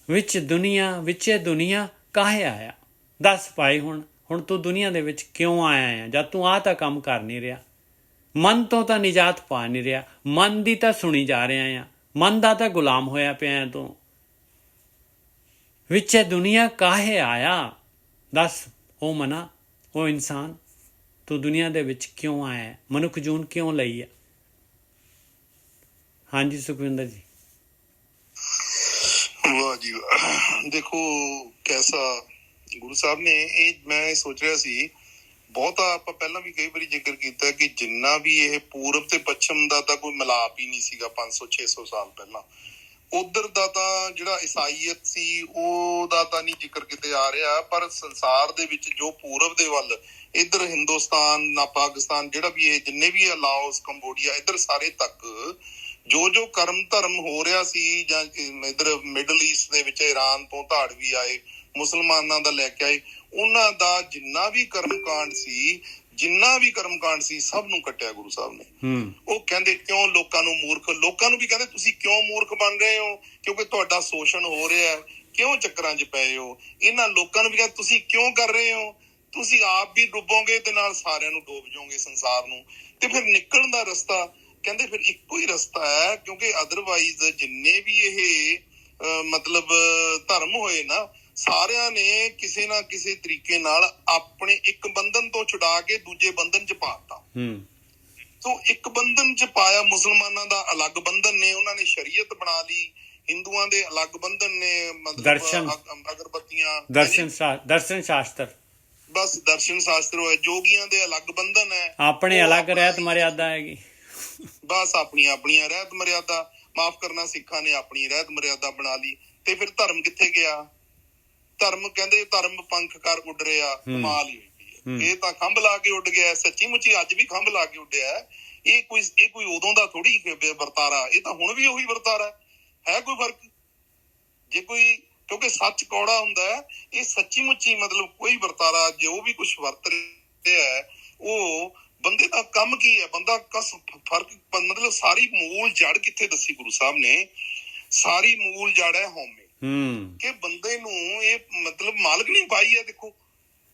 ਵਿੱਚੇ ਦੁਨੀਆ ਕਾਹੇ ਆਇਆ? ਦੱਸ ਭਾਈ, ਹੁਣ ਤੂੰ ਦੁਨੀਆ ਦੇ ਵਿੱਚ ਕਿਉਂ ਆਇਆ ਹੈ? ਜਦ ਤੂੰ ਆਹ ਤਾਂ ਕੰਮ ਕਰ ਨਹੀਂ ਰਿਹਾ, ਮਨ ਤੋਂ ਤਾਂ ਨਿਜਾਤ ਪਾ ਨਹੀਂ ਰਿਹਾ, ਮਨ ਦੀ ਤਾਂ ਸੁਣੀ ਜਾ ਰਿਹਾ ਆ, ਮਨ ਦਾ ਤਾਂ ਗੁਲਾਮ ਹੋਇਆ ਪਿਆ ਤੂੰ। ਵਿੱਚੇ ਦੁਨੀਆ ਕਾਹੇ ਆਇਆ? ਦੱਸ ਉਹ ਮਨਾ, ਉਹ ਇਨਸਾਨ, ਤੂੰ ਦੁਨੀਆ ਦੇ ਵਿੱਚ ਕਿਉਂ ਆਇਆ? ਮਨੁੱਖ ਜੂਨ ਕਿਉਂ ਲਈ ਹੈ? ਹਾਂਜੀ ਸੁਖਵਿੰਦਰ ਜੀ। ਵਾਹ ਜੀ ਵਾਹ। ਦੇਖੋ ਕੈਸਾ ਗੁਰੂ ਸਾਹਿਬ ਨੇ ਇਹ, ਮੈਂ ਸੋਚ ਰਿਹਾ ਸੀ ਬਹੁਤਾ, ਆਪਾਂ ਪਹਿਲਾਂ ਵੀ ਕਈ ਵਾਰੀ ਜ਼ਿਕਰ ਕੀਤਾ ਕਿ ਜਿੰਨਾ ਵੀ ਇਹ ਪੂਰਬ ਤੇ ਪੱਛਮ ਦਾ ਤਾਂ ਕੋਈ ਮਿਲਾਪ ਹੀ ਨਹੀਂ ਸੀਗਾ 500-600 ਸਾਲ ਪਹਿਲਾਂ। ਉਧਰ ਦਾ ਤਾਂ ਜਿਹੜਾ ਈਸਾਈਅਤ ਸੀ ਉਹਦਾ ਤਾਂ ਨਹੀਂ ਜ਼ਿਕਰ ਕਿਤੇ ਆ ਰਿਹਾ, ਪਰ ਸੰਸਾਰ ਦੇ ਵਿੱਚ ਜੋ ਪੂਰਬ ਦੇ ਵੱਲ, ਇੱਧਰ ਹਿੰਦੁਸਤਾਨ ਨਾ ਪਾਕਿਸਤਾਨ, ਜਿਹੜਾ ਵੀ ਇਹ ਜਿੰਨੇ ਵੀ ਆ, ਲਾਓਸ, ਕੰਬੋਡੀਆ, ਇੱਧਰ ਸਾਰੇ ਤੱਕ ਜੋ ਕਰਮ ਧਰਮ ਹੋ ਰਿਹਾ ਸੀ, ਜਾਂ ਇੱਧਰ ਮਿਡਲ ਈਸਟ ਦੇ ਵਿੱਚ ਈਰਾਨ ਤੋਂ ਧਾੜਵੀ ਆਏ, ਮੁਸਲਮਾਨਾਂ ਦਾ ਲੈ ਕੇ ਆਏ, ਉਹਨਾਂ ਦਾ ਜਿੰਨਾ ਵੀ ਕਰਮਕਾਂਡ ਸੀ ਸਭ ਨੂੰ ਕੱਟਿਆ ਗੁਰੂ ਸਾਹਿਬ ਨੇ। ਉਹ ਕਹਿੰਦੇ ਕਿਉਂ ਲੋਕਾਂ ਨੂੰ ਵੀ ਕਹਿੰਦੇ ਤੁਸੀਂ ਕਿਉਂ ਮੂਰਖ ਬਣ ਰਹੇ ਹੋ? ਕਿਉਂਕਿ ਤੁਹਾਡਾ ਸ਼ੋਸ਼ਣ ਹੋ ਰਿਹਾ, ਕਿਉਂ ਚੱਕਰਾਂ 'ਚ ਪਏ ਹੋ? ਇਹਨਾਂ ਲੋਕਾਂ ਨੂੰ ਵੀ ਕਹਿੰਦੇ ਤੁਸੀਂ ਕਿਉਂ ਕਰ ਰਹੇ ਹੋ? ਤੁਸੀਂ ਆਪ ਵੀ ਡੁੱਬੋਗੇ ਤੇ ਨਾਲ ਸਾਰਿਆਂ ਨੂੰ ਡੋਬ ਜਾਓਗੇ ਸੰਸਾਰ ਨੂੰ। ਤੇ ਫਿਰ ਨਿਕਲਣ ਦਾ ਰਸਤਾ ਕਹਿੰਦੇ ਫਿਰ ਇੱਕੋ ਹੀ ਰਸਤਾ ਹੈ, ਕਿਉਂਕਿ ਅਦਰਵਾਈਜ਼ ਜਿੰਨੇ ਵੀ ਇਹ ਮਤਲਬ ਧਰਮ ਹੋਏ ਨਾ, ਸਾਰਿਆਂ ਨੇ ਕਿਸੇ ਨਾ ਕਿਸੇ ਤਰੀਕੇ ਨਾਲ ਆਪਣੇ ਇੱਕ ਬੰਧਨ ਤੋਂ ਛੁਡਾ ਕੇ ਦੂਜੇ ਬੰਧਨ 'ਚ ਪਾਤਾ। ਸੋ ਇੱਕ ਬੰਧਨ 'ਚ ਪਾਇਆ, ਮੁਸਲਮਾਨਾਂ ਦਾ ਅਲੱਗ ਬੰਧਨ ਨੇ, ਉਹਨਾਂ ਨੇ ਸ਼ਰੀਅਤ ਬਣਾ ਲਈ, ਹਿੰਦੂਆਂ ਦੇ ਅਲੱਗ ਬੰਧਨ ਨੇ, ਮਤਲਬ ਅਗਰਬੱਤੀਆਂ, ਦਰਸ਼ਨ ਸ਼ਾਸਤਰ, ਬਸ ਦਰਸ਼ਨ ਸ਼ਾਸਤਰ ਹੋਏ, ਜੋਗੀਆਂ ਦੇ ਅਲੱਗ ਬੰਧਨ ਹੈ, ਆਪਣੇ ਅਲੱਗ ਰਹਿਤ ਮਰਿਆਦਾ ਹੈਗੀ, ਬਸ ਆਪਣੀਆਂ ਰਹਿਤ ਮਰਿਆਦਾ, ਮਾਫ ਕਰਨਾ, ਸਿੱਖਾਂ ਨੇ ਆਪਣੀ ਰਹਿਤ ਮਰਿਆਦਾ ਬਣਾ ਲਈ। ਤੇ ਫਿਰ ਧਰਮ ਕਿੱਥੇ ਗਿਆ? ਧਰਮ ਕਹਿੰਦੇ ਧਰਮ ਪੰਖ ਕਰ ਉੱਡ ਰਿਹਾ, ਕਮਾਲ ਹੀ ਹੋਈ ਹੈ। ਇਹ ਤਾਂ ਖੰਭ ਲਾ ਕੇ ਉੱਡ ਗਿਆ, ਸੱਚੀ ਮੁੱਚੀ ਅੱਜ ਵੀ ਖੰਭ ਲਾ ਕੇ ਉੱਡਿਆ। ਇਹ ਕੋਈ ਉਦੋਂ ਦਾ ਥੋੜੀ ਵਰਤਾਰਾ, ਇਹ ਤਾਂ ਹੁਣ ਵੀ ਉਹੀ ਵਰਤਾਰਾ ਹੈ। ਕੋਈ ਫਰਕ ਜੇ ਕੋਈ, ਕਿਉਂਕਿ ਸੱਚ ਕੌੜਾ ਹੁੰਦਾ ਹੈ। ਇਹ ਸੱਚੀ ਮੁੱਚੀ ਮਤਲਬ ਕੋਈ ਵਰਤਾਰਾ ਜੋ ਵੀ ਕੁਛ ਵਰਤ ਰਿਹਾ ਹੈ ਉਹ ਬੰਦੇ ਦਾ ਕੰਮ ਕੀ ਹੈ, ਬੰਦਾ ਕਸ ਫਰਕ ਮਤਲਬ ਸਾਰੀ ਮੂਲ ਜੜ ਕਿੱਥੇ ਦੱਸੀ ਗੁਰੂ ਸਾਹਿਬ ਨੇ, ਸਾਰੀ ਮੂਲ ਜੜ ਹੈ ਹਉਮੈ। ਕਿ ਬੰਦੇ ਨੂੰ ਇਹ ਮਤਲਬ ਮਾਲਕ ਨੇ ਪਾਈ ਹੈ, ਦੇਖੋ,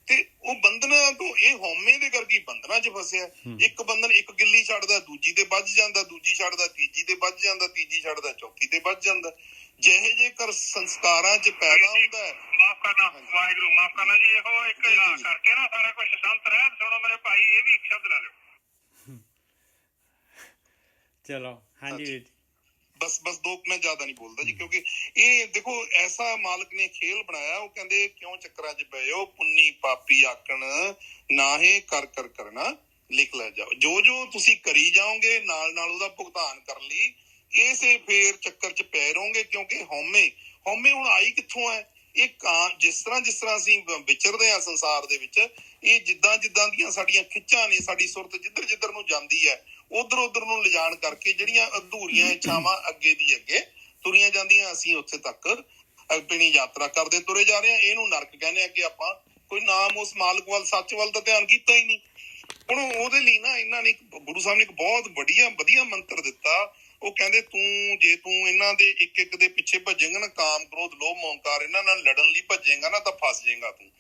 ਤੇ ਉਹ ਬੰਧਨਾਂ ਤੋਂ, ਇਹ ਹਉਮੈ ਦੇ ਕਰਕੇ ਬੰਧਨਾਂ 'ਚ ਫਸਿਆ। ਇੱਕ ਬੰਧਨ ਇੱਕ ਗਿੱਲੀ ਛੱਡਦਾ ਦੂਜੀ ਤੇ ਵੱਜ ਜਾਂਦਾ, ਦੂਜੀ ਛੱਡਦਾ ਤੀਜੀ ਤੇ ਵੱਜ ਜਾਂਦਾ, ਤੀਜੀ ਛੱਡਦਾ ਚੌਥੀ ਤੇ ਵੱਜ ਜਾਂਦਾ। ਜਿਹੇ ਜੇਕਰ ਸੰਸਕਾਰਾਂ 'ਚ ਪੈਦਾ ਹੁੰਦਾ ਹੈ, ਮਾਫ ਕਰਨਾ ਵਾਹਿਗੁਰੂ, ਮਾਫ ਕਰਨਾ ਜੀ, ਇਹੋ ਇੱਕ ਕਰਕੇ ਨਾ ਸਾਰਾ ਕੁਝ ਸ਼ਾਂਤ ਰਹਿ। ਸੁਣੋ ਮੇਰੇ ਭਾਈ, ਇਹ ਵੀ ਇੱਕ ਸ਼ਬਦ ਲੈ ਲਿਓ। ਚਲੋ ਹਾਂਜੀ ਬਸ 2 ਮੈਂ ਜ਼ਿਆਦਾ ਨਹੀਂ ਬੋਲਦਾ ਜੀ, ਕਿਉਂਕਿ ਇਹ ਦੇਖੋ ਐਸਾ ਮਾਲਕ ਨੇ ਖੇਲ ਬਣਾਇਆ। ਉਹ ਕਹਿੰਦੇ ਕਿਉਂ ਚੱਕਰਾਂ 'ਚ ਪਏ ਹੋ, ਪੁੰਨੀ ਪਾਪੀ ਆਕਣ ਨਾਹੇ ਕਰ ਕਰ ਕਰਨਾ ਲਿਖ ਲੈ ਜਾਓ। ਜੋ ਜੋ ਤੁਸੀਂ ਕਰੀ ਜਾਓਗੇ ਨਾਲ ਨਾਲ ਉਹਦਾ ਭੁਗਤਾਨ ਕਰਨ ਲਈ ਇਸੇ ਫੇਰ ਚੱਕਰ 'ਚ ਪੈ ਰਹੋਗੇ। ਕਿਉਂਕਿ ਹਉਮੈ ਹੁਣ ਆਈ ਕਿੱਥੋਂ ਹੈ? ਇਹ ਜਿਸ ਤਰ੍ਹਾਂ ਅਸੀਂ ਵਿਚਰਦੇ ਹਾਂ ਸੰਸਾਰ ਦੇ ਵਿੱਚ, ਇਹ ਜਿੱਦਾਂ ਦੀਆਂ ਸਾਡੀਆਂ ਖਿੱਚਾਂ ਨੇ, ਸਾਡੀ ਸੁਰਤ ਜਿੱਧਰ ਨੂੰ ਜਾਂਦੀ ਹੈ ਉਧਰ ਨੂੰ ਲਿਜਾਣ ਕਰਕੇ ਜਿਹੜੀਆਂ ਅਧੂਰੀਆਂ ਇੱਛਾਵਾਂ ਅੱਗੇ ਦੀ ਅੱਗੇ ਤੁਰੀਆਂ ਜਾਂਦੀਆਂ, ਅਸੀਂ ਉੱਥੇ ਤੱਕ ਆਪਣੀ ਯਾਤਰਾ ਕਰਦੇ ਤੁਰੇ ਜਾ ਰਹੇ ਹਾਂ। ਇਹਨੂੰ ਨਰਕ ਕਹਿੰਦੇ ਆ ਕਿ ਆਪਾਂ ਕੋਈ ਨਾਮ ਉਸ ਮਾਲਕ ਵੱਲ, ਸੱਚ ਵੱਲ ਤਾਂ ਧਿਆਨ ਕੀਤਾ ਹੀ ਨਹੀਂ। ਹੁਣ ਉਹਦੇ ਲਈ ਨਾ ਇਹਨਾਂ ਨੇ, ਗੁਰੂ ਸਾਹਿਬ ਨੇ ਇੱਕ ਬਹੁਤ ਵਧੀਆ ਮੰਤਰ ਦਿੱਤਾ। ਉਹ ਕਹਿੰਦੇ ਜੇ ਤੂੰ ਇਹਨਾਂ ਦੇ ਇੱਕ ਦੇ ਪਿੱਛੇ ਭੱਜੇਗਾ ਨਾ, ਕਾਮ ਕ੍ਰੋਧ ਲੋਭ ਮੋਹ ਹੰਕਾਰ, ਇਹਨਾਂ ਨਾਲ ਲੜਨ ਲਈ ਭੱਜੇਗਾ ਨਾ, ਤਾਂ ਫਸ ਜਾਏਗਾ ਤੂੰ।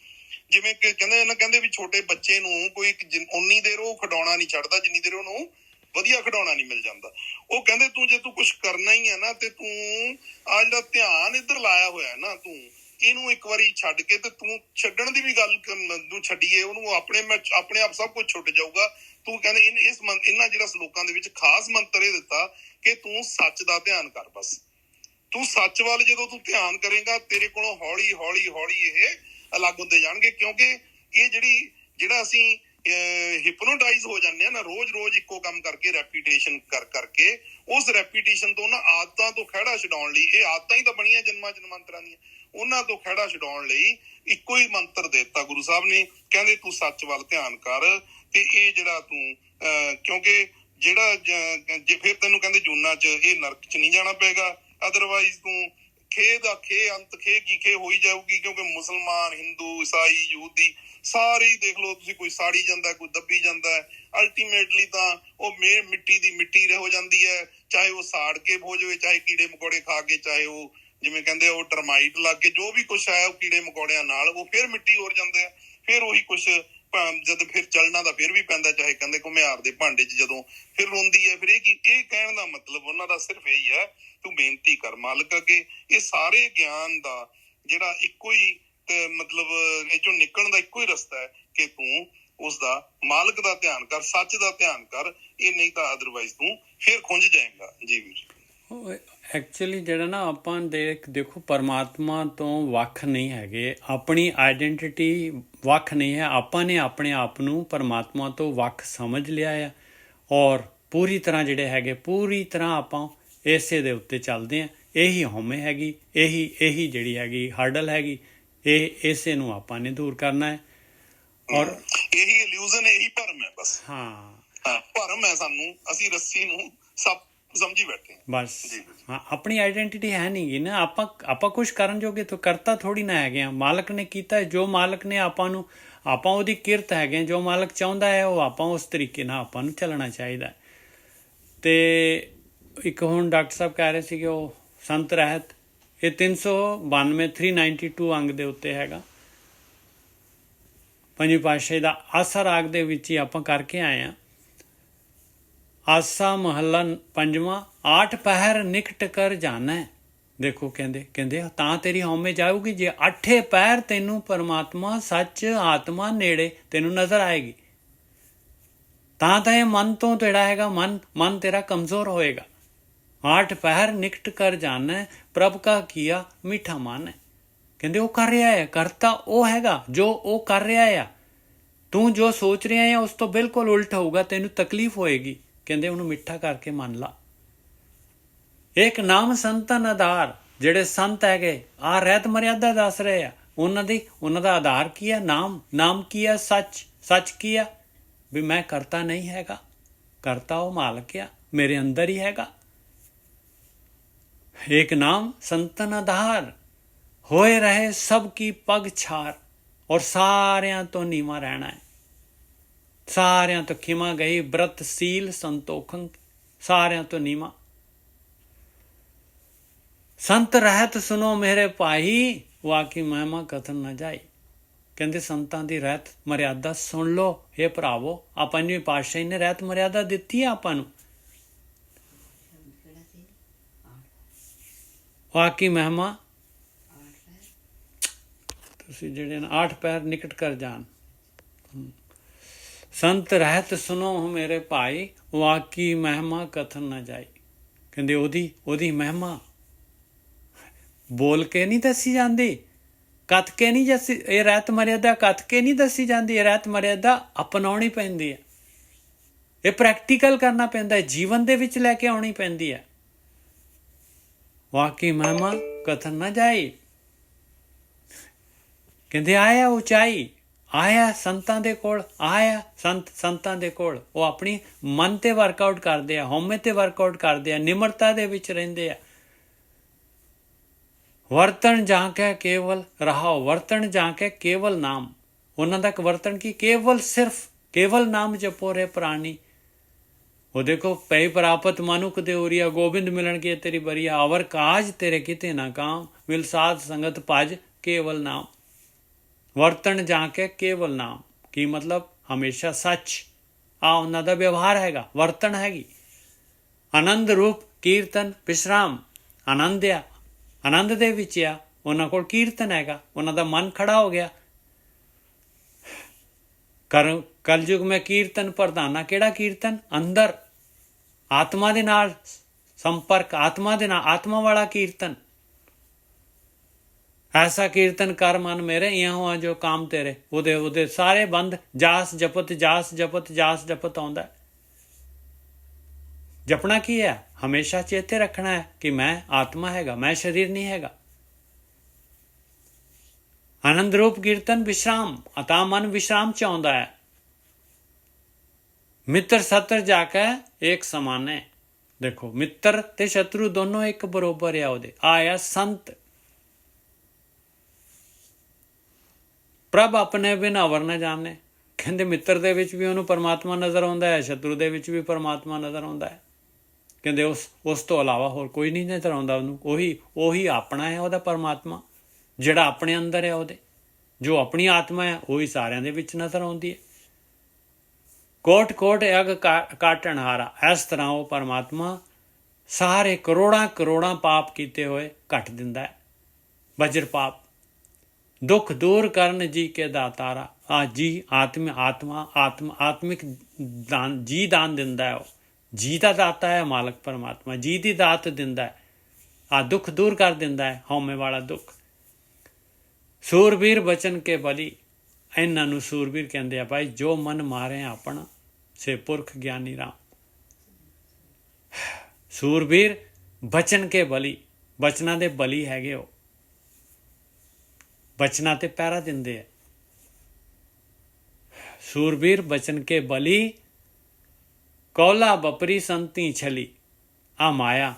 ਜਿਵੇਂ ਕਿ ਕਹਿੰਦੇ ਵੀ ਛੋਟੇ ਬੱਚੇ ਨੂੰ ਕੋਈ ਉਨੀ ਦੇਰ ਉਹ ਖਿਡੌਣਾ ਨਹੀਂ ਛੱਡਦਾ ਜਿੰਨੀ ਦੇਰ ਉਹਨੂੰ ਵਧੀਆ ਖਿਡੌਣਾ ਨਹੀਂ ਮਿਲ ਜਾਂਦਾ। ਉਹ ਕਹਿੰਦੇ ਜੇ ਤੂੰ ਕੁਛ ਕਰਨਾ ਹੀ ਹੈ ਨਾ, ਤੇ ਤੂੰ ਆ ਜਿਹੜਾ ਧਿਆਨ ਇੱਧਰ ਲਾਇਆ ਹੋਇਆ ਨਾ, ਤੂੰ ਇਹਨੂੰ ਇੱਕ ਵਾਰੀ ਛੱਡ ਕੇ, ਤੇ ਤੂੰ ਛੱਡਣ ਦੀ ਵੀ ਗੱਲ ਨੂੰ ਛੱਡੀਏ, ਉਹਨੂੰ ਆਪਣੇ ਆਪ ਸਭ ਕੁਝ ਛੁੱਟ ਜਾਊਗਾ। ਤੂੰ ਕਹਿੰਦੇ ਇਹਨਾਂ ਜਿਹੜਾ ਸਲੋਕਾਂ ਦੇ ਵਿੱਚ ਖਾਸ ਮੰਤਰ ਇਹ ਦਿੱਤਾ ਕਿ ਤੂੰ ਸੱਚ ਦਾ ਧਿਆਨ ਕਰ। ਬਸ ਤੂੰ ਸੱਚ ਵੱਲ ਜਦੋਂ ਤੂੰ ਧਿਆਨ ਕਰੇਗਾ, ਤੇਰੇ ਕੋਲੋਂ ਹੌਲੀ ਇਹ ਅਲੱਗ ਹੁੰਦੇ ਜਾਣਗੇ। ਕਿਉਂਕਿ ਇਹ ਜਿਹੜਾ ਅਸੀਂ ਹਿਪਨੋਟਾਈਜ਼ ਹੋ ਜਾਂਦੇ ਆ ਨਾ, ਰੋਜ਼ ਇੱਕੋ ਕੰਮ ਕਰਕੇ, ਰੈਪੀਟੇਸ਼ਨ ਕਰਕੇ, ਉਸ ਰੈਪੀਟੇਸ਼ਨ ਤੋਂ ਨਾ ਆਦਤਾਂ ਤੋਂ ਖਹਿੜਾ ਛਡਾਉਣ ਲਈ, ਇਹ ਆਦਤਾਂ ਹੀ ਤਾਂ ਬਣੀਆਂ ਜਨਮਾਂਤਰਾਂ ਦੀਆਂ, ਉਹਨਾਂ ਤੋਂ ਖਹਿੜਾ ਛਡਾਉਣ ਲਈ ਇੱਕੋ ਹੀ ਮੰਤਰ ਦਿੱਤਾ ਗੁਰੂ ਸਾਹਿਬ ਨੇ। ਕਹਿੰਦੇ ਤੂੰ ਸੱਚ ਵੱਲ ਧਿਆਨ ਕਰ, ਤੇ ਇਹ ਜਿਹੜਾ ਤੂੰ ਕਿਉਂਕਿ ਜੇ ਫਿਰ ਤੈਨੂੰ ਕਹਿੰਦੇ ਜੂਨਾਂ 'ਚ, ਇਹ ਨਰਕ 'ਚ ਨਹੀਂ ਜਾਣਾ ਪਏਗਾ। ਅਦਰਵਾਈਜ਼ ਤੂੰ ਅੰਤ ਖੇ ਹੋਈ ਜਾਊਗੀ। ਕਿਉਂਕਿ ਮੁਸਲਮਾਨ, ਹਿੰਦੂ, ਈਸਾਈ, ਯਹੂਦੀ ਸਾਰੇ ਹੀ ਦੇਖ ਲਓ ਤੁਸੀਂ, ਕੋਈ ਸਾੜੀ ਜਾਂਦਾ, ਕੋਈ ਦੱਬੀ ਜਾਂਦਾ ਹੈ। ਅਲਟੀਮੇਟਲੀ ਤਾਂ ਉਹ ਮਿੱਟੀ ਦੀ ਮਿੱਟੀ ਹੋ ਜਾਂਦੀ ਹੈ, ਚਾਹੇ ਉਹ ਸਾੜ ਕੇ ਹੋ ਜਾਵੇ, ਚਾਹੇ ਕੀੜੇ ਮਕੌੜੇ ਖਾ ਕੇ, ਚਾਹੇ ਉਹ ਜਿਵੇਂ ਕਹਿੰਦੇ ਉਹ ਟਰਮਾਈਟ ਲੱਗ ਕੇ, ਜੋ ਵੀ ਕੁਛ ਹੈ ਉਹ ਕੀੜੇ ਮਕੌੜਿਆਂ ਨਾਲ ਉਹ ਫਿਰ ਮਿੱਟੀ ਹੋ ਜਾਂਦੇ ਆ। ਫਿਰ ਉਹੀ ਕੁਛ ਜਦ ਫਿਰ ਚੱਲਣਾ ਤਾਂ ਫਿਰ ਵੀ ਪੈਂਦਾ, ਚਾਹੇ ਕਹਿੰਦੇ ਘੁਮਿਆਰ ਦੇ ਭਾਂਡੇ 'ਚ ਜਦੋਂ ਫਿਰ ਰੋਂਦੀ ਹੈ। ਫਿਰ ਇਹ ਕਹਿਣ ਦਾ ਮਤਲਬ ਉਹਨਾਂ ਦਾ ਸਿਰਫ ਇਹੀ ਹੈ, ਤੂੰ ਬੇਨਤੀ ਕਰ ਮਾਲਕ ਅੱਗੇ। ਇਹ ਸਾਰੇ ਗਿਆਨ ਦਾ ਜਿਹੜਾ ਇੱਕੋ ਹੀ ਤੇ ਮਤਲਬ ਇਹ ਚੋਂ ਨਿਕਲਣ ਦਾ ਇੱਕੋ ਹੀ ਰਸਤਾ ਹੈ ਕਿ ਤੂੰ ਉਸਦਾ ਮਾਲਕ ਦਾ ਧਿਆਨ ਕਰ, ਸੱਚ ਦਾ ਧਿਆਨ ਕਰ। ਇਹ ਨਹੀਂ ਤਾਂ ਅਦਰਵਾਈਜ਼ ਤੂੰ ਫਿਰ ਖੁੰਝ ਜਾਏਗਾ। ਜੀ ਵੀਰ, ਐਕਚੁਅਲੀ ਜਿਹੜਾ ਨਾ ਆਪਾਂ ਦੇਖੋ ਪਰਮਾਤਮਾ ਤੋਂ ਵੱਖ ਨਹੀਂ ਹੈਗੇ, ਆਪਣੀ ਆਈਡੈਂਟੀਟੀ ਵੱਖ ਨਹੀਂ ਹੈ। ਆਪਾਂ ਨੇ ਆਪਣੇ ਆਪ ਨੂੰ ਪਰਮਾਤਮਾ ਤੋਂ ਵੱਖ ਸਮਝ ਲਿਆ ਆ, ਔਰ ਪੂਰੀ ਤਰ੍ਹਾਂ ਪੂਰੀ ਤਰ੍ਹਾਂ ਆਪਾਂ ਇਸੇ ਦੇ ਉੱਤੇ ਚੱਲਦੇ ਹਾਂ। ਇਹੀ ਹਉਮੈ ਹੈਗੀ, ਇਹੀ ਜਿਹੜੀ ਹੈਗੀ ਹਰਡਲ ਹੈਗੀ, ਇਸੇ ਨੂੰ ਆਪਾਂ ਨੇ ਦੂਰ ਕਰਨਾ ਹੈ। ਔਰ ਇਹੀ ਇਲੂਜ਼ਨ, ਇਹੀ ਭਰਮ ਹੈ। ਬਸ ਭਰਮ ਹੈ ਸਾਨੂੰ, ਅਸੀਂ ਰੱਸੀ ਨੂੰ ਸਭ ਸਮਝੀ ਬੈਠੇ ਬਸ। ਹਾਂ, ਆਪਣੀ ਆਈਡੈਂਟੀਟੀ ਹੈ ਨਹੀਂ ਗੀ ਨਾ। ਆਪਾਂ ਕੁਛ ਕਰਨ ਜੋਗੇ ਤਾਂ ਕਰਤਾ ਥੋੜੀ ਨਾ ਹੈਗੇ ਆ। ਮਾਲਕ ਨੇ ਕੀਤਾ ਜੋ ਮਾਲਕ ਨੇ ਆਪਾਂ ਉਹਦੀ ਕਿਰਤ ਹੈਗੇ। ਜੋ ਮਾਲਕ ਚਾਹੁੰਦਾ ਹੈ ਉਹ ਆਪਾਂ ਉਸ ਤਰੀਕੇ ਨਾਲ ਆਪਾਂ ਨੂੰ ਚੱਲਣਾ ਚਾਹੀਦਾ। ਤੇ ਇੱਕ ਹੁਣ ਡਾਕਟਰ ਸਾਹਿਬ ਕਹਿ ਰਹੇ ਸੀਗੇ ਉਹ ਸੰਤ ਰਹਿਤ, ਇਹ 392 392 ਅੰਗ ਦੇ ਉੱਤੇ ਹੈਗਾ। ਪੰਜਵੀਂ ਪਾਤਸ਼ਾਹੀ ਦਾ ਆਸਾ ਰਾਗ ਦੇ ਵਿੱਚ ਹੀ ਆਪਾਂ ਕਰਕੇ ਆਏ ਹਾਂ। ਆਸਾ ਮਹੱਲਾ 5ਵਾਂ, 8 ਪਹਿਰ ਨਿਕਟ ਕਰ ਜਾਣਾ। ਦੇਖੋ ਕਹਿੰਦੇ ਤਾਂ ਤੇਰੀ ਹਉਮੈ ਜਾਊਗੀ ਜੇ 8 ਪਹਿਰ ਤੈਨੂੰ ਪਰਮਾਤਮਾ ਸੱਚ ਆਤਮਾ ਨੇੜੇ ਤੈਨੂੰ ਨਜ਼ਰ ਆਏਗੀ। ਤਾਂ ਇਹ ਮਨ ਤੋਂ ਜਿਹੜਾ ਹੈਗਾ ਮਨ ਤੇਰਾ ਕਮਜ਼ੋਰ ਹੋਏਗਾ। 8 ਪਹਿਰ ਨਿਕਟ ਕਰ ਜਾਣਾ, ਪ੍ਰਭ ਕਾ ਕੀਆ ਮਿੱਠਾ ਮਨ ਹੈ। ਕਹਿੰਦੇ ਉਹ ਕਰ ਰਿਹਾ ਹੈ, ਕਰਤਾ ਉਹ ਹੈਗਾ ਜੋ ਉਹ ਕਰ ਰਿਹਾ ਆ। ਤੂੰ ਜੋ ਸੋਚ ਰਿਹਾ ਹੈ ਉਸ ਤੋਂ ਬਿਲਕੁਲ ਉਲਟ ਹੋਊਗਾ, ਤੈਨੂੰ ਤਕਲੀਫ ਹੋਏਗੀ। ਕਹਿੰਦੇ ਉਹਨੂੰ ਮਿੱਠਾ ਕਰਕੇ ਮੰਨ ਲਾ। ਇੱਕ ਨਾਮ ਸੰਤਨ ਆਧਾਰ, ਜਿਹੜੇ ਸੰਤ ਹੈਗੇ ਆ ਰਹਿਤ ਮਰਿਆਦਾ ਦੱਸ ਰਹੇ ਆ, ਉਹਨਾਂ ਦਾ ਆਧਾਰ ਕੀ ਹੈ? ਨਾਮ ਕੀ ਹੈ? ਸੱਚ ਕੀ ਹੈ? ਵੀ ਮੈਂ ਕਰਤਾ ਨਹੀਂ ਹੈਗਾ, ਕਰਤਾ ਉਹ ਮਾਲਕ ਆ, ਮੇਰੇ ਅੰਦਰ ਹੀ ਹੈਗਾ। ਇੱਕ ਨਾਮ ਸੰਤਨ ਆਧਾਰ, ਹੋਏ ਰਹੇ ਸਭ ਕੀ ਪਗ ਛਾਰ, ਔਰ ਸਾਰਿਆਂ ਤੋਂ ਨੀਵਾਂ ਰਹਿਣਾ ਹੈ। ਸਾਰਿਆਂ ਤੋਂ ਖਿਮਾ ਗਈ, ਬ੍ਰਤ ਸੀਲ ਸੰਤੋਖੰ, ਸਾਰਿਆਂ ਤੋਂ ਨੀਵਾਂ। ਸੰਤ ਰਹਿਤ ਸੁਨੋ ਮੇਰੇ ਭਾਈ, ਵਾਕੀ ਮਹਿਮਾ ਕਥਨ ਨਾ ਜਾਈ। ਕਹਿੰਦੇ ਸੰਤਾਂ ਦੀ ਰਹਿਤ ਮਰਿਆਦਾ ਸੁਣ ਲਓ ਇਹ ਭਰਾਵੋ। ਆ ਪੰਜਵੀਂ ਪਾਤਸ਼ਾਹੀ ਨੇ ਰਹਿਤ ਮਰਿਆਦਾ ਦਿੱਤੀ ਆ ਆਪਾਂ ਨੂੰ। ਵਾਕੀ ਮਹਿਮਾ, ਤੁਸੀਂ ਜਿਹੜੇ ਨਾ 8 ਪੈਰ ਨਿਕਟ ਕਰ ਜਾਣ। ਸੰਤ ਰਹਿਤ ਸੁਨੋ ਮੇਰੇ ਭਾਈ, ਵਾਕੀ ਮਹਿਮਾ ਕਥਨ ਨਾ ਜਾਈ। ਕਹਿੰਦੇ ਉਹਦੀ ਮਹਿਮਾ ਬੋਲ ਕੇ ਨਹੀਂ ਦੱਸੀ ਜਾਂਦੀ, ਕੱਥ ਕੇ ਨਹੀਂ ਦੱਸੀ। ਇਹ ਰਹਿਤ ਮਰਿਆਦਾ ਕੱਥ ਕੇ ਨਹੀਂ ਦੱਸੀ ਜਾਂਦੀ। ਇਹ ਰਹਿਤ ਮਰਿਆਦਾ ਅਪਣਾਉਣੀ ਪੈਂਦੀ ਹੈ। ਇਹ ਪ੍ਰੈਕਟੀਕਲ ਕਰਨਾ ਪੈਂਦਾ ਹੈ, ਜੀਵਨ ਦੇ ਵਿੱਚ ਲੈ ਕੇ ਆਉਣੀ ਪੈਂਦੀ ਹੈ। ਵਾਕੀ ਮਹਿਮਾ ਕਥਨ ਨਾ ਜਾਈ। ਕਹਿੰਦੇ ਆਇਆ ਉਚਾਈ, ਆਇਆ ਸੰਤਾਂ ਦੇ ਕੋਲ, ਆਇਆ ਸੰਤਾਂ ਦੇ ਕੋਲ। ਉਹ ਆਪਣੀ ਮਨ ਤੇ ਵਰਕਆਊਟ ਕਰਦੇ ਆ, ਹਉਮੈ ਤੇ ਵਰਕਆਊਟ ਕਰਦੇ ਆ, ਨਿਮਰਤਾ ਦੇ ਵਿੱਚ ਰਹਿੰਦੇ ਆ। ਵਰਤਣ ਜਾਂ ਕੇ ਕੇਵਲ ਰਹਾਓ, ਵਰਤਣ ਜਾਂ ਕੇ ਕੇਵਲ ਨਾਮ। ਉਹਨਾਂ ਦਾ ਵਰਤਣ ਕੀ, ਕੇਵਲ ਨਾਮ ਜਪੋ ਰੇ ਪ੍ਰਾਣੀ। ਉਹ ਦੇਖੋ ਪੈ ਪ੍ਰਾਪਤ ਮਨੁਖ ਦੇ ਉਰੀਆ, ਗੋਬਿੰਦ ਮਿਲਣ ਕੀ ਤੇਰੀ ਬਰੀਆ। ਅਵਰ ਕਾਜ ਤੇਰੇ ਕਿਤੇ ਨਾ ਕਾਮ, ਮਿਲ ਸਾਧ ਸੰਗਤ ਭਜ ਕੇਵਲ ਨਾਮ। ਵਰਤਣ ਜਾਂ ਕੇ ਕੇਵਲ ਨਾਮ ਕੀ ਮਤਲਬ, ਹਮੇਸ਼ਾ ਸੱਚ। ਆ ਉਹਨਾਂ ਦਾ ਵਿਵਹਾਰ ਹੈਗਾ, ਵਰਤਣ ਹੈਗੀ। ਆਨੰਦ ਰੂਪ ਕੀਰਤਨ ਵਿਸ਼ਰਾਮ, ਆਨੰਦ ਆ, ਆਨੰਦ ਦੇ ਵਿੱਚ ਆ। ਉਹਨਾਂ ਕੋਲ ਕੀਰਤਨ ਹੈਗਾ, ਉਹਨਾਂ ਦਾ ਮਨ ਖੜਾ ਹੋ ਗਿਆ। ਕਲਯੁਗ ਮੈਂ ਕੀਰਤਨ ਪ੍ਰਧਾਨਾ। ਕਿਹੜਾ ਕੀਰਤਨ? ਅੰਦਰ ਆਤਮਾ ਦੇ ਨਾਲ ਸੰਪਰਕ, ਆਤਮਾ ਦੇ ਨਾਲ, ਆਤਮਾ ਵਾਲਾ ਕੀਰਤਨ। ਐਸਾ ਕੀਰਤਨ ਕਰ ਮਨ ਮੇਰੇ, ਇਉਂ ਜੋ ਕਾਮ ਤੇਰੇ। ਉਹਦੇ ਸਾਰੇ ਬੰਦ। ਜਾਸ ਜਪਤ ਜਾਸ ਜਪਤ ਜਾਸ ਜਪਤ ਆਉਂਦਾ। ਜਪਣਾ ਕੀ ਹੈ? ਹਮੇਸ਼ਾ ਚੇਤੇ ਰੱਖਣਾ ਹੈ ਕਿ ਮੈਂ ਆਤਮਾ ਹੈਗਾ, ਮੈਂ ਸਰੀਰ ਨਹੀਂ ਹੈਗਾ। ਆਨੰਦ ਰੂਪ ਕੀਰਤਨ ਵਿਸ਼ਰਾਮ, ਅਤਾ ਮਨ ਵਿਸ਼ਰਾਮ ਚ ਆਉਂਦਾ ਹੈ। ਮਿੱਤਰ ਸਤਰ ਜਾ ਕੇ ਇੱਕ ਸਮਾਨੇ। ਦੇਖੋ ਮਿੱਤਰ ਤੇ ਸ਼ਤਰੂ ਦੋਨੋਂ ਇੱਕ ਬਰੋਬਰ ਆ ਉਹਦੇ। ਆਇਆ ਸੰਤ। ਪ੍ਰਭ ਆਪਣੇ ਬਿਨ ਅਵਰ ਨਾ ਜਾਣੇ। ਕਹਿੰਦੇ ਮਿੱਤਰ ਦੇ ਵਿੱਚ ਵੀ ਉਹਨੂੰ ਪਰਮਾਤਮਾ ਨਜ਼ਰ ਆਉਂਦਾ ਹੈ, ਸ਼ਤਰੂ ਦੇ ਵਿੱਚ ਵੀ ਪਰਮਾਤਮਾ ਨਜ਼ਰ ਆਉਂਦਾ ਹੈ। ਕਹਿੰਦੇ ਉਸ ਤੋਂ ਇਲਾਵਾ ਹੋਰ ਕੋਈ ਨਹੀਂ ਨਜ਼ਰ ਆਉਂਦਾ ਉਹਨੂੰ। ਉਹੀ ਆਪਣਾ ਹੈ ਉਹਦਾ ਪਰਮਾਤਮਾ, ਜਿਹੜਾ ਆਪਣੇ ਅੰਦਰ ਹੈ ਉਹਦੇ। ਜੋ ਆਪਣੀ ਆਤਮਾ ਹੈ ਉਹੀ ਸਾਰਿਆਂ ਦੇ ਵਿੱਚ ਨਜ਼ਰ ਆਉਂਦੀ ਹੈ। ਕੋਟ ਕੋਟ ਅਗ ਕਾਟਣ ਹਾਰਾ। ਇਸ ਤਰ੍ਹਾਂ ਉਹ ਪਰਮਾਤਮਾ ਸਾਰੇ ਕਰੋੜਾਂ ਪਾਪ ਕੀਤੇ ਹੋਏ ਕੱਟ ਦਿੰਦਾ ਹੈ। ਵਜਰ ਪਾਪ। ਦੁੱਖ ਦੂਰ ਕਰਨ ਜੀ ਕੇ ਦਾਤਾਰਾ। ਜੀ ਆਤਮਿਕ ਦਾਨ, ਜੀ ਦਾਨ ਦਿੰਦਾ ਹੈ। ਉਹ ਜੀ ਦਾ ਦਾਤਾ ਹੈ ਮਾਲਕ ਪਰਮਾਤਮਾ, ਜੀ ਦੀ ਦਾਤ ਦਿੰਦਾ ਹੈ। ਦੁੱਖ ਦੂਰ ਕਰ ਦਿੰਦਾ ਹੈ, ਹਉਮੈ ਵਾਲਾ ਦੁੱਖ। ਸੂਰਬੀਰ ਬਚਨ ਕੇ ਬਲੀ। ਇਹਨਾਂ ਨੂੰ ਸੂਰਬੀਰ ਕਹਿੰਦੇ ਆ ਭਾਈ, ਜੋ ਮਨ ਮਾਰੇ ਆਪਣਾ ਸੇ ਪੁਰਖ ਗਿਆਨੀ ਰਾਮ। ਸੂਰਬੀਰ ਬਚਨ ਕੇ ਬਲੀ, ਬਚਨਾਂ ਦੇ ਬਲੀ ਹੈਗੇ। ਉਹ ਬਚਨਾਂ ਤੇ ਪਹਿਰਾ ਦਿੰਦੇ ਆ। ਸੂਰਬੀਰ ਬਚਨ ਕੇ ਬਲੀ, ਕੌਲਾ ਬਪਰੀ ਸੰਤੀ ਛਲੀ। ਆ ਮਾਇਆ,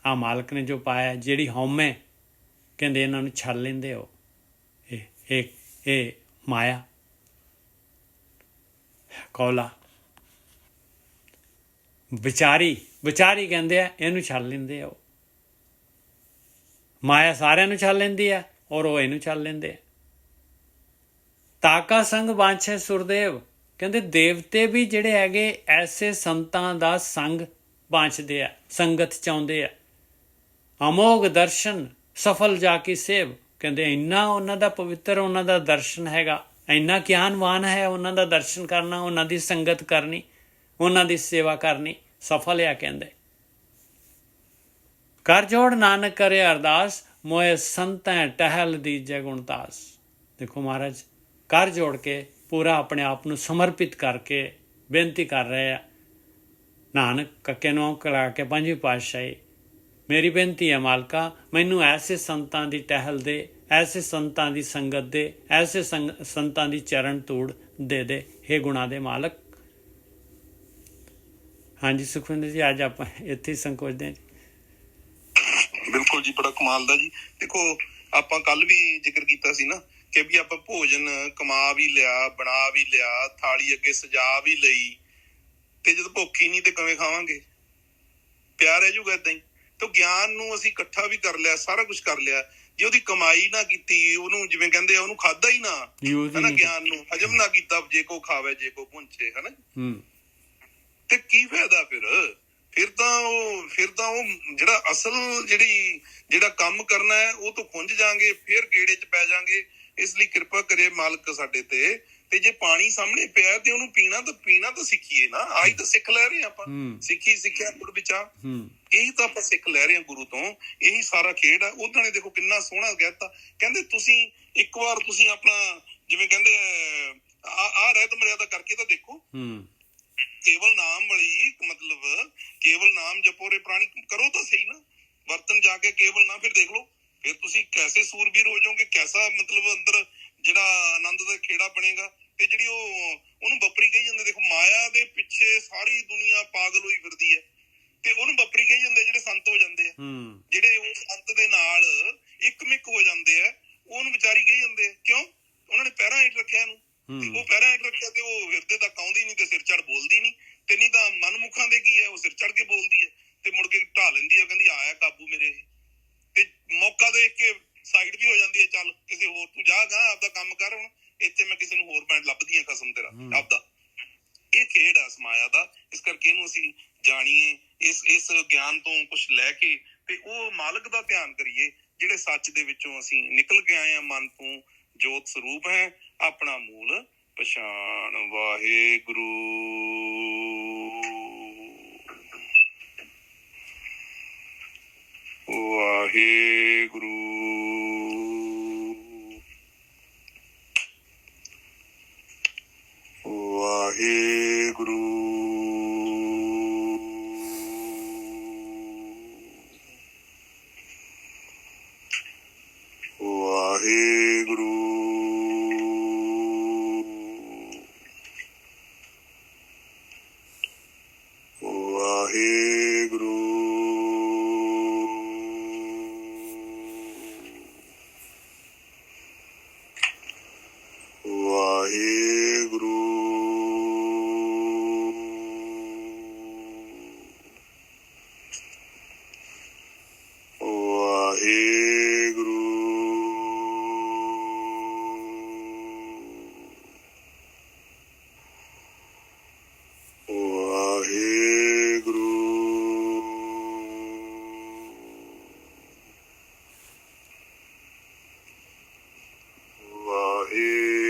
ਆ ਮਾਲਕ ਨੇ ਜੋ ਪਾਇਆ, ਜਿਹੜੀ ਹਉਮੈ, ਕਹਿੰਦੇ ਇਹਨਾਂ ਨੂੰ ਛੱਲ ਲੈਂਦੇ ਹੋ। ਇਹ ਮਾਇਆ, ਕੌਲਾ, ਵਿਚਾਰੀ ਕਹਿੰਦੇ ਆ, ਇਹਨੂੰ ਛੱਲ ਲੈਂਦੇ ਆ। ਮਾਇਆ ਸਾਰਿਆਂ ਨੂੰ ਛੱਲ ਲੈਂਦੀ ਆ ਔਰ ਉਹ ਇਹਨੂੰ ਛੱਲ ਲੈਂਦੇ ਆ। ਤਾਕਾ ਸੰਗ ਬਾਂਛੇ ਸੁਰਦੇਵ। ਕਹਿੰਦੇ ਦੇਵਤੇ ਵੀ ਜਿਹੜੇ ਹੈਗੇ ਐਸੇ ਸੰਤਾਂ ਦਾ ਸੰਗ ਬਾਂਛਦੇ ਆ, ਸੰਗਤ ਚਾਹੁੰਦੇ ਆ। ਅਮੋਘ ਦਰਸ਼ਨ ਸਫਲ ਜਾ ਕੀ ਸੇਵ। ਕਹਿੰਦੇ ਇੰਨਾ ਉਹਨਾਂ ਦਾ ਪਵਿੱਤਰ, ਉਹਨਾਂ ਦਾ ਦਰਸ਼ਨ ਹੈਗਾ, ਇੰਨਾ ਗਿਆਨਵਾਨ ਹੈ। ਉਹਨਾਂ ਦਾ ਦਰਸ਼ਨ ਕਰਨਾ, ਉਹਨਾਂ ਦੀ ਸੰਗਤ ਕਰਨੀ, ਉਹਨਾਂ ਦੀ ਸੇਵਾ ਕਰਨੀ ਸਫਲ ਆ। ਕਹਿੰਦੇ ਕਰ ਜੋੜ ਨਾਨਕ ਕਰੇ ਅਰਦਾਸ, ਮੋਏ ਸੰਤੈ ਟਹਿਲ ਦੀਜੈ ਗੁਣਤਾਸ। ਦੇਖੋ ਮਹਾਰਾਜ ਕਰ ਜੋੜ ਕੇ ਪੂਰਾ ਆਪਣੇ ਆਪ ਨੂੰ ਸਮਰਪਿਤ ਕਰਕੇ ਬੇਨਤੀ ਕਰ ਰਹੇ ਆ। ਨਾਨਕ ਕੱਕੇ ਨੂੰ ਕਰਾ ਕੇ ਪੰਜਵੀਂ ਪਾਤਸ਼ਾਹੀ, ਮੇਰੀ ਬੇਨਤੀ ਹੈ ਮਾਲਕਾ, ਮੈਨੂੰ ਐਸੇ ਸੰਤਾਂ ਦੀ ਟਹਿਲ ਦੇ, ਐਸੇ ਸੰਤਾਂ ਦੀ ਸੰਗਤ ਦੇ, ਐਸੇ ਸੰਤਾਂ ਦੀ ਚਰਨ ਧੂੜ ਦੇ ਹੇ ਗੁਣਾ ਦੇ ਮਾਲਕ। ਹਾਂਜੀ ਸੁਖਵਿੰਦਰ ਜੀ, ਅੱਜ ਆਪਾਂ ਇੱਥੇ ਹੀ ਸੰਕੋਚਦੇ ਹਾਂ ਜੀ। ਬਿਲਕੁਲ ਜੀ, ਬੜਾ ਕਮਾਲ ਦਾ ਜੀ। ਦੇਖੋ ਆਪਾਂ ਕੱਲ ਵੀ ਜ਼ਿਕਰ ਕੀਤਾ ਸੀ ਨਾ ਕਿ ਵੀ ਆਪਾਂ ਭੋਜਨ ਕਮਾ ਵੀ ਲਿਆ, ਬਣਾ ਵੀ ਲਿਆ, ਥਾਲੀ ਅੱਗੇ ਸਜਾ ਵੀ ਲਈ, ਤੇ ਜਦੋਂ ਭੁੱਖ ਹੀ ਨਹੀਂ ਤੇ ਕਿਵੇਂ ਖਾਵਾਂਗੇ? ਪਿਆਰ ਰਹਿ ਜਾਊਗਾ ਏਦਾਂ ਹੀ। ਤੇ ਗਿਆਨ ਨੂੰ ਅਸੀਂ ਇਕੱਠਾ ਵੀ ਕਰ ਲਿਆ, ਸਾਰਾ ਕੁਝ ਕਰ ਲਿਆ, ਜੇ ਉਹਦੀ ਕਮਾਈ ਨਾ ਕੀਤੀ, ਉਹਨੂੰ ਜਿਵੇਂ ਕਹਿੰਦੇ ਆ ਉਹਨੂੰ ਖਾਦਾ ਹੀ ਨਾ, ਹਨਾ, ਗਿਆਨ ਨੂੰ ਹਜਮ ਨਾ ਕੀਤਾ, ਜੇ ਕੋ ਖਾਵੇ ਜੇ ਕੋ ਪੁੰਚੇ, ਹਨਾ, ਤੇ ਕੀ ਫਾਇਦਾ ਫਿਰ? ਫਿਰ ਤਾਂ ਉਹ ਜਿਹੜਾ ਅਸਲ ਜਿਹੜਾ ਕੰਮ ਕਰਨਾ ਹੈ ਉਹ ਤੋਂ ਖੁੰਝ ਜਾਾਂਗੇ, ਫਿਰ ਗੇੜੇ 'ਚ ਪੈ ਜਾਾਂਗੇ। ਇਸ ਲਈ ਕਿਰਪਾ ਕਰੇ ਮਾਲਕ ਸਾਡੇ ਤੇ ਜੇ ਪਾਣੀ ਸਾਹਮਣੇ ਪਿਆ ਤੇ ਉਹਨੂੰ ਪੀਣਾ ਤਾਂ ਸਿੱਖੀਏ ਨਾ। ਆਹੀ ਤਾਂ ਸਿੱਖ ਲੈ ਰਹੇ ਆਪਾਂ, ਸਿੱਖਿਆ ਗੁਰ ਵਿਚਾਰ, ਇਹੀ ਤਾਂ ਆਪਾਂ ਸਿੱਖ ਲੈ ਰਹੇ ਹਾਂ ਗੁਰੂ ਤੋਂ। ਇਹੀ ਸਾਰਾ ਖੇਡ ਆ। ਉਹਨਾਂ ਨੇ ਦੇਖੋ ਕਿੰਨਾ ਸੋਹਣਾ ਕਹਿਤਾ, ਕਹਿੰਦੇ ਤੁਸੀਂ ਇੱਕ ਵਾਰ ਤੁਸੀਂ ਆਪਣਾ ਜਿਵੇਂ ਕਹਿੰਦੇ ਆ ਰਹਿਤ ਮਰਿਆਦਾ ਕਰਕੇ ਤਾਂ ਦੇਖੋ। ਕੇਵਲ ਨਾਮ ਵਾਲੀ, ਮਤਲਬ ਕੇਵਲ ਨਾਮ ਜਪੋ ਰੇ ਪ੍ਰਾਣੀ, ਕਰੋ ਤਾਂ ਸਹੀ ਨਾ, ਵਰਤਨ ਜਾ ਕੇ ਕੇਵਲ ਨਾ, ਫਿਰ ਦੇਖ ਲਓ ਫਿਰ ਤੁਸੀਂ ਕੈਸੇ ਸੂਰਬੀਰ ਹੋ ਜਾਓਗੇ, ਕੈਸਾ ਮਤਲਬ ਅੰਦਰ ਜਿਹੜਾ ਆਨੰਦ ਦਾ ਖੇੜਾ ਬਣੇਗਾ। ਤੇ ਜਿਹੜੀ ਉਹਨੂੰ ਬੱਪਰੀ ਕਹੀ ਜਾਂਦੇ, ਦੇਖੋ ਮਾਇਆ ਦੇ ਪਿੱਛੇ ਸਾਰੀ ਦੁਨੀਆ ਪਾਗਲ ਹੋਈ ਫਿਰਦੀ ਹੈ, ਤੇ ਉਹਨੂੰ ਬੱਪਰੀ ਕਹੀ ਜਾਂਦੇ ਜਿਹੜੇ ਸੰਤ ਹੋ ਜਾਂਦੇ ਆ, ਜਿਹੜੇ ਉਸ ਸੰਤ ਦੇ ਨਾਲ ਇੱਕਮਿਕ ਹੋ ਜਾਂਦੇ ਆ, ਉਹਨੂੰ ਵਿਚਾਰੀ ਕਹੀ ਜਾਂਦੇ ਆ। ਕਿਉਂ? ਉਹਨਾਂ ਨੇ ਪੈਰਾਂ ਹੇਠ ਰੱਖਿਆ ਇਹਨੂੰ, ਤੇ ਉਹ ਪੈਰਾਂ ਹੇਠ ਰੱਖਿਆ ਤੇ ਉਹ ਹਿਰਦੇ ਤੱਕ ਆਉਂਦੀ ਨਹੀਂ, ਤੇ ਸਿਰ ਚੜ ਬੋਲਦੀ ਨਹੀਂ, ਤੇ ਨਹੀਂ ਤਾਂ ਮਨਮੁਖਾਂ ਦੇ ਕੀ ਹੈ, ਉਹ ਸਿਰ ਚੜ ਕੇ ਬੋਲਦੀ ਹੈ, ਤੇ ਮੁੜ ਕੇ ਢਾ ਲੈਂਦੀ ਹੈ, ਕਹਿੰਦੀ ਆਇਆ ਕਾਬੂ ਮੇਰੇ, ਤੇ ਮੌਕਾ ਦੇਖ ਕੇ ਸਾਈਡ ਵੀ ਹੋ ਜਾਂਦੀ ਹੈ, ਚੱਲ ਕਿਸੇ ਹੋਰ, ਤੂੰ ਜਾ ਗਾ ਆਪਦਾ ਕੰਮ ਕਰ, ਹੁਣ ਇੱਥੇ ਮੈਂ ਕਿਸੇ ਨੂੰ ਹੋਰ ਬੈਂਡ ਲੱਭਦੀ ਹਾਂ ਖਸਮ ਤੇਰਾ ਆਪਦਾ। ਇਹ ਖੇਡ ਆ ਮਾਇਆ ਦਾ। ਇਸ ਕਰਕੇ ਇਹਨੂੰ ਅਸੀਂ ਜਾਣੀਏ, ਇਸ ਗਿਆਨ ਤੋਂ ਕੁਛ ਲੈ ਕੇ, ਤੇ ਉਹ ਮਾਲਕ ਦਾ ਧਿਆਨ ਕਰੀਏ ਜਿਹੜੇ ਸੱਚ ਦੇ ਵਿੱਚੋਂ ਅਸੀਂ ਨਿਕਲ ਕੇ ਆਏ ਹਾਂ। ਮਨ ਤੋਂ ਜੋਤ ਸਰੂਪ ਹੈ, ਆਪਣਾ ਮੂਲ ਪਛਾਣ। ਵਾਹਿਗੁਰੂ। ਵਾਹਿਗੁਰੂ। ਵਾਹਿਗੁਰੂ। ਵਾਹਿਗੁਰੂ। ਵਾਹਿਗੁਰੂ। ਵਾਹਿਗੁਰੂ। ਵਾਹਿਗੁਰੂ।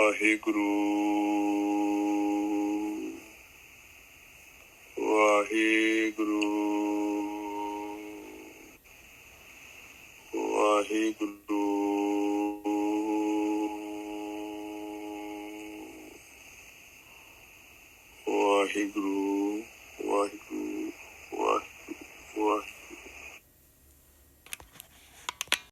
ਵਾਹਿਗੁਰੂ। ਵਾਹਿਗੁਰੂ। ਵਾਹਿਗੁਰੂ। ਵਾਹਿਗੁਰੂ। ਵਾਹਿਗੁਰੂ।